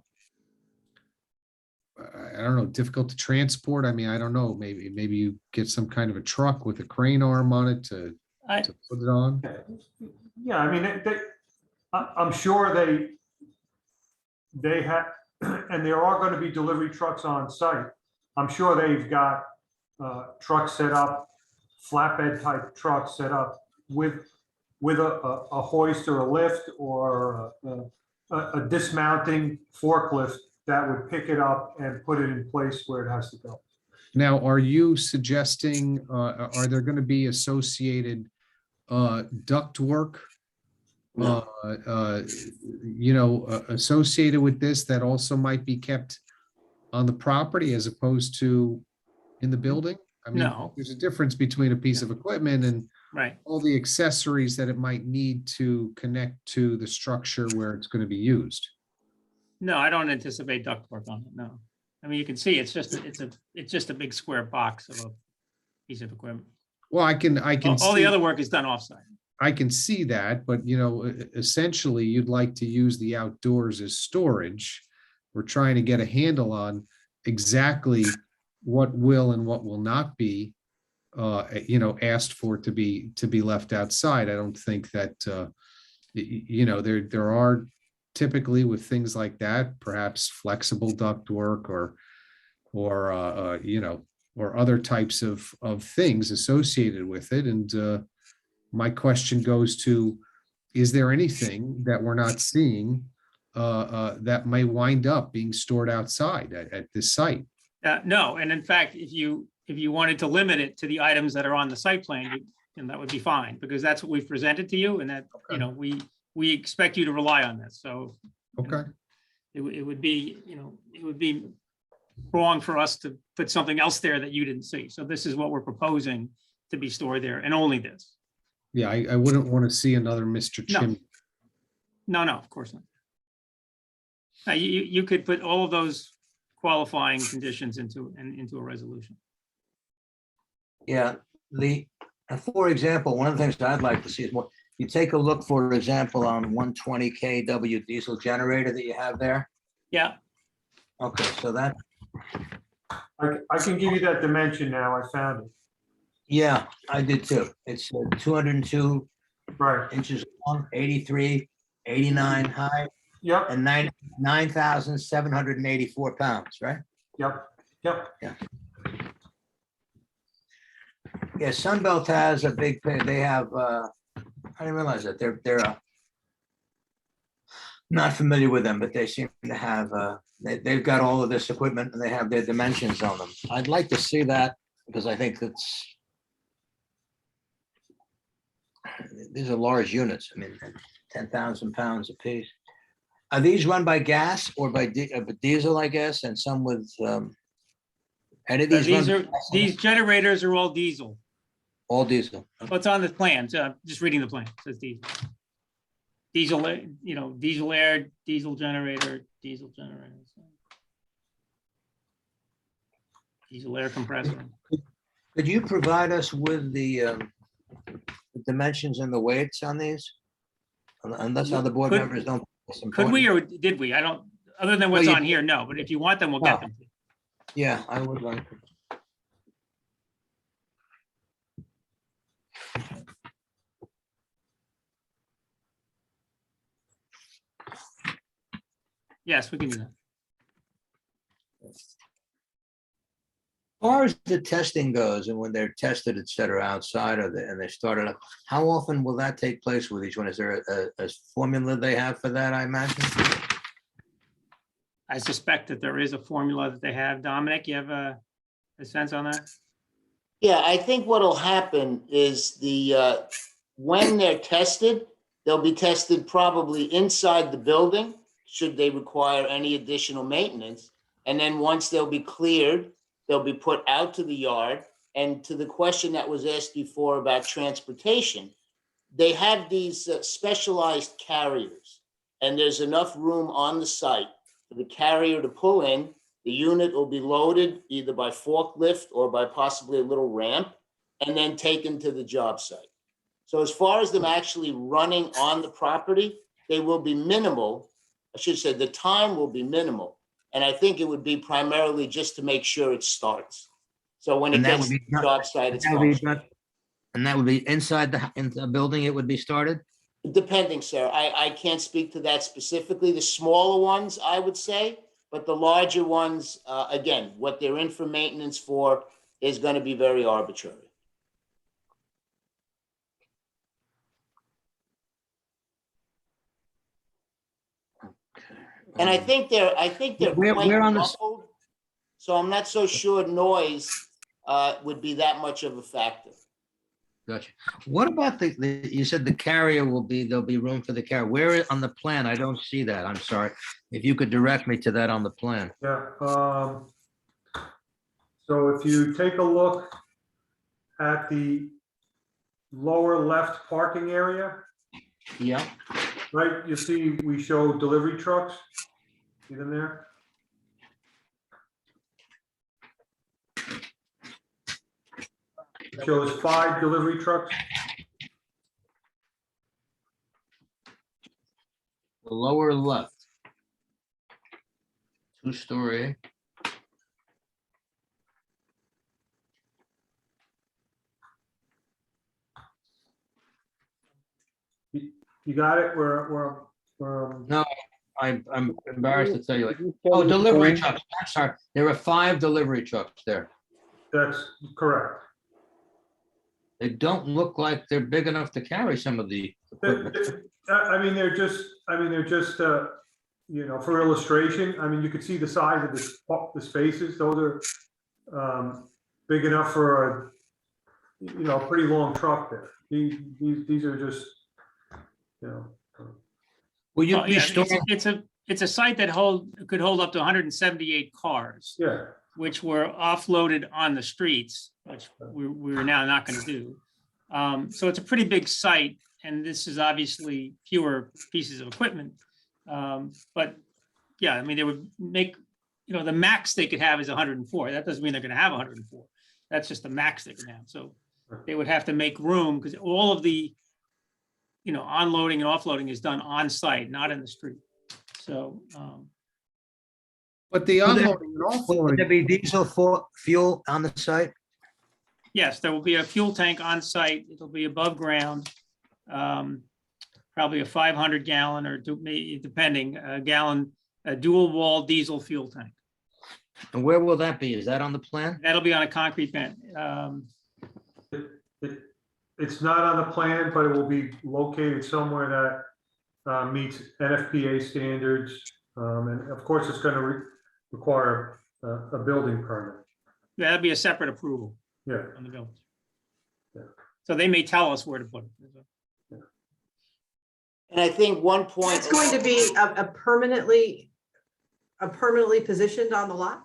don't know, difficult to transport. I mean, I don't know, maybe you get some kind of a truck with a crane arm on it to. to put it on? Yeah, I mean, I'm sure they have, and there are going to be delivery trucks on site. I'm sure they've got trucks set up, flatbed type trucks set up with a hoist or a lift or a dismounting forklift that would pick it up and put it in place where it has to go. Now, are you suggesting, are there going to be associated ductwork? No. Associated with this that also might be kept on the property as opposed to in the building? I mean, No. there's a difference between a piece of equipment and Right. all the accessories that it might need to connect to the structure where it's going to be used. No, I don't anticipate ductwork on it, no. I mean, you can see it's just a big square box of a piece of equipment. Well, I can All the see, other work is done offsite. I can see that, but essentially you'd like to use the outdoors as storage. We're trying to get a handle on exactly what will and what will not be asked for to be left outside. I don't think that there are typically with things like that, perhaps flexible ductwork or other types of things associated with it. And my question goes to, is there anything that we're not seeing that may wind up being stored outside at this site? No, and in fact, if you wanted to limit it to the items that are on the site plan, and that would be fine, because that's what we've presented to you, and that, we expect you to rely on this, so. Okay. It would be wrong for us to put something else there that you didn't see. So this is what we're proposing to be stored there, and only this. Yeah, I wouldn't want to see another Mr. No. Chimney. No, of course not. You could put all of those qualifying conditions into a resolution. Yeah, for example, one of the things that I'd like to see is more, you take a look, for example, on 120 kW diesel generator that you have there. Yeah. Okay, so that, I can give you that dimension now. I found it. yeah, I did too. It's 202 Right. inches long, 83, 89 high, Yep. and 9,784 pounds, right? Yep. Yeah, Sunbelt has a big, they have, I didn't realize that they're not familiar with them, but they seem to have, they've got all of this equipment and they have their dimensions on them. I'd like to see that because I think these are large units. I mean, 10,000 pounds a piece. Are these run by gas or by diesel, I guess, and some with, any of these? These generators are all diesel. All diesel. Well, it's on the plan. So just reading the plan. It says diesel. Diesel, diesel air, diesel generator, diesel generator. Diesel air compressor. Could you provide us with the dimensions and the weights on these? Unless other board members don't. Could we, or did we? I don't, other than what's Well, on here, no, but if you want them, we'll get them. Yeah, I would like to. Yes, we can do that. As far as the testing goes and when they're tested, et cetera, outside of it and they started up, how often will that take place with each one? Is there a formula they have for that, I imagine? I suspect that there is a formula that they have. Dominic, you have a sense on that? Yeah, I think what'll happen is when they're tested, they'll be tested probably inside the building, should they require any additional maintenance. And then once they'll be cleared, they'll be put out to the yard. And to the question that was asked before about transportation, they have these specialized carriers, and there's enough room on the site for the carrier to pull in. The unit will be loaded either by forklift or by possibly a little ramp, and then taken to the job site. So as far as them actually running on the property, they will be minimal. I should say the time will be minimal. And I think it would be primarily just to make sure it starts. So when it gets to the job site, it's functional. And that would be inside in the building, it would be started? Depending, sir. I can't speak to that specifically. The smaller ones, I would say, but the larger ones, again, what they're in for maintenance for is going to be very arbitrary. And I think they're Where quite on the- muffled, so I'm not so sure noise would be that much of a factor. Gotcha. What about you said the carrier there'll be room for the carrier. Where on the plan? I don't see that. I'm sorry. If you could direct me to that on the plan. Yeah. So if you take a look at the lower left parking area, Yeah. right, you see we show delivery trucks. See them there? It shows 5 delivery trucks. The lower left. 2-story. You got it? No, I'm embarrassed to tell you. Oh, delivery trucks. I'm sorry. There are 5 delivery trucks there. That's correct. They don't look like they're big enough to carry some of the equipment. I mean, they're just, you know, for illustration. I mean, you could see the size of the spaces. Those are big enough for a, you know, pretty long truck there. These are just, you know. Will you Well, be yeah, storing? it's a site that could hold up to 178 cars, Yeah. which were offloaded on the streets, which we're now not going to do. So it's a pretty big site, and this is obviously fewer pieces of equipment. But yeah, I mean, they would make, you know, the max they could have is 104. That doesn't mean they're going to have 104. That's just the max they can have. So they would have to make room because all of the, you know, onloading and offloading is done on site, not in the street. So, But the Will there- unloading and Will there offloading, be diesel fuel on the site? yes, there will be a fuel tank on site. It'll be above ground. Probably a 500 gallon or depending, gallon, a dual wall diesel fuel tank. And where will that be? Is that on the plan? That'll be on a concrete pad. It's not on the plan, but it will be located somewhere that meets NFPA standards. And of course, it's going to require a building permit. That'll be a separate approval Yeah. on the building. Yeah. So they may tell us where to put it. And I think one point. It's going to be a permanently positioned on the lot?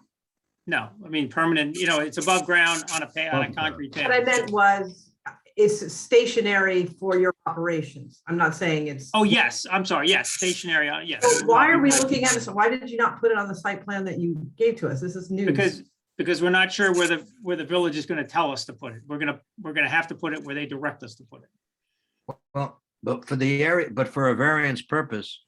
No, I mean, permanent, you know, it's above ground on a concrete pad. What I meant was, it's stationary for your operations. I'm not saying it's. Oh, yes, I'm sorry, yes, stationary, yes. So why are we looking at this? Why did you not put it on the site plan that you gave to us? This is news. Because we're not sure where the village is going to tell us to put it. We're gonna have to put it where they direct us to put it. Well, but for the area, but for a variance purpose,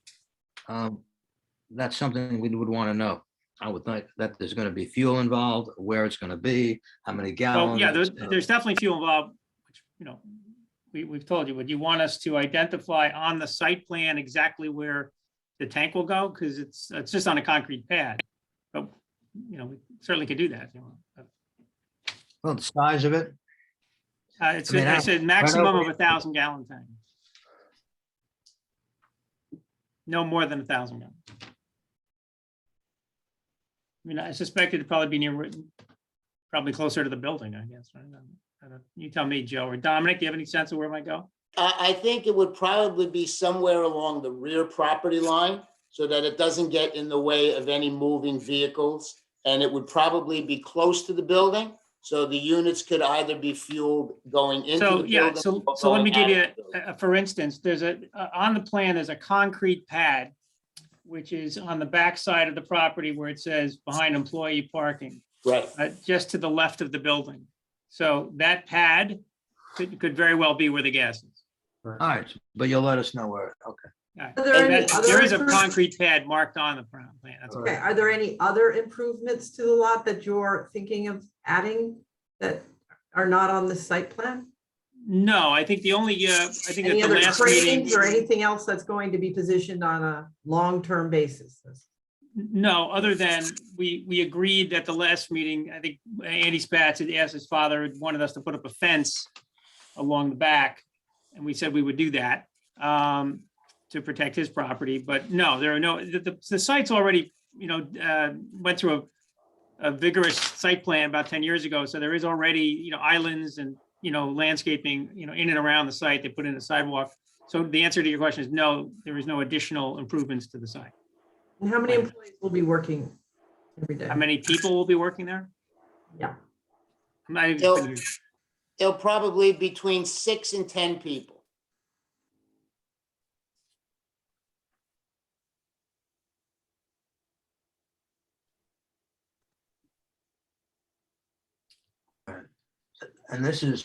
that's something we would want to know. I would think that there's going to be fuel involved, where it's going to be, how many Well, gallons. yeah, there's definitely fuel involved, which, you know, we've told you, would you want us to identify on the site plan exactly where the tank will go? Because it's just on a concrete pad. But, you know, we certainly could do that if you want. Well, the size of it. It's, I mean, I said maximum over of here. 1,000 gallon tank. No more than 1,000 gallons. I mean, I suspect it'd probably be probably closer to the building, I guess. Right? You tell me, Joe, or Dominic, do you have any sense of where it might go? I think it would probably be somewhere along the rear property line so that it doesn't get in the way of any moving vehicles. And it would probably be close to the building. So the units could either be fueled going into the So, building. yeah, or so let me going give out you, of the building. for instance, there's on the plan, there's a concrete pad, which is on the back side of the property where it says behind employee parking, Right. just to the left of the building. So that pad could very well be where the gas is. All right, but you'll let us know where, okay. Yeah. Are there any And other there is a improvements? concrete pad marked on the plan. That's all. Okay, are there any other improvements to the lot that you're thinking of adding that are not on the site plan? No, I think the only, I think at Any the other last meeting, cranes or anything else that's going to be positioned on a long-term basis? no, other than we agreed at the last meeting, I think Andy Spatz had asked his father, had wanted us to put up a fence along the back, and we said we would do that to protect his property, but no, there are no, the site's already, went through a vigorous site plan about 10 years ago, so there is already, islands and, landscaping, in and around the site. They put in a sidewalk. So the answer to your question is no, there is no additional improvements to the site. And how many employees will be working every day? How many people will be working there? Yeah. I'm not even It'll, gonna- it'll probably between 6 and 10 people. And this is.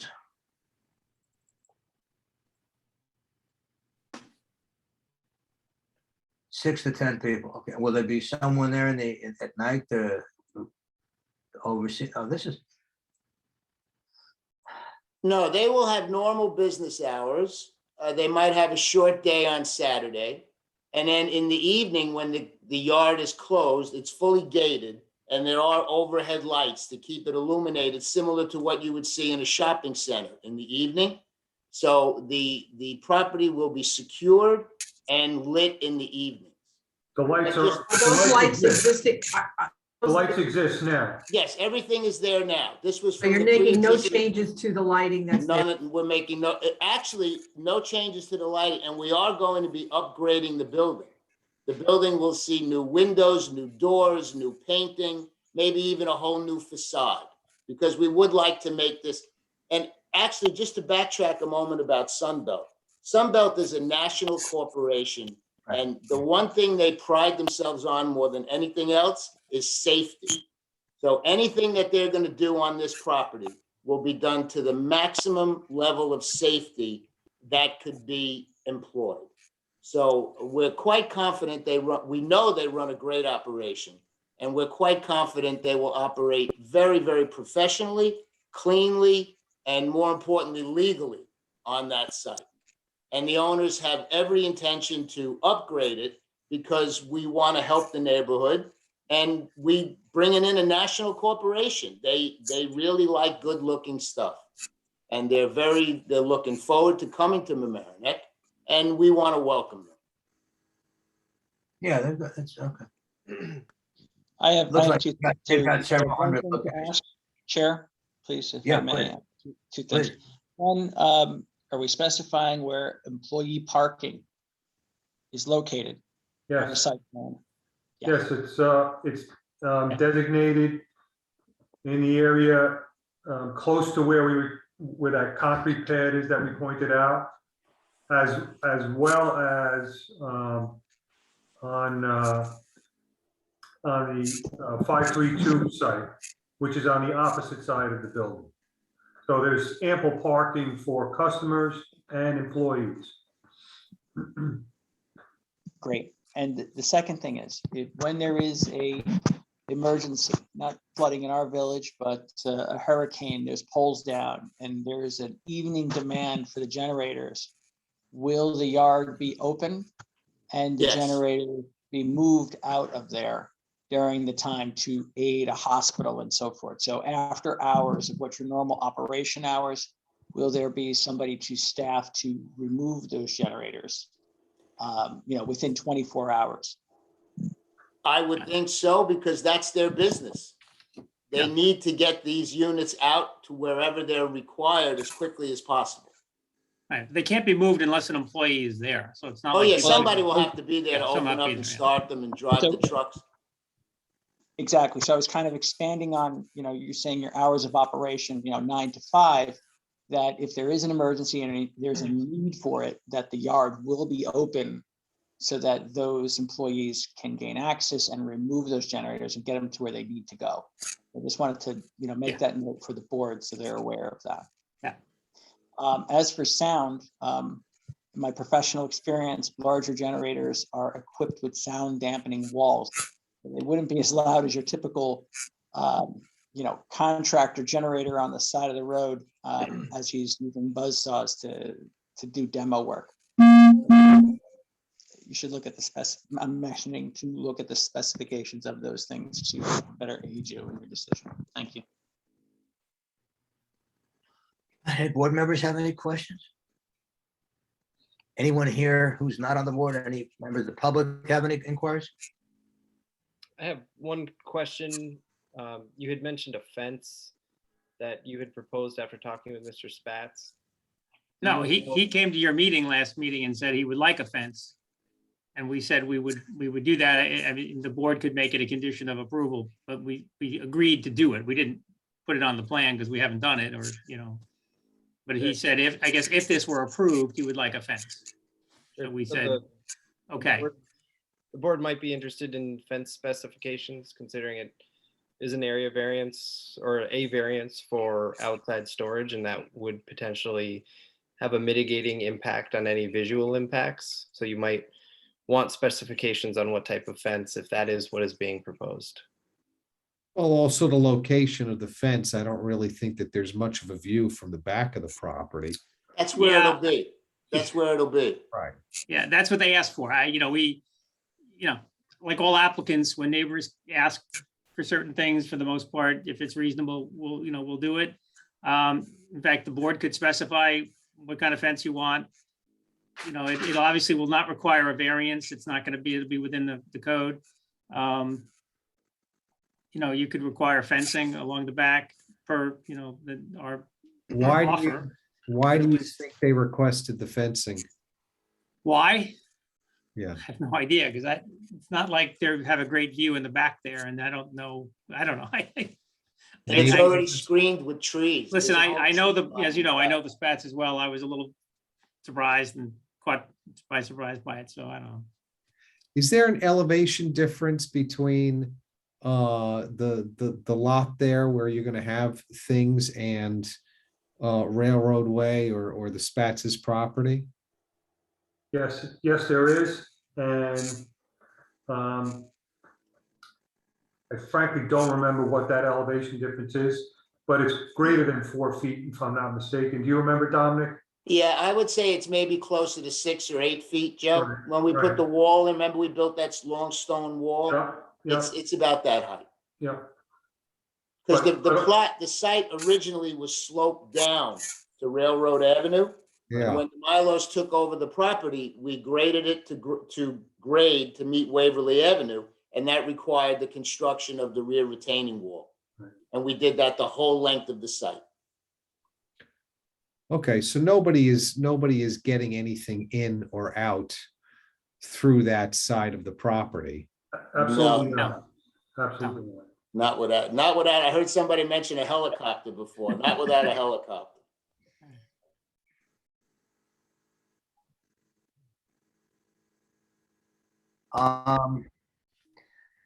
Six to 10 people. Okay, will there be someone there at night to oversee? Oh, this is, No, they will have normal business hours. They might have a short day on Saturday. And then in the evening, when the yard is closed, it's fully gated, and there are overhead lights to keep it illuminated, similar to what you would see in a shopping center in the evening. So the property will be secured and lit in the evenings. The lights And are. just- Are those lights existing? The lights exist now. Yes, everything is there now. This was. So from you're the making no pre-existing- changes to the lighting that's there? None, we're making no, actually, no changes to the lighting, and we are going to be upgrading the building. The building will see new windows, new doors, new painting, maybe even a whole new facade, because we would like to make this. And actually, just to backtrack a moment about Sunbelt. Sunbelt is a national corporation, and the one thing they pride themselves on more than anything else is safety. So anything that they're going to do on this property will be done to the maximum level of safety that could be employed. So we're quite confident we know they run a great operation, and we're quite confident they will operate very, very professionally, cleanly, and more importantly, legally on that site. And the owners have every intention to upgrade it because we want to help the neighborhood. And we bringing in a national corporation. They really like good looking stuff. And they're looking forward to coming to Mamaroneck, and we want to welcome them. yeah, that's okay. I have Looks like two they've got things. several One hundred thing to locations. ask, Chair, please, if I Yeah, may. please. Two things. Please. One, are we specifying where employee parking is located on the Yes, site plan? Yeah. yes, it's designated in the area close to where that concrete pad is that we pointed out, as well as on the 532 site, which is on the opposite side of the building. So there's ample parking for customers and employees. Great. And the second thing is, when there is a emergency, not flooding in our village, but a hurricane, there's poles down and there's an evening demand for the generators, will the yard be open and the Yes. generator be moved out of there during the time to aid a hospital and so forth? So after hours of what your normal operation hours, will there be somebody to staff to remove those generators, within 24 hours? I would think so, because that's their business. They need to get these units out to wherever they're required as quickly as possible. Right, they can't be moved unless an employee is there, so it's not. Oh, like yeah, they- somebody will have to be there to Yeah, someone open have to up be and there, yeah. start them and drive the trucks. Exactly. So I was kind of expanding on, you're saying your hours of operation, 9 to 5, that if there is an emergency and there's a need for it, that the yard will be open so that those employees can gain access and remove those generators and get them to where they need to go. I just wanted to, make that note for the board so they're aware of that. Yeah. As for sound, in my professional experience, larger generators are equipped with sound dampening walls. They wouldn't be as loud as your typical contractor generator on the side of the road as he's using buzz saws to do demo work. You should look at the I'm mentioning to look at the specifications of those things to better aid you in your decision. Thank you. Hey, board members have any questions? Anyone here who's not on the board, any members of the public have any inquiries? I have one question. You had mentioned a fence that you had proposed after talking with Mr. Spatz. No, he came to your last meeting and said he would like a fence. And we said we would do that. I mean, the board could make it a condition of approval, but we agreed to do it. We didn't put it on the plan because we haven't done it, or, but he said if this were approved, he would like a fence. So we said, okay. The board might be interested in fence specifications, considering it is an area variance or a variance for outside storage, and that would potentially have a mitigating impact on any visual impacts. So you might want specifications on what type of fence, if that is what is being proposed. Well, also the location of the fence. I don't really think that there's much of a view from the back of the property. That's where it'll be. That's where it'll be. Right. Yeah, that's what they asked for. Like all applicants, when neighbors ask for certain things, for the most part, if it's reasonable, we'll do it. In fact, the board could specify what kind of fence you want. It obviously will not require a variance. It's not going to be, it'll be within the code. You could require fencing along the back per, our offer. Why do you think they requested the fencing? Why? Yeah. I have no idea, because it's not like they have a great view in the back there, and I don't know. It's already screened with trees. Listen, I know as you know, I know the Spats as well. I was a little surprised and caught by surprise by it, so I don't know. Is there an elevation difference between the lot there where you're going to have things and Railroad Way or the Spats' property? Yes, there is. And I frankly don't remember what that elevation difference is, but it's greater than 4 feet, if I'm not mistaken. Do you remember, Dominic? Yeah, I would say it's maybe closer to 6 or 8 feet, Joe. Right, When we right. put the wall in, remember we built that long stone wall? Yeah. It's about that height. Yeah. Because But- the site originally was sloped down to Railroad Avenue. Yeah. When the Milos took over the property, we graded it to grade to meet Waverly Avenue, and that required the construction of the rear retaining wall. Right. And we did that the whole length of the site. Okay, so nobody is getting anything in or out through that side of the property. Absolutely No. not. Absolutely not. Not without, I heard somebody mention a helicopter before, not without a helicopter.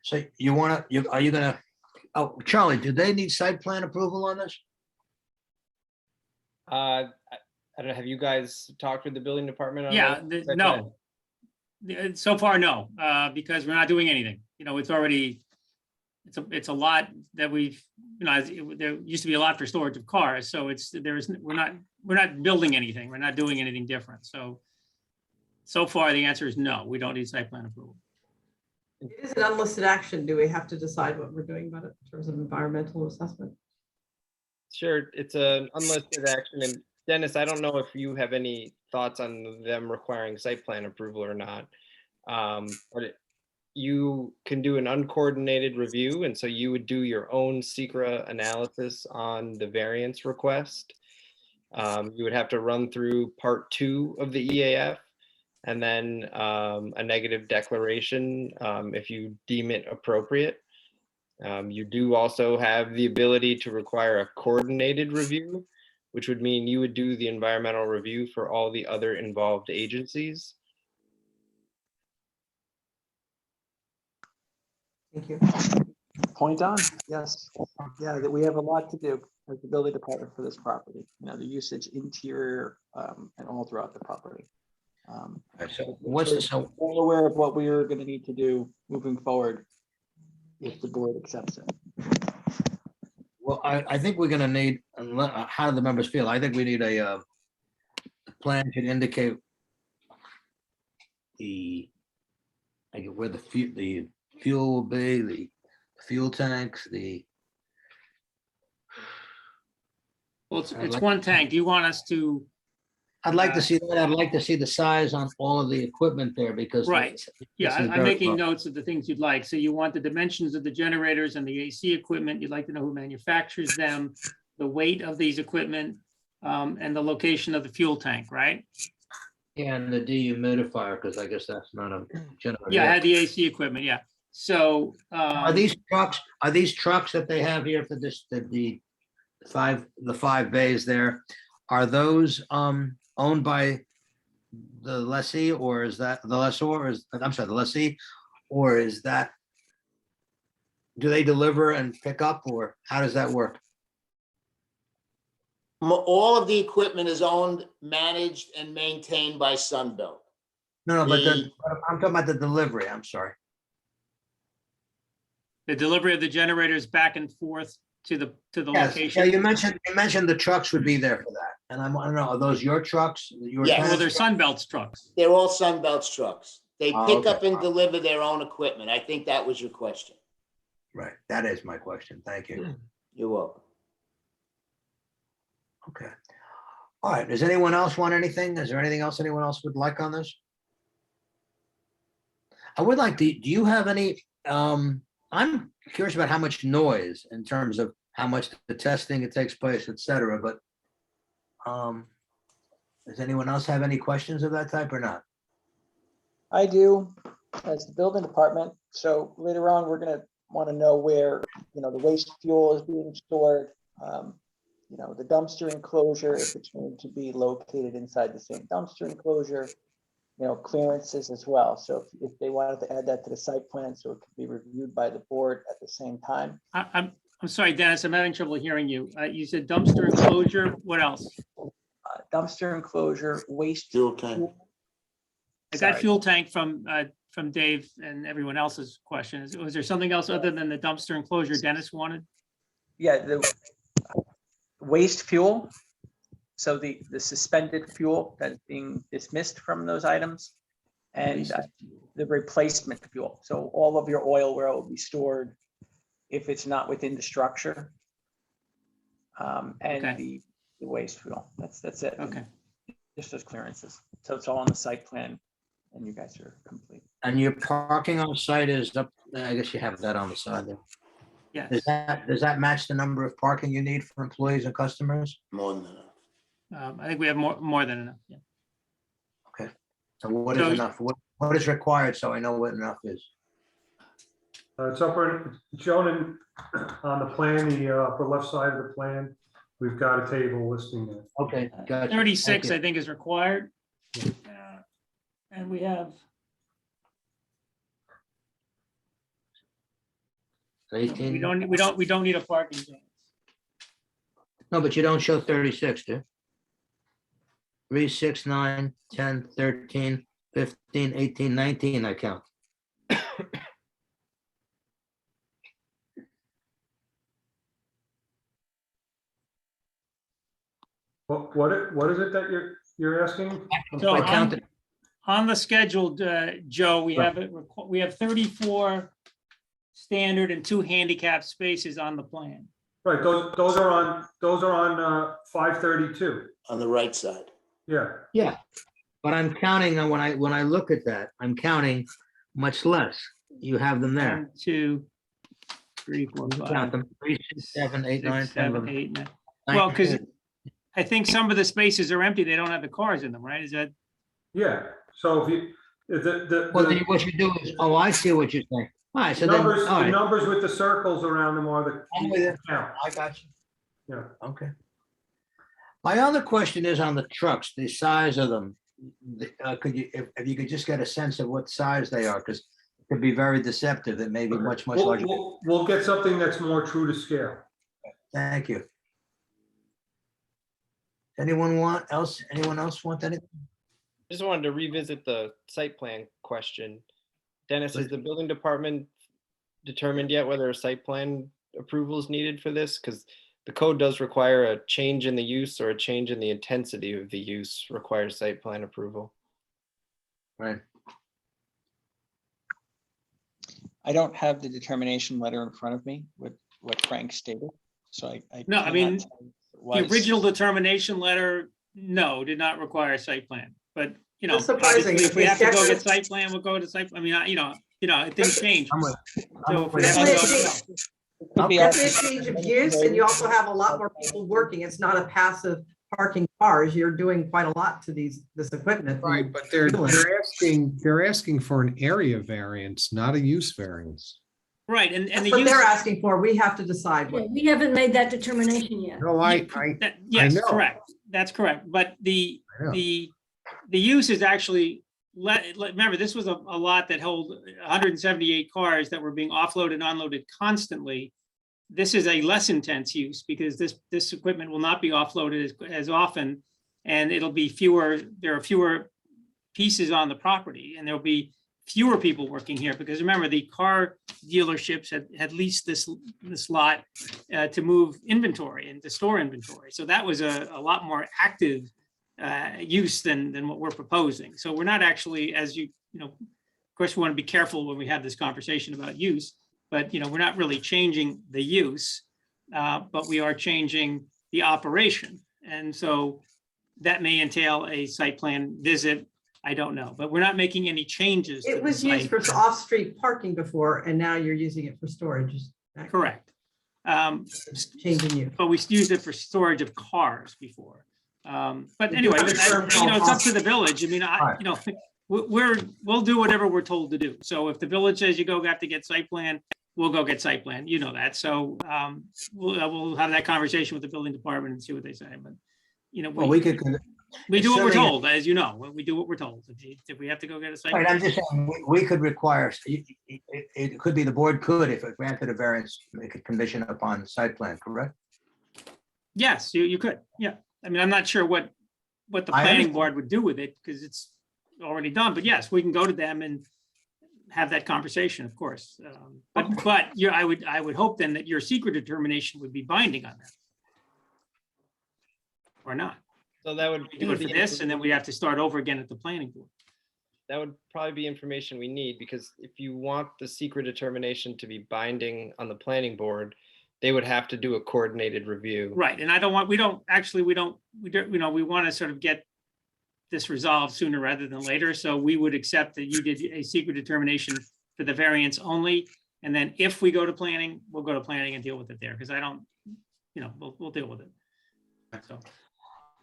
So are you gonna, oh, Charlie, do they need site plan approval on this? I don't know, have you guys talked with the building department on Yeah, that? no. So far, no, because we're not doing anything. It's already, it's a lot that we've, there used to be a lot for storage of cars. So we're not building anything. We're not doing anything different. So far, the answer is no, we don't need site plan approval. It is an unlisted action. Do we have to decide what we're doing about it in terms of environmental assessment? Sure, it's an unlisted action. And Dennis, I don't know if you have any thoughts on them requiring site plan approval or not. But you can do an uncoordinated review. And so you would do your own SECRA analysis on the variance request. You would have to run through part 2 of the EAF, and then a negative declaration if you deem it appropriate. You do also have the ability to require a coordinated review, which would mean you would do the environmental review for all the other involved agencies. Thank you. Point on, yes. Yeah, that we have a lot to do as the building department for this property. The usage interior and all throughout the property. So We're all aware of what we are going to need to do moving forward if the board accepts it. I think we're gonna need, how do the members feel? I think we need a plan should indicate like where the fuel will be, the fuel tanks, Well, it's I'd like- one tank. Do you want us to? I'd like to see that. I'd like to see the size on all of the equipment there because. Right. Yeah, this is I'm very making rough. notes of the things you'd like. So you want the dimensions of the generators and the AC equipment. You'd like to know who manufactures them, the weight of these equipment, and the location of the fuel tank, right? Yeah, and the dehumidifier, because I guess that's not a generator. Yeah, I had the AC equipment, yeah. So. Are these trucks that they have here for this, the five bays there, are those owned by the lessee, or is that the lessor, or I'm sorry, the lessee, or is that, do they deliver and pick up, or how does that work? All of the equipment is owned, managed, and maintained by Sunbelt. No, but The- I'm talking about the delivery, I'm sorry. The delivery of the generators back and forth to the Yes, yeah, location. you mentioned the trucks would be there for that, and I want to know, are those your trucks? Your Yes. Well, tanks? they're Sunbelt's trucks. They're all Sunbelt's trucks. They Oh, pick okay. up and deliver their own equipment. I think that was your question. Right, that is my question, thank you. You're welcome. Okay. All right, does anyone else want anything? Is there anything else anyone else would like on this? I would like to, do you have any, I'm curious about how much noise in terms of how much the testing it takes place, et cetera, but does anyone else have any questions of that type or not? I do, as the building department. So later on, we're gonna want to know where, the waste fuel is being stored. The dumpster enclosure, if it's going to be located inside the same dumpster enclosure, clearances as well. So if they wanted to add that to the site plan, so it could be reviewed by the board at the same time. I'm sorry, Dennis, I'm having trouble hearing you. You said dumpster enclosure, what else? Dumpster enclosure, waste. Fuel tank. I got Sorry. fuel tank from Dave and everyone else's question. Was there something else other than the dumpster enclosure Dennis wanted? Yeah, the waste fuel. So the suspended fuel that's being dismissed from those items and the replacement fuel. So all of your oil where it will be stored if it's not within the structure. And Okay. the waste fuel. That's it. Okay. Just those clearances. So it's all on the site plan and you guys are complete. And your parking on site is up, I guess you have that on the side there. Yes. Does that match the number of parking you need for employees and customers? More than enough. I think we have more than enough. Yeah. Okay, so what is So- enough? What is required, so I know what enough is? It's shown on the plan, the upper left side of the plan. We've got a table listing there. Okay, gotcha. 36, Thank I think, is required. And we have, you. 18? we don't need a parking zone. No, but you don't show 36, do you? 3, 6, 9, 10, 13, 15, 18, 19, I count. What is it that you're asking? So I counted. on the schedule, Joe, we have 34 standard and 2 handicap spaces on the plan. Right, those are on 532. On the right side. Yeah, Yeah, but I'm counting, when I look at that, I'm counting much less. You have them there. 1, 2, 3, 4, 5, Count them. 3, 6, 7, 8, 9, 6, 10, 7, 11. 8, 9. Well, because 19. I think some of the spaces are empty. They don't have the cars in them, right? Is that? yeah. So if you, Well, then what you do is, I see what you're saying. All right, so then, all the right, numbers with the circles around them are I'm with you. the count. I got you. Yeah. Okay. My other question is on the trucks, the size of them. Could you, if you could just get a sense of what size they are, because it could be very deceptive. It may be much larger. We'll get something that's more true to scale. Thank you. Anyone else want anything? Just wanted to revisit the site plan question. Dennis, has the building department determined yet whether a site plan approval is needed for this? Because the code does require a change in the use or a change in the intensity of the use requires site plan approval. Right. I don't have the determination letter in front of me with what Frank stated, so I. No, I cannot mean, tell you The what was- original determination letter, no, did not require a site plan, but, you know, That's surprising. obviously, if we If have to go Decker- get site plan, we'll go to site, I mean, things change. I'm with- So if we have to Definitely a go, change. It could be Definitely a also- change of use, and you also have a lot more people working. It's not a passive parking cars. You're doing quite a lot to this equipment. Right, but they're asking for an area variance, not a use variance. right, and That's the what use. they're asking for. We have to decide Yeah, what. we haven't made that determination yet. No, Yes, know. correct. That's correct. But the know. use is actually, remember, this was a lot that held 178 cars that were being offloaded and unloaded constantly. This is a less intense use because this equipment will not be offloaded as often, and it'll be fewer, there are fewer pieces on the property, and there'll be fewer people working here, because remember, the car dealerships had leased this lot to move inventory and to store inventory. So that was a lot more active use than what we're proposing. So we're not actually, as you know, of course, we want to be careful when we have this conversation about use, but we're not really changing the use, but we are changing the operation. And so that may entail a site plan visit. I don't know, but we're not making any changes. to It the was used site. for off-street parking before, and now you're using it for storage. Is that Correct. Changing use. But we used it for storage of cars before. But anyway, have a term it's called up to the village. I mean, Right. we'll do whatever we're told to do. So if the village says you have to get site plan, we'll go get site plan. You know that. So we'll have that conversation with the building department and see what they say. But Well, we could, we do what we're assuming- told, as you know. We do what we're told. If we have to go get a site. right, plan, I'm just saying, we could require, it could be, the board could, if it granted a variance, make a condition upon the site plan, correct? Yes, you could. Yeah. I mean, I'm not sure what the I planning understand. board would do with it because it's already done. But yes, we can go to them and have that conversation, of course. But I would hope then that your secret determination would be binding on them. Or not. So that would Do it for this, and then we have to start over again at the planning board. that would probably be information we need, because if you want the secret determination to be binding on the planning board, they would have to do a coordinated review. Right, and we want to sort of get this resolved sooner rather than later. So we would accept that you did a secret determination for the variance only. And then if we go to planning, we'll go to planning and deal with it there, because I don't, we'll deal with it. So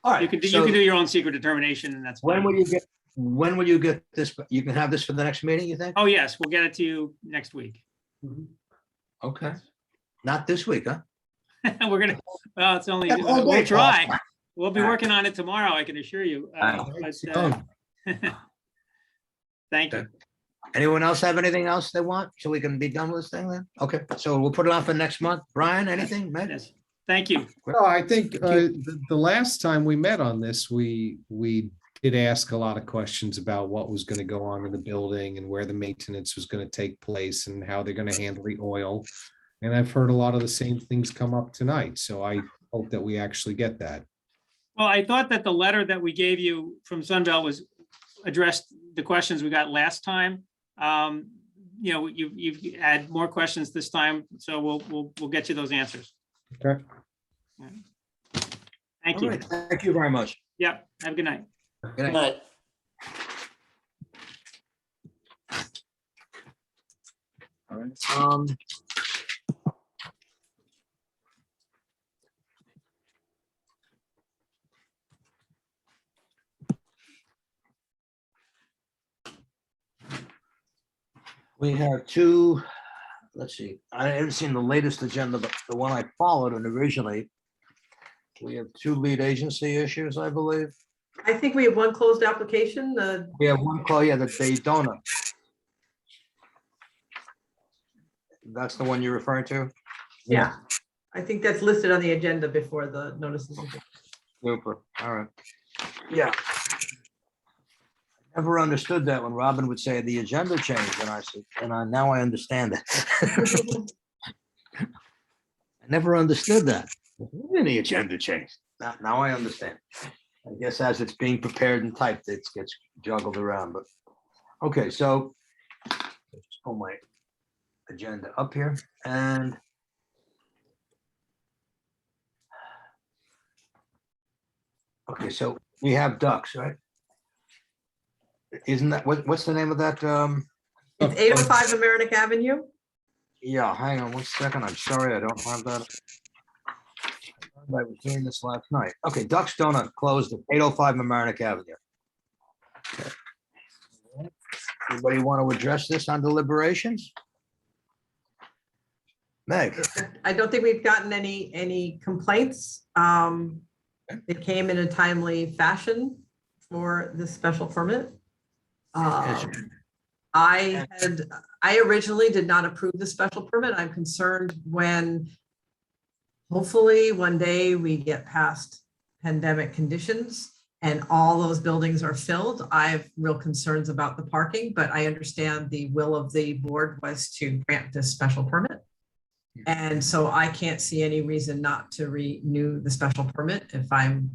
All right. you can do so your own secret determination, and that's When fine. will you get this? You can have this for the next meeting, you think? Oh, yes, we'll get it to you next week. Okay. Not this week, huh? We're gonna, well, it's only, Yeah, all day, we'll try. Paul. We'll be working on it tomorrow, I can assure you. Thank you. Anyone else have anything else they want, so we can be done with this thing then? Okay, so we'll put it on for next month. Brian, anything? Matt? Yes, thank you. No, I think the last time we met on this, we did ask a lot of questions about what was going to go on in the building and where the maintenance was going to take place and how they're going to handle the oil. And I've heard a lot of the same things come up tonight, so I hope that we actually get that. Well, I thought that the letter that we gave you from Sunbelt was addressed the questions we got last time. You've had more questions this time, so we'll get you those answers. Okay. Thank All you. right, thank you very much. Yep, have a good night. Good night. Right. All right. We have two, let's see, I haven't seen the latest agenda, but the one I followed and originally, we have two lead agency issues, I believe. I think we have one closed application. We have one call, yeah, the Daytona. That's the one you're referring to? Yeah, I think that's listed on the agenda before the notices. Super, all right. Yeah. Never understood that when Robin would say the agenda changed, and I said, now I understand it. I never understood that. The agenda changed. Now I understand. I guess as it's being prepared and typed, it gets juggled around, but, okay, so let's just pull my agenda up here and okay, so we have ducks, right? Isn't that, what's the name of that? It's 805 Amerenik Avenue. Yeah, hang on 1 second. I'm sorry, I don't have that. I was doing this last night. Okay, Duck's Donut closed at 805 Amerenik Avenue. Okay. Anybody want to address this on deliberations? Meg? I don't think we've gotten any complaints. It came in a timely fashion for the special permit. I originally did not approve the special permit. I'm concerned when hopefully one day we get past pandemic conditions and all those buildings are filled. I have real concerns about the parking, but I understand the will of the board was to grant this special permit. And so I can't see any reason not to renew the special permit if I'm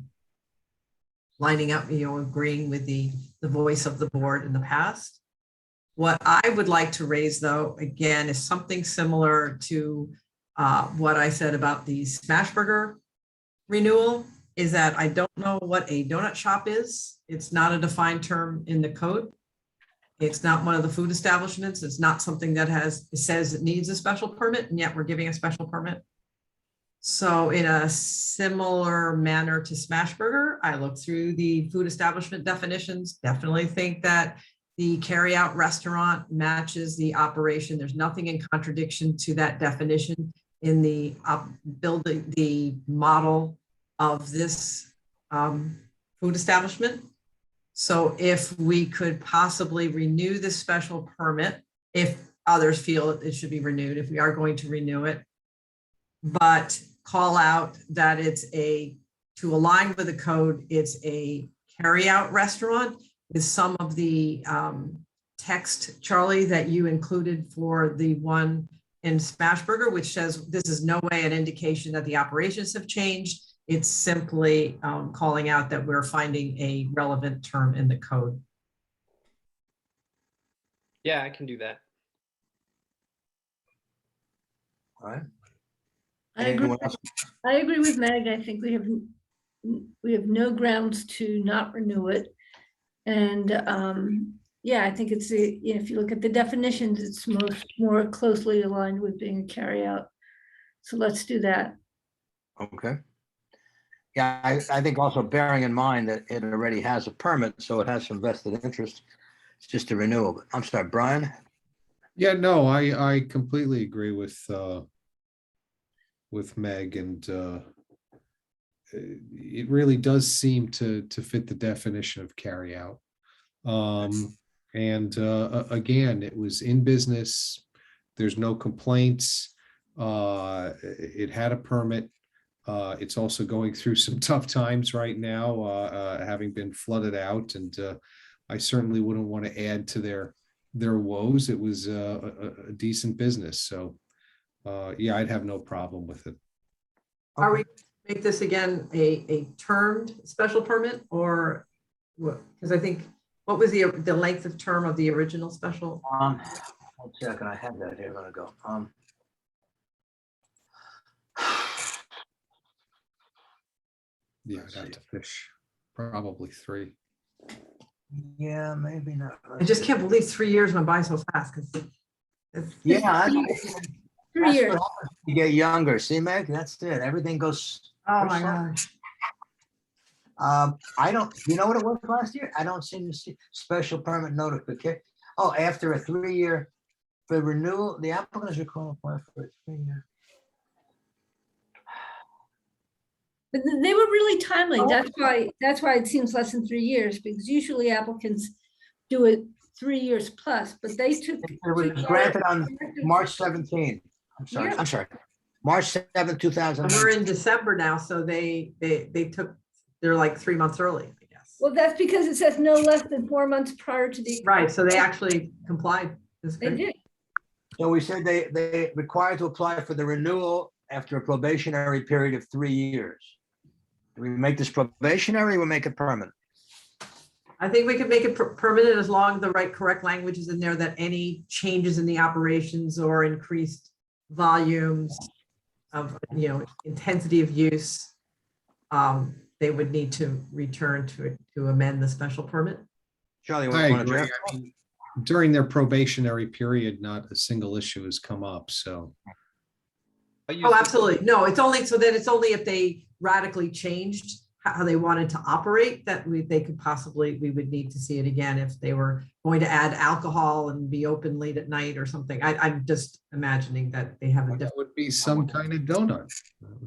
lining up, agreeing with the voice of the board in the past. What I would like to raise though, again, is something similar to what I said about the Smashburger renewal, is that I don't know what a donut shop is. It's not a defined term in the code. It's not one of the food establishments. It's not something that says it needs a special permit, and yet we're giving a special permit. So in a similar manner to Smashburger, I looked through the food establishment definitions, definitely think that the carryout restaurant matches the operation. There's nothing in contradiction to that definition in the building, the model of this food establishment. So if we could possibly renew this special permit, if others feel it should be renewed, if we are going to renew it, but call out that it's to align with the code, it's a carryout restaurant with some of the text, Charlie, that you included for the one in Smashburger, which says this is no way an indication that the operations have changed. It's simply calling out that we're finding a relevant term in the code. Yeah, I can do that. All right. I agree with Meg. I think we have no grounds to not renew it. And yeah, I think it's if you look at the definitions, it's more closely aligned with being a carryout. So let's do that. Okay. Yeah, I think also bearing in mind that it already has a permit, so it has some vested interest. It's just a renewal. But I'm sorry, Brian? Yeah, no, I completely agree with Meg, and it really does seem to fit the definition of carry out. And again, it was in business. There's no complaints. It had a permit. It's also going through some tough times right now, having been flooded out, and I certainly wouldn't want to add to their woes. It was a decent business, so yeah, I'd have no problem with it. Are we make this again a termed special permit, or what? Because I think, what was the length of term of the original special? 1 second, I have that here. I'm gonna go. Yeah, I'd have to fish probably 3. Yeah, maybe not. I just can't believe 3 years went by so fast. Yeah, 3 years. You get younger. See, Meg, that's it. Everything goes. Oh my gosh. I don't, you know what it was last year? I don't seem to see special permit notification. Oh, after a 3-year, for renewal, the applicant is required to apply for a 3-year. But they were really timely. That's why it seems less than 3 years, because usually applicants do it 3 years plus, but they took. It was granted on March 17. I'm sorry. March 7, 2000. We're in December now, so they're like 3 months early, I guess. Well, that's because it says no less than 4 months prior to the. Right, so they actually complied. They did. So we said they required to apply for the renewal after a probationary period of 3 years? Do we make this probationary or we make it permanent? I think we could make it permanent as long as the correct language is in there, that any changes in the operations or increased volumes of, intensity of use, they would need to return to amend the special permit. Charlie, you I want to agree. draft? I mean, during their probationary period, not a single issue has come up, so. Oh, absolutely. No, it's only if they radically changed how they wanted to operate that we would need to see it again if they were going to add alcohol and be open late at night or something. I'm just imagining that they have a That different. would be some kind of donut.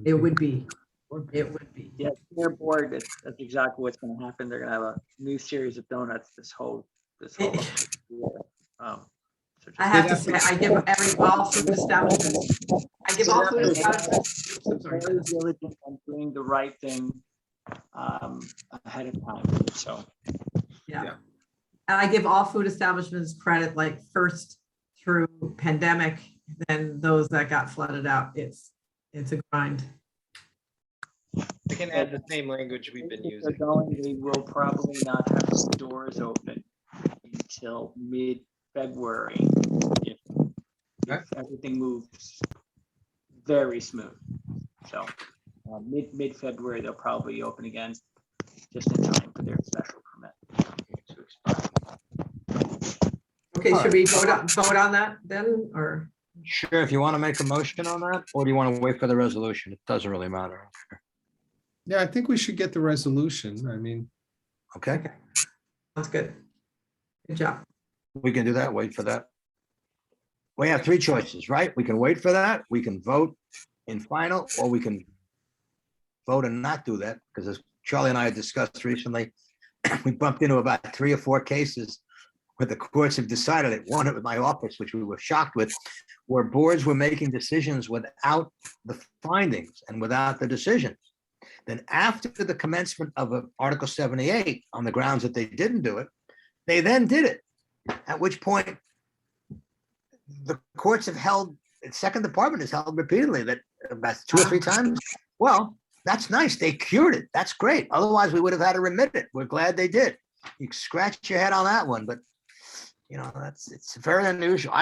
It would be. It would be. Yeah, their board, that's exactly what's gonna happen. They're gonna have a new series of donuts this whole year. So I have to say, I give all food establishments. I give all food establishments. Oops, I'm sorry. very diligent on doing the right thing ahead of time, so. Yeah. And I give all food establishments credit, like first through pandemic, then those that got flooded out. It's a grind. I can add the same language we've been If they're using. going, they will probably not have the doors open until mid-February. If everything moves very smooth. So mid-February, they'll probably open again, just in time for their special permit to expire. Okay, should we vote on that then, or? Sure, if you want to make a motion on that, or do you want to wait for the resolution? It doesn't really matter. Yeah, I think we should get the resolution. I mean, Okay, Sounds good. Good job. we can do that, wait for that. We have 3 choices, right? We can wait for that, we can vote in final, or we can vote and not do that, because as Charlie and I had discussed recently, we bumped into about 3 or 4 cases where the courts have decided it. One at my office, which we were shocked with, where boards were making decisions without the findings and without the decisions. Then after the commencement of Article 78, on the grounds that they didn't do it, they then did it. At which point, the courts have held, the Second Department has held repeatedly that about 2 or 3 times. Well, that's nice. They cured it. That's great. Otherwise, we would have had to remit it. We're glad they did. You scratch your head on that one, but it's very unusual.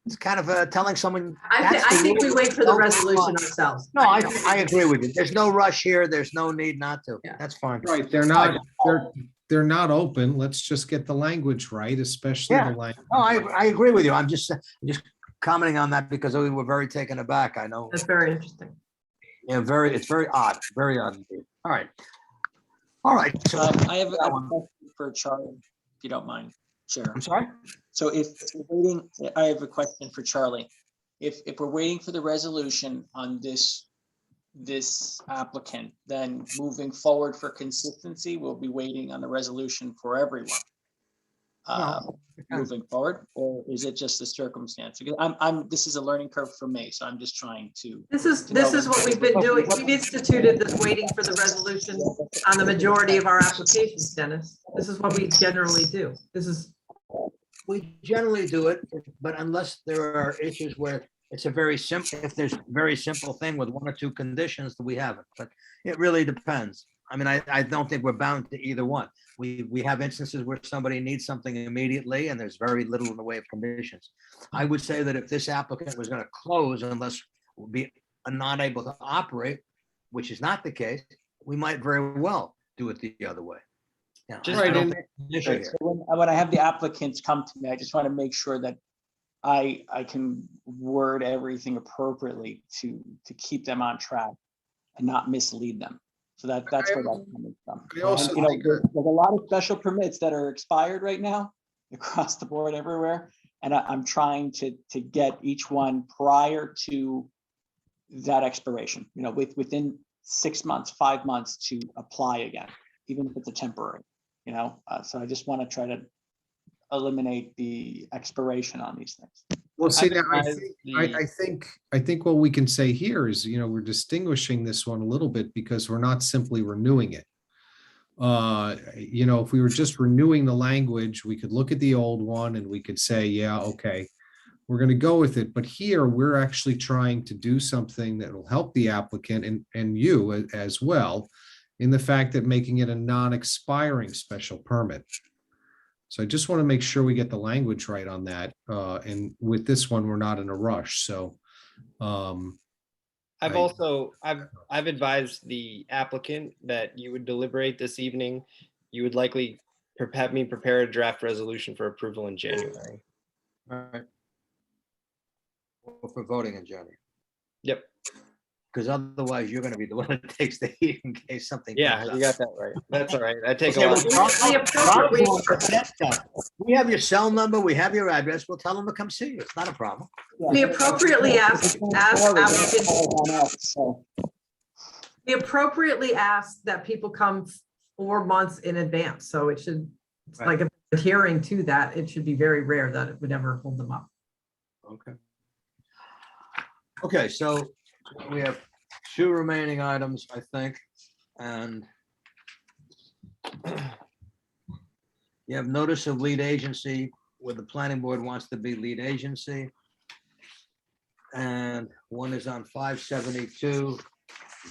It's kind of telling someone. I think we wait for the resolution ourselves. No, I agree with you. There's no rush here. There's no need not to. Yeah. That's fine. right, they're not open. Let's just get the language right, especially Yeah. the language. No, I agree with you. I'm just commenting on that because we were very taken aback. I know. That's very interesting. Yeah, it's very odd indeed. All right. So I have a question for Charlie, if you don't mind, Chair. I'm sorry. So if we're waiting, I have a question for Charlie. If we're waiting for the resolution on this applicant, then moving forward for consistency, we'll be waiting on the resolution for everyone. Moving forward, or is it just a circumstance? Because this is a learning curve for me, so I'm just trying to. This is what we've been doing. We've instituted this waiting for the resolution on the majority of our applications, Dennis. This is what we generally do. We generally do it, but unless there are issues where it's a very simple, if there's a very simple thing with 1 or 2 conditions, that we haven't, but it really depends. I mean, I don't think we're bound to either one. We have instances where somebody needs something immediately and there's very little in the way of conditions. I would say that if this applicant was going to close unless we'll be not able to operate, which is not the case, we might very well do it the other way. Yeah, Just I don't right, think there's an issue So here. when I have the applicants come to me, I just want to make sure that I can word everything appropriately to keep them on track and not mislead them. So that's where that's coming from. I also And, think there's a lot of special permits that are expired right now across the board everywhere. And I'm trying to get each one prior to that expiration, within 6 months, 5 months to apply again, even if it's a temporary, so I just want to try to eliminate the expiration on these things. Well, see, now I I think what we can say here is, we're distinguishing this one a little bit because we're not simply renewing it. If we were just renewing the language, we could look at the old one and we could say, yeah, okay. we're going to go with it. But here, we're actually trying to do something that will help the applicant and you as well, in the fact that making it a non-expiring special permit. So I just want to make sure we get the language right on that. And with this one, we're not in a rush. So I've advised the applicant that you would deliberate this evening. You would likely have me prepare a draft resolution for approval in January. All right. For voting in January, Yep. because otherwise you're going to be the one that takes the heat in case something. Yeah, comes you up. got that right. That's all right. I take Okay, a well, lot. we have your cell number, we have your address, we'll tell them to come see you. It's not a problem. We appropriately ask applicants, we appropriately ask that people come 4 months in advance. So it should, it's like adhering to that, it should be very rare that it would ever hold them up. Okay. Okay, so we have 2 remaining items, I think, and you have notice of lead agency where the planning board wants to be lead agency. And one is on 572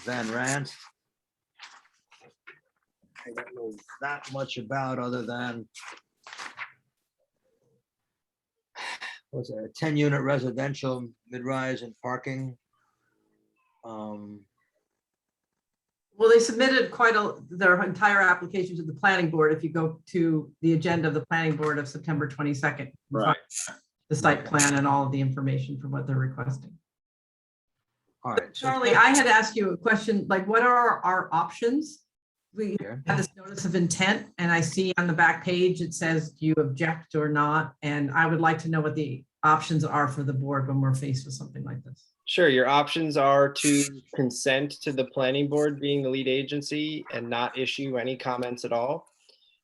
Van Rant. I don't know that much about other than was it a 10-unit residential mid-rise and parking? Well, they submitted their entire application to the planning board. If you go to the agenda of the planning board of September 22nd, Right. the site plan and all of the information for what they're requesting. All right. So Charlie, I had asked you a question, like what are our options? We have this notice of intent and I see on the back page, it says, do you object or not? And I would like to know what the options are for the board when we're faced with something like this. Sure, your options are to consent to the planning board being the lead agency and not issue any comments at all.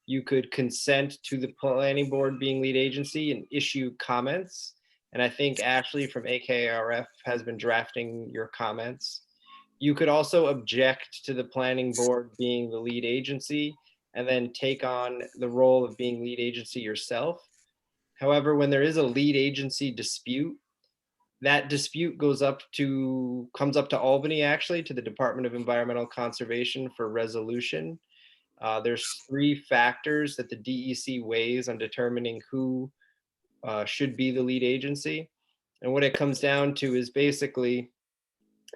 You could consent to the planning board being lead agency and issue comments. And I think Ashley from AKRF has been drafting your comments. You could also object to the planning board being the lead agency and then take on the role of being lead agency yourself. However, when there is a lead agency dispute, that dispute comes up to Albany, actually, to the Department of Environmental Conservation for resolution. There's 3 factors that the DEC weighs on determining who should be the lead agency. And what it comes down to is basically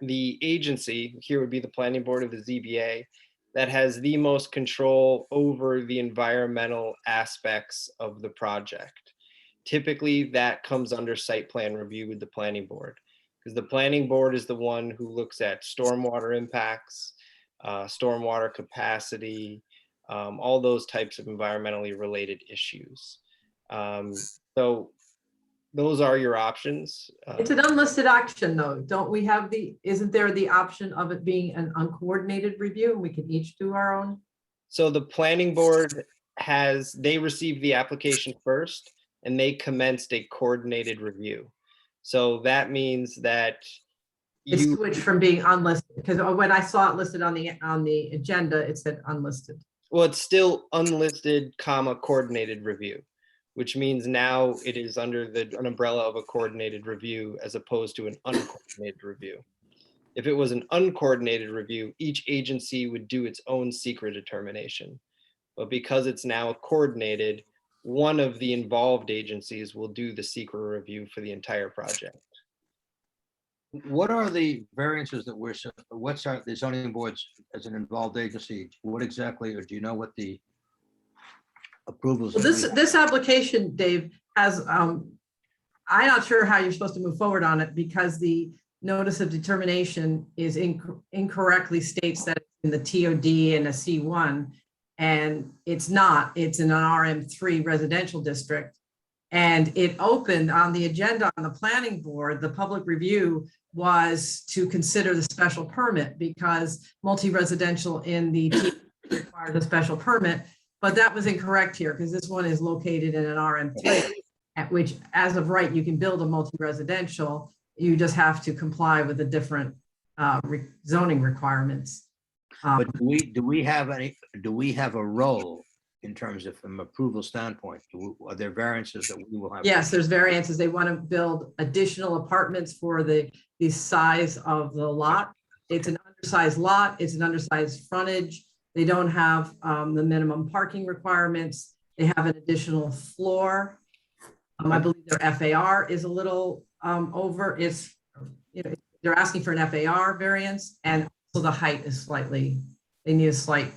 the agency, here would be the planning board of the ZBA, that has the most control over the environmental aspects of the project. Typically, that comes under site plan review with the planning board, because the planning board is the one who looks at stormwater impacts, stormwater capacity, all those types of environmentally related issues. So those are your options. It's an unlisted action though. Don't we have isn't there the option of it being an uncoordinated review and we can each do our own? So the planning board they received the application first and they commenced a coordinated review. So that means that It's switched from being unlisted, because when I saw it listed on the agenda, it said unlisted. Well, it's still unlisted, coordinated review, which means now it is under an umbrella of a coordinated review as opposed to an uncoordinated review. If it was an uncoordinated review, each agency would do its own secret determination. But because it's now coordinated, one of the involved agencies will do the secret review for the entire project. what are the variances that what's the zoning boards as an involved agency? What exactly, or do you know what the approvals? Well, this application, Dave, has, I'm not sure how you're supposed to move forward on it because the notice of determination is incorrectly states that it's in the TOD and a C1, and it's not. It's in an RM3 residential district. And it opened on the agenda on the planning board. The public review was to consider the special permit because multi-residential in the TOD requires a special permit. But that was incorrect here because this one is located in an RM3, at which as of right, you can build a multi-residential. You just have to comply with the different zoning requirements. But do we have a role in terms of from approval standpoint? Are there variances that we will have? Yes, there's variances. They want to build additional apartments for the size of the lot. It's an undersized lot. It's an undersized frontage. They don't have the minimum parking requirements. They have an additional floor. I believe their FAR is a little over. It's, you know, they're asking for an FAR variance, and also the height is slightly, they need a slight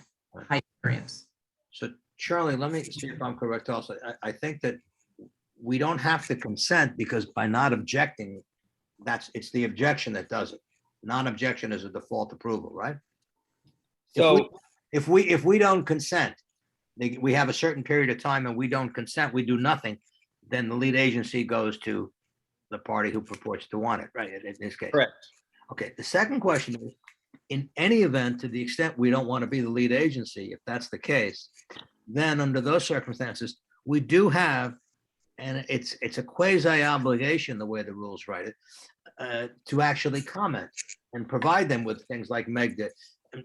height variance. So Charlie, let me see if I'm correct also. I think that we don't have to consent because by not objecting, it's the objection that does it. Non-objection is a default approval, right? So If we don't consent, we have a certain period of time and we don't consent, we do nothing, then the lead agency goes to the party who purports to want it, right, in this case? correct. Okay, the second question is, in any event, to the extent we don't want to be the lead agency, if that's the case, then under those circumstances, we do have, and it's a quasi obligation, the way the rules write it, to actually comment and provide them with things like Meg did,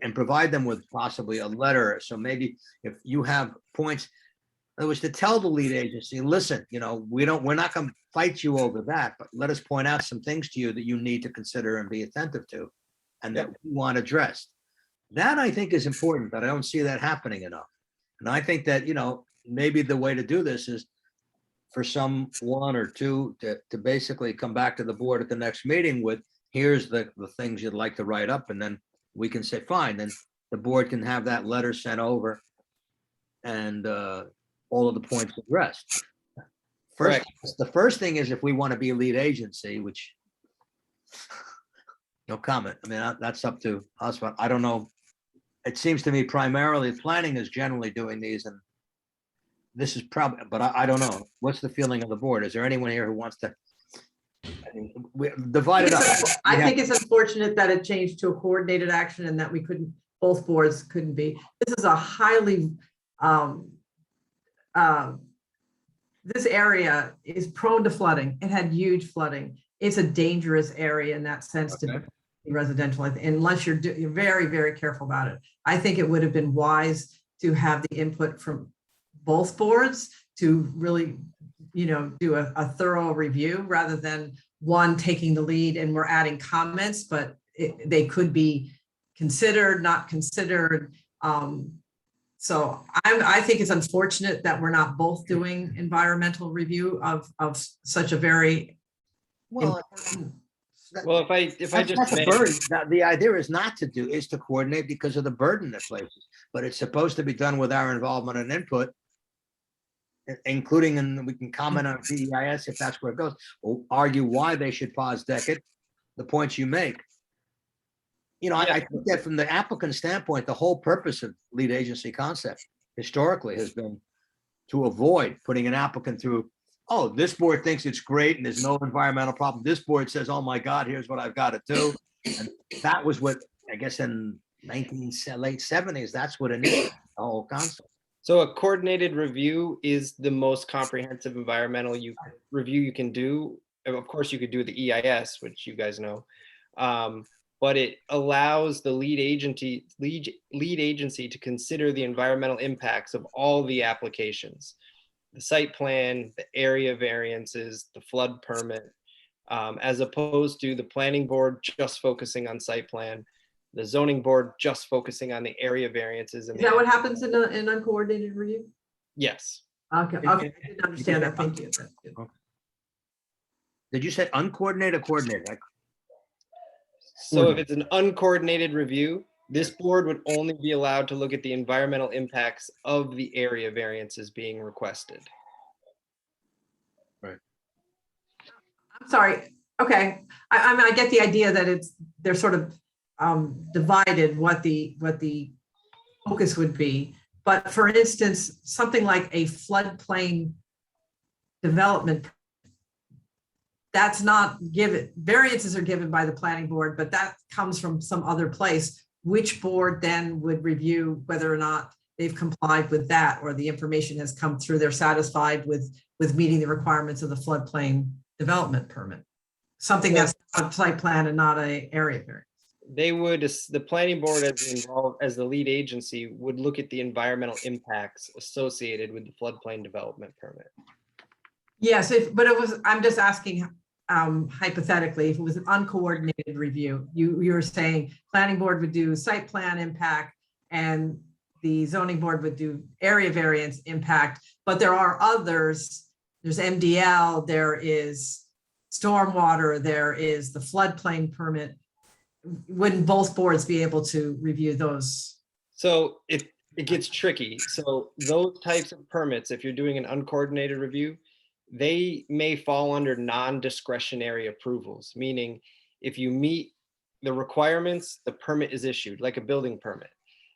and provide them with possibly a letter. So maybe if you have points, in other words, to tell the lead agency, listen, you know, we're not going to fight you over that, but let us point out some things to you that you need to consider and be attentive to, and that we want addressed. That I think is important, but I don't see that happening enough. And I think that, you know, maybe the way to do this is for some one or two to basically come back to the board at the next meeting with, here's the things you'd like to write up, and then we can say, fine, then the board can have that letter sent over and all of the points addressed. First, the first thing is if we want to be a lead agency, which no comment. I mean, that's up to us, but I don't know. It seems to me primarily planning is generally doing these, and this is probably, but I don't know. What's the feeling of the board? Is there anyone here who wants to we divide it up? I think it's unfortunate that it changed to a coordinated action and that we couldn't, both boards couldn't be. This is a highly, this area is prone to flooding. It had huge flooding. It's a dangerous area in that sense to be residential, unless you're very, very careful about it. I think it would have been wise to have the input from both boards to really, you know, do a thorough review rather than one taking the lead and we're adding comments, but they could be considered, not considered. So I think it's unfortunate that we're not both doing environmental review of such a very Well, Well, if I just may, the idea is to coordinate because of the burden it places, but it's supposed to be done with our involvement and input, including, and we can comment on DEIS if that's where it goes, or argue why they should pause decade, the points you make. You know, I think that from the applicant standpoint, the whole purpose of lead agency concept historically has been to avoid putting an applicant through, oh, this board thinks it's great and there's no environmental problem. This board says, oh my God, here's what I've got to do. And that was what, I guess in late 70s, that's what initiated the whole concept. so a coordinated review is the most comprehensive environmental review you can do. Of course, you could do the EIS, which you guys know. But it allows the lead agency to consider the environmental impacts of all the applications, the site plan, the area variances, the flood permit, as opposed to the planning board just focusing on site plan, the zoning board just focusing on the area variances. Is that what happens in an uncoordinated review? Yes. Okay, I didn't understand that. Thank you. That's good. Did you say uncoordinated or coordinated? So if it's an uncoordinated review, this board would only be allowed to look at the environmental impacts of the area variances being requested. Right. I'm sorry. Okay. I mean, I get the idea that they're sort of divided what the focus would be. But for instance, something like a floodplain development, that's not given. Variances are given by the planning board, but that comes from some other place. Which board then would review whether or not they've complied with that, or the information has come through, they're satisfied with meeting the requirements of the floodplain development permit? Something that's a site plan and not an area variance. They would, the planning board as the lead agency would look at the environmental impacts associated with the floodplain development permit. Yes, but it was, I'm just asking hypothetically, if it was an uncoordinated review, you were saying planning board would do site plan impact and the zoning board would do area variance impact, but there are others. There's MDL, there is stormwater, there is the floodplain permit. Wouldn't both boards be able to review those? So it gets tricky. So those types of permits, if you're doing an uncoordinated review, they may fall under non-discretionary approvals, meaning if you meet the requirements, the permit is issued, like a building permit.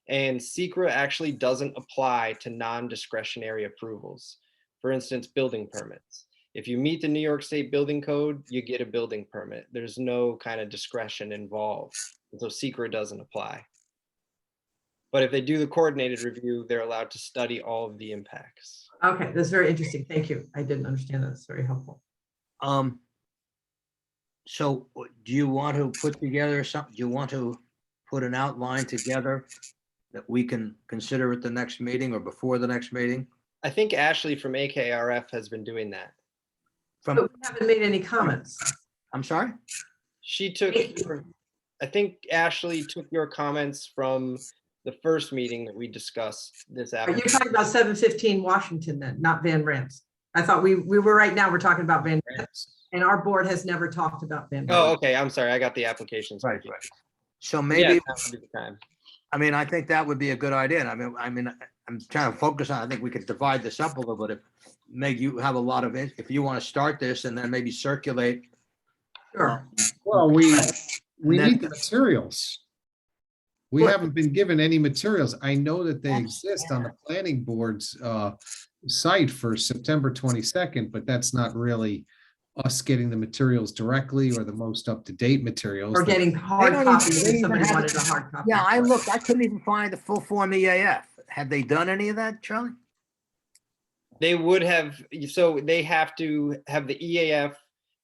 And SECRA actually doesn't apply to non-discretionary approvals. For instance, building permits. If you meet the New York State Building Code, you get a building permit. There's no kind of discretion involved. And so SECRA doesn't apply. But if they do the coordinated review, they're allowed to study all of the impacts. Okay, that's very interesting. Thank you. I didn't understand that. It's very helpful. So do you want to put together something? Do you want to put an outline together that we can consider at the next meeting or before the next meeting? I think Ashley from AKRF has been doing that. But we haven't made any comments. I'm sorry? She took, I think Ashley took your comments from the first meeting that we discussed this You're afternoon. talking about 715 Washington then, not Van Rams. I thought we were right now, we're talking about Van Rams. And our board has never talked about Van Rams. Oh, okay. I'm sorry. I got the applications. Right. So Yeah, maybe, that would be the time. I mean, I think that would be a good idea. And I mean, I'm trying to focus on, I think we could divide this up a little bit. If Meg, you have a lot of, if you want to start this and then maybe circulate. Sure. Well, we then- need the materials. We Sure. haven't been given any materials. I know that they exist on the planning board's site for September 22nd, but that's not really us getting the materials directly or the most up-to-date materials. Or getting hard They don't copies even if somebody have wanted it. a hard copy. Yeah, I looked, I couldn't even find the full form EAF. Have they done any of that, Charlie? They would have, so they have to have the EAF,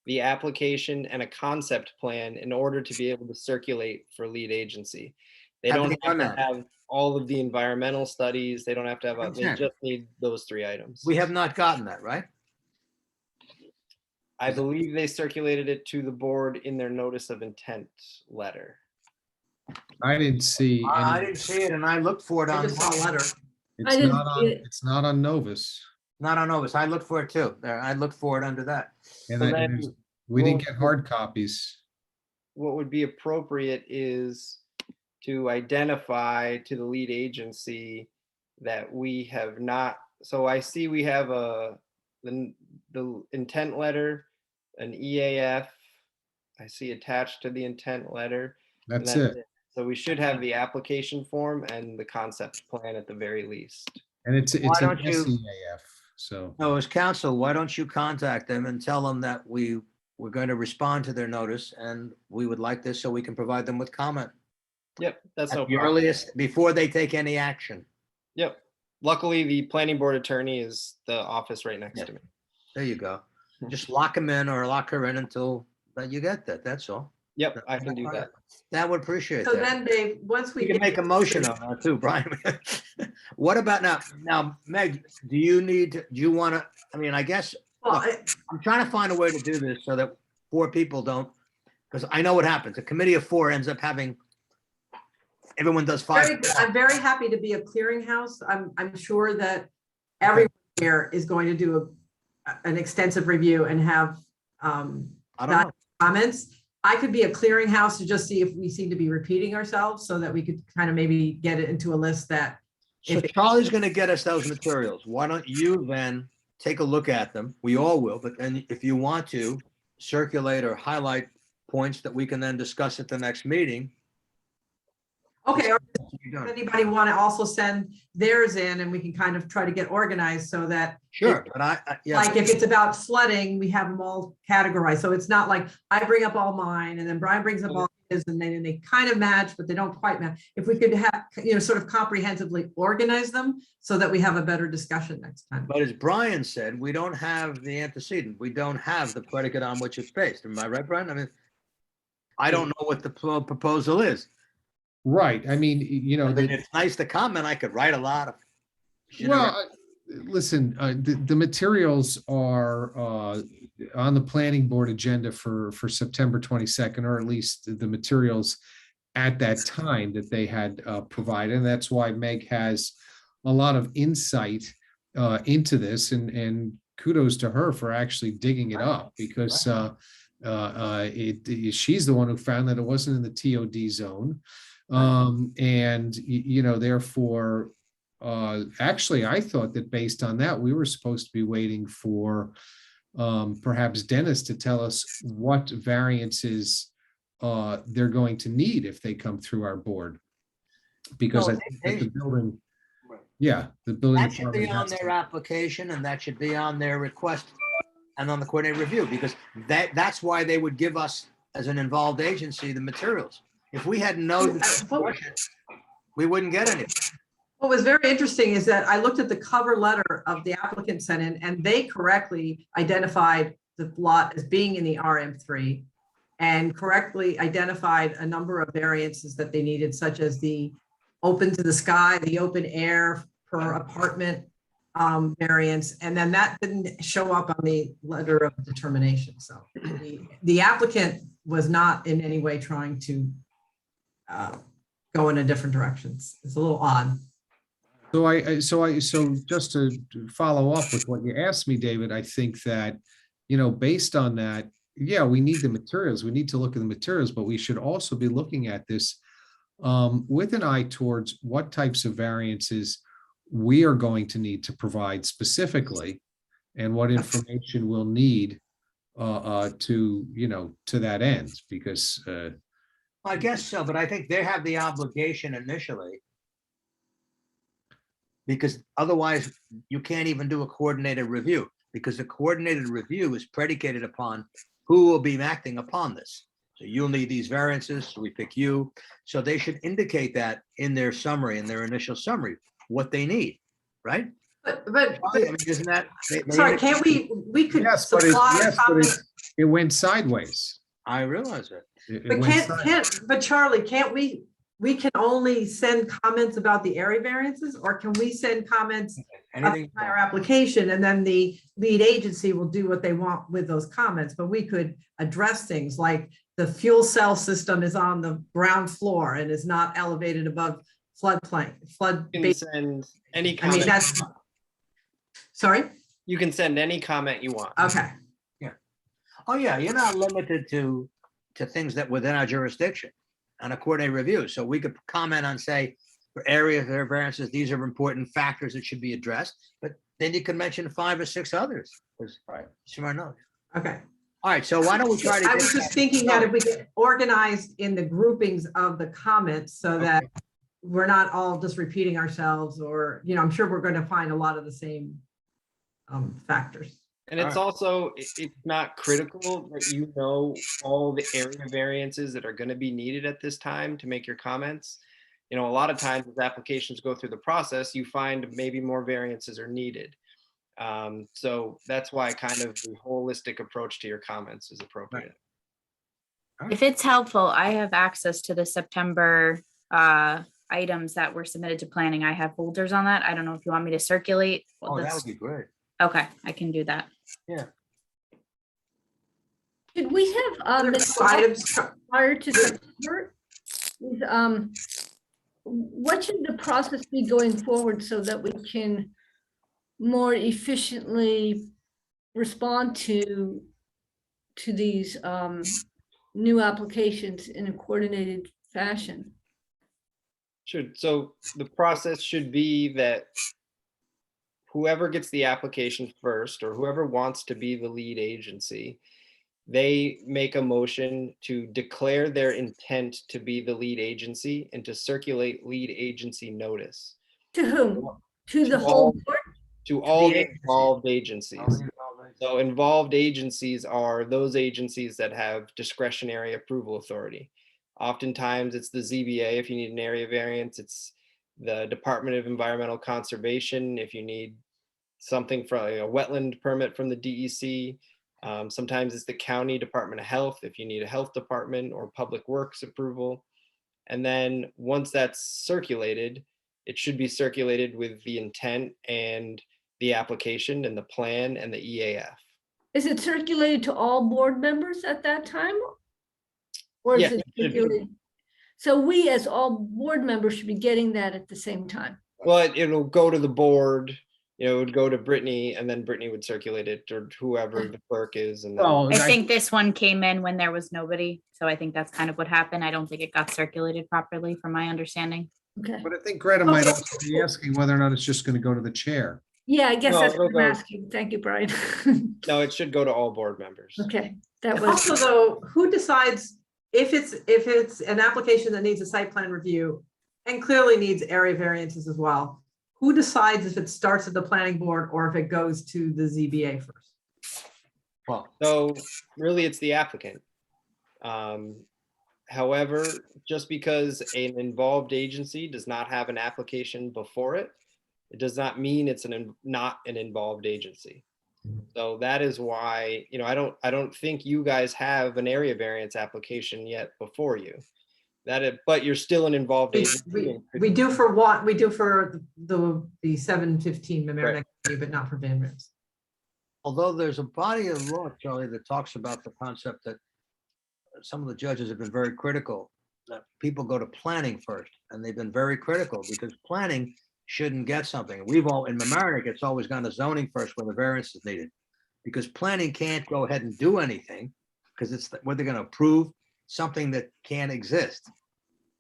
the application, and a concept plan in order to be able to circulate for lead agency. They Have don't they have done to that? have all of the environmental studies. They don't have to have, they Understand. just need those 3 items. We have not gotten that, right? I believe they circulated it to the board in their notice of intent letter. I didn't see. I any- didn't see it and I looked for it I on, just saw a letter. It's didn't not see on, it. it's not on Novus. not on Novus. I looked for it too. There, I looked for it under that. And So I- then- there's- we didn't well- get hard copies. What would be appropriate is to identify to the lead agency that we have not, so I see we have the intent letter, an EAF. I see attached to the intent letter. and That's it. So we should have the application form and the concept plan at the very least. And it's Why an don't you- SEAF, so. No, as counsel, why don't you contact them and tell them that we're going to respond to their notice and we would like this so we can provide them with comment Yep, that's no at the problem. earliest, before they take any action. Yep. Luckily, the planning board attorney is the office right next Yeah. to me. There you go. Just lock them in or lock her in until you get that. That's all. Yep, I can do that. That would appreciate So that. then, Dave, once we You can get- make a motion on that too, Brian. What about now, Meg, do you want to, I mean, I guess, Well, I'm trying to find a way to do this so that 4 people don't, because I know what happens. A committee of 4 ends up having, everyone does 5. I'm very happy to be a clearinghouse. I'm sure that everyone here is going to do an extensive review and have I don't know. comments. I could be a clearinghouse to just see if we seem to be repeating ourselves so that we could kind of maybe get it into a list that. So Charlie's going to get us those materials. Why don't you then take a look at them? We all will, but then if you want to circulate or highlight points that we can then discuss at the next meeting. Okay, or you're does done. anybody want to also send theirs in and we can kind of try to get organized so that. Sure, but yeah. Like if it's about flooding, we have them all categorized. So it's not like I bring up all mine and then Brian brings up all his and they kind of match, but they don't quite match. If we could have, sort of comprehensively organize them so that we have a better discussion next time. But as Brian said, we don't have the antecedent. We don't have the predicate on which it's based. Am I right, Brian? I mean, I don't know what the proposal is. Right, I mean, you know, I mean, it's nice to comment. I could write a lot of. well, listen, the materials are on the planning board agenda for September 22nd, or at least the materials at that time that they had provided. And that's why Meg has a lot of insight into this, and kudos to her for actually digging it up, because she's the one who found that it wasn't in the TOD zone. And you know, therefore, actually, I thought that based on that, we were supposed to be waiting for perhaps Dennis to tell us what variances they're going to need if they come through our board. Because I think that the building, yeah, the building That should be department on has their application, and that should be on their request and on the coordinated review, because that's why they would give us, as an involved agency, the materials. If we hadn't known, we wouldn't get anything. What was very interesting is that I looked at the cover letter of the applicant sent in, and they correctly identified the lot as being in the RM3 and correctly identified a number of variances that they needed, such as the open to the sky, the open air per apartment variance. And then that didn't show up on the letter of determination. So the applicant was not in any way trying to go in a different direction. It's a little odd. So just to follow up with what you asked me, David, I think that, you know, based on that, yeah, we need the materials. We need to look at the materials, but we should also be looking at this with an eye towards what types of variances we are going to need to provide specifically, and what information we'll need to, you know, to that end, because I guess so, but I think they have the obligation initially, because otherwise you can't even do a coordinated review, because the coordinated review is predicated upon who will be acting upon this. So you'll need these variances, so we pick you. So they should indicate that in their summary, in their initial summary, what they need, right? But I mean, isn't that? sorry, can't we could yes, supply comments? it went sideways. I realize it. But but Charlie, can't we can only send comments about the area variances, or can we send comments about the entire application, and then the lead agency will do what they want with those comments? But we could address things like the fuel cell system is on the ground floor and is not elevated above floodplain. You can send any comment. I mean, that's, sorry? You can send any comment you want. Okay. Yeah. Oh, yeah, you're not limited to things that within our jurisdiction on a coordinated review. So we could comment on, say, for areas that are variances, these are important factors that should be addressed, but then you can mention 5 or 6 others. Right. Sure enough. Okay. All right, so why don't we try to? I was just thinking that if we get organized in the groupings of the comments, so that we're not all just repeating ourselves, or, you know, I'm sure we're going to find a lot of the same factors. And it's also, it's not critical that you know all the area variances that are going to be needed at this time to make your comments. You know, a lot of times as applications go through the process, you find maybe more variances are needed. So that's why kind of the holistic approach to your comments is appropriate. If it's helpful, I have access to the September items that were submitted to planning. I have folders on that. I don't know if you want me to circulate. Oh, that would be great. Okay, I can do that. Yeah. Should we have items prior to September? What should the process be going forward so that we can more efficiently respond to these new applications in a coordinated fashion? Sure. So the process should be that whoever gets the application first, or whoever wants to be the lead agency, they make a motion to declare their intent to be the lead agency and to circulate lead agency notice. To whom? To the whole board? To all the involved agencies. So involved agencies are those agencies that have discretionary approval authority. Oftentimes it's the ZBA if you need an area variance, it's the Department of Environmental Conservation if you need something from a wetland permit from the DEC. Sometimes it's the county Department of Health if you need a health department or public works approval. And then once that's circulated, it should be circulated with the intent and the application and the plan and the EAF. Is it circulated to all board members at that time? Or is Yes, it it should be. circulated? So we, as all board members, should be getting that at the same time. Well, it'll go to the board, it would go to Brittany, and then Brittany would circulate it, or whoever the clerk is. And then, Well, I think this one came in when there was nobody, so I think that's kind of what happened. I don't think it got circulated properly, from my understanding. Okay. but I think Greta might also be asking whether or not it's just going to go to the chair. Yeah, I guess No, that's it'll what I'm go- asking. Thank you, Brian. no, it should go to all board members. Okay, that Also, was, though, who decides if it's an application that needs a site plan review and clearly needs area variances as well? Who decides if it starts at the planning board or if it goes to the ZBA first? Well, So really, it's the applicant. However, just because an involved agency does not have an application before it, it does not mean it's not an involved agency. So that is why, I don't think you guys have an area variance application yet before you. But you're still an involved agency. We do for what, we do for the 715 Mamaroneck, but not for Van Rens. although there's a body of law, Charlie, that talks about the concept that some of the judges have been very critical, that people go to planning first, and they've been very critical because planning shouldn't get something. We've all, in Mamaroneck, it's always gone to zoning first when the variance is needed. Because planning can't go ahead and do anything, because it's what they're gonna approve something that can't exist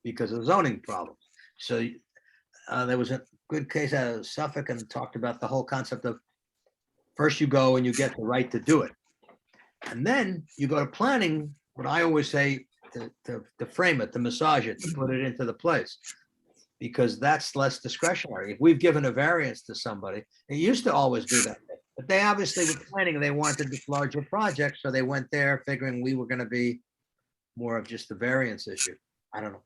because of zoning problems. So there was a good case out of Suffolk and talked about the whole concept of first you go and you get the right to do it. And then you go to planning, what I always say to frame it, to massage it, to put it into the place. Because that's less discretionary. If we've given a variance to somebody, it used to always be that way. But they obviously were planning, they wanted this larger project, so they went there figuring we were gonna be more of just a variance issue. I don't know.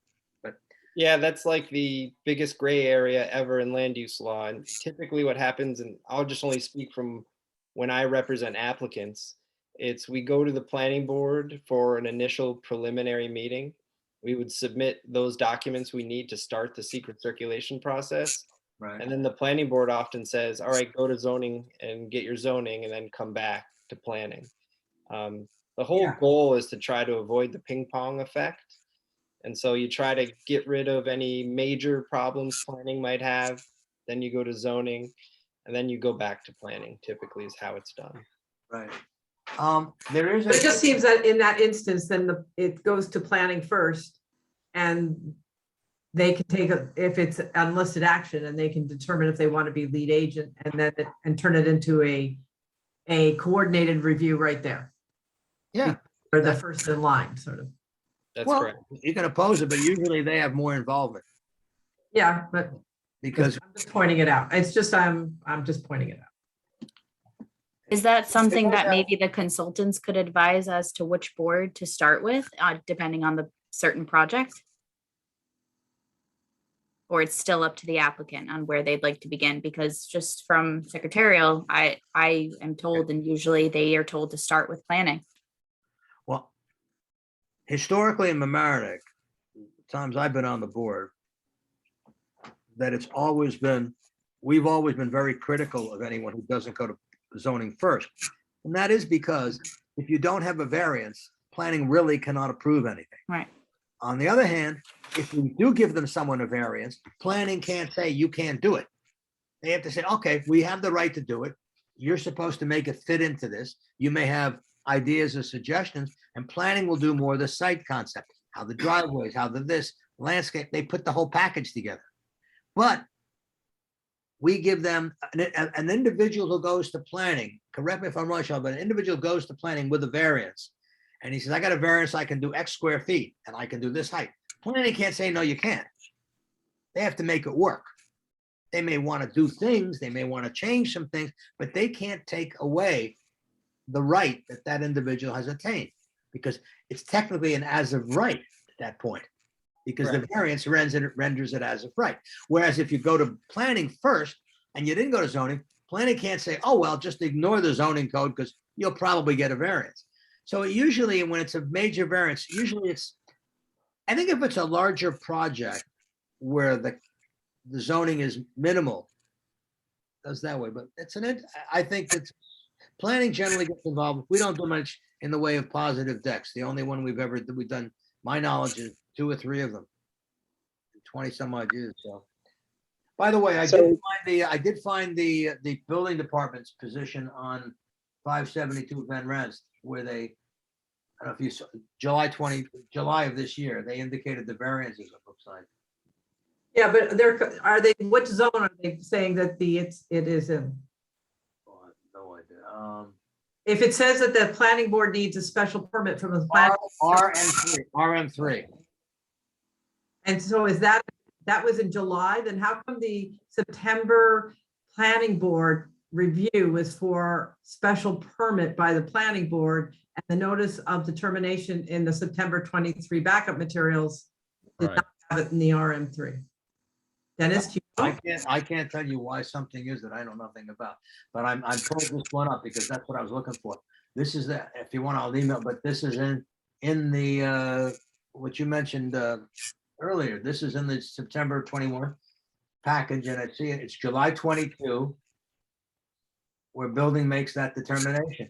Yeah, that's like the biggest gray area ever in land use law. And typically what happens, and I'll just only speak from when I represent applicants, it's we go to the planning board for an initial preliminary meeting. We would submit those documents we need to start the secret circulation process. Right. And then the planning board often says, all right, go to zoning and get your zoning and then come back to planning. The whole Yeah. goal is to try to avoid the ping pong effect. And so you try to get rid of any major problems planning might have, then you go to zoning, and then you go back to planning, typically is how it's done. Right. There is. But it just seems that in that instance, then it goes to planning first. And they can take, if it's unlisted action, and they can determine if they want to be lead agent and turn it into a coordinated review right there. Yeah. Or the first in line, sort of. That's Well, correct. you can oppose it, but usually they have more involvement Yeah, but because I'm just pointing it out. It's just, I'm just pointing it out. Is that something that maybe the consultants could advise as to which board to start with, depending on the certain project? Or it's still up to the applicant on where they'd like to begin? Because just from secretarial, I am told, and usually they are told to start with planning. well, historically in Mamaroneck, times I've been on the board, that it's always been, we've always been very critical of anyone who doesn't go to zoning first. And that is because if you don't have a variance, planning really cannot approve anything. Right. On the other hand, if we do give them someone a variance, planning can't say you can't do it. They have to say, okay, we have the right to do it. You're supposed to make it fit into this. You may have ideas or suggestions, and planning will do more of the site concept, how the driveways, how the this landscape, they put the whole package together. But we give them an individual who goes to planning, correct me if I'm wrong, Sean, but an individual goes to planning with a variance. And he says, I got a variance, I can do X square feet and I can do this height. Planning can't say, no, you can't. They have to make it work. They may want to do things, they may want to change some things, but they can't take away the right that that individual has attained, because it's technically an as of right at that point, because the variance renders it as of right. Whereas if you go to planning first and you didn't go to zoning, planning can't say, oh, well, just ignore the zoning code because you'll probably get a variance. So usually when it's a major variance, I think if it's a larger project where the zoning is minimal, does that way, but I think that planning generally gets involved. We don't do much in the way of positive decks. The only one we've done, my knowledge, is 2 or 3 of them. 20 some odd years, so. By the way, I did find the building department's position on 572 Van Rest, where they, I don't know if you saw, July of this year, they indicated the variances, it looks like. Yeah, but what zone are they saying that it is in? Oh, I have no idea. If it says that the planning board needs a special permit from the planning. RM3. And so that was in July, then how come the September planning board review was for special permit by the planning board, and the notice of determination in the September 23 backup materials did not have it in the RM3? Dennis, do you know? I can't tell you why something is that I know nothing about, but I'm pulling this one up because that's what I was looking for. This is if you want, I'll email, but this is in the what you mentioned earlier. This is in the September 21 package, and I see it's July 22 where building makes that determination.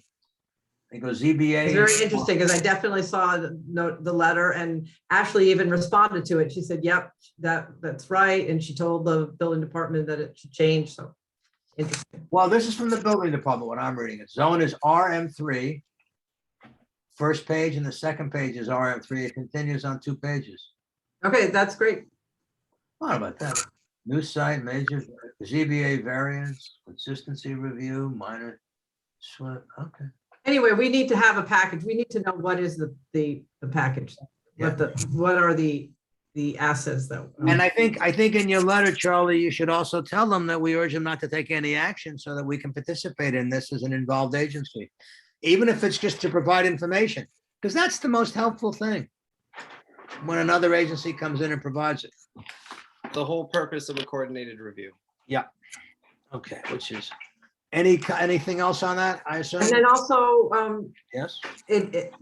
It goes ZBA. It's very interesting because I definitely saw the letter, and Ashley even responded to it. She said, yep, that's right. And she told the building department that it should change. So interesting. Well, this is from the building department, what I'm reading. Its zone is RM3. First page and the second page is RM3. It continues on 2 pages. Okay, that's great. What about that? New site, major ZBA variance, consistency review, minor. Okay. Anyway, we need to have a package. We need to know what is the package. What are the assets that. And I think in your letter, Charlie, you should also tell them that we urge them not to take any action so that we can participate in this as an involved agency, even if it's just to provide information, because that's the most helpful thing when another agency comes in and provides it. The whole purpose of a coordinated review. Yeah. Okay, which is anything else on that, I assume? And then also, Yes.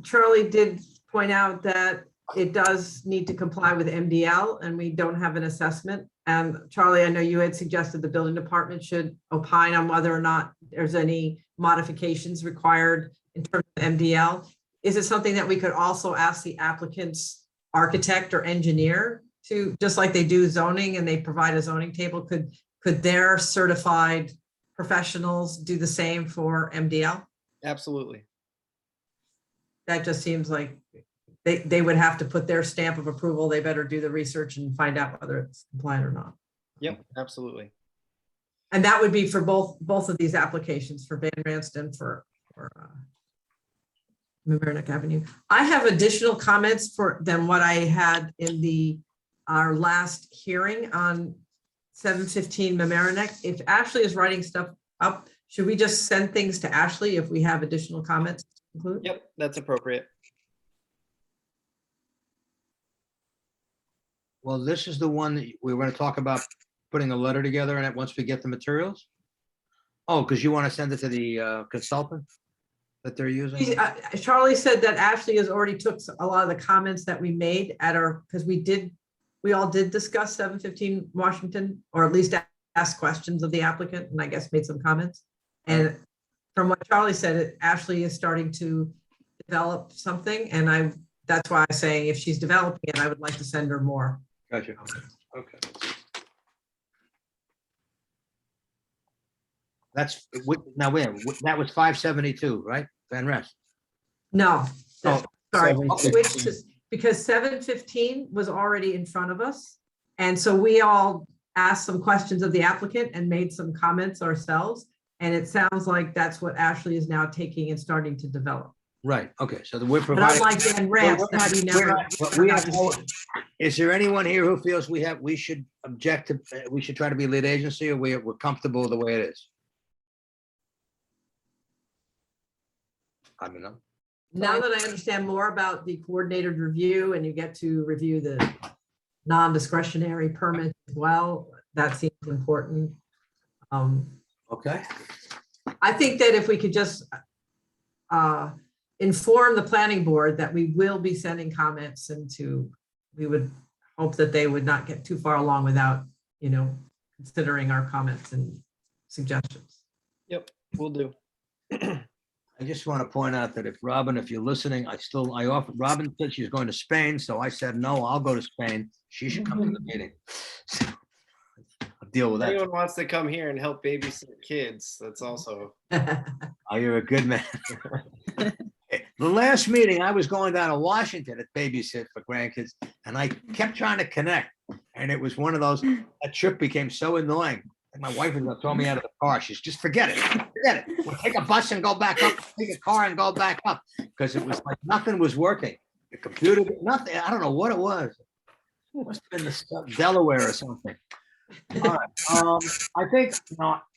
Charlie did point out that it does need to comply with MDL, and we don't have an assessment. And Charlie, I know you had suggested the building department should opine on whether or not there's any modifications required in terms of MDL. Is it something that we could also ask the applicant's architect or engineer to, just like they do zoning and they provide a zoning table, could their certified professionals do the same for MDL? Absolutely. That just seems like they would have to put their stamp of approval. They better do the research and find out whether it's compliant or not. Yep, absolutely. And that would be for both of these applications, for Van Ranst and for Mamaroneck Avenue. I have additional comments than what I had in our last hearing on 715 Mamaroneck. If Ashley is writing stuff up, should we just send things to Ashley if we have additional comments to include? Yep, that's appropriate. Well, this is the one that we were going to talk about putting a letter together on it once we get the materials. Oh, because you want to send it to the consultant that they're using? Charlie said that Ashley has already took a lot of the comments that we made at because we all did discuss 715 Washington, or at least ask questions of the applicant, and I guess made some comments. And from what Charlie said, Ashley is starting to develop something, and that's why I'm saying if she's developing it, I would like to send her more. Gotcha. Okay. That was 572, right? Van Rest. No, Oh, sorry, 715. switched to, because 715 was already in front of us. And so we all asked some questions of the applicant and made some comments ourselves. And it sounds like that's what Ashley is now taking and starting to develop. Right, okay, so we're But providing. unlike Van Rest, that we never. Is there anyone here who feels we should object to, we should try to be lead agency, or we're comfortable with the way it is? I don't know. Now that I understand more about the coordinated review and you get to review the non-discretionary permit as well, that seems important. Okay. I think that if we could just inform the planning board that we will be sending comments we would hope that they would not get too far along without, considering our comments and suggestions. Yep, will do. I just want to point out that if you're listening, Robin said she's going to Spain, so I said, no, I'll go to Spain. She should come to the meeting. I'll deal with that. Anyone wants to come here and help babysit kids, that's also. Oh, you're a good man. The last meeting, I was going down to Washington to babysit for grandkids, and I kept trying to connect. And it was one of those, that trip became so annoying. And my wife was gonna throw me out of the car. She's just forget it. We'll take a bus and go back up, take a car and go back up. Because it was like nothing was working. The computer, nothing, I don't know what it was. It must have been the stuff, Delaware or something. All right, I think,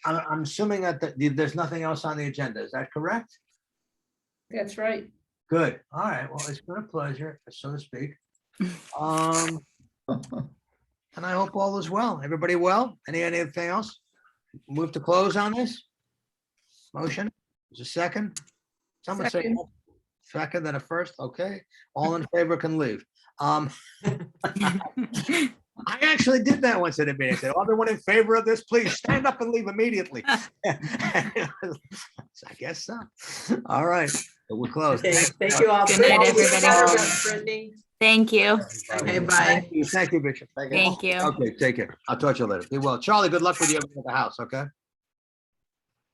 I'm assuming that there's nothing else on the agenda. Is that correct? That's right. Good. All right. Well, it's been a pleasure, so to speak. And I hope all is well. Everybody well? Anything else? Move to close on this? Motion? Is a second? Someone say second, then a first. Okay. All in favor can leave. I actually did that once at a meeting. I said, everyone in favor of this, please stand up and leave immediately. I guess so. All right. So we're closed. Okay, thank you all. Good night, everybody. Brittany. Thank you. Okay, bye. Thank you, Bishop. Thank you. Okay, take care. I'll talk to you later. Be well. Charlie, good luck with you at the house, okay?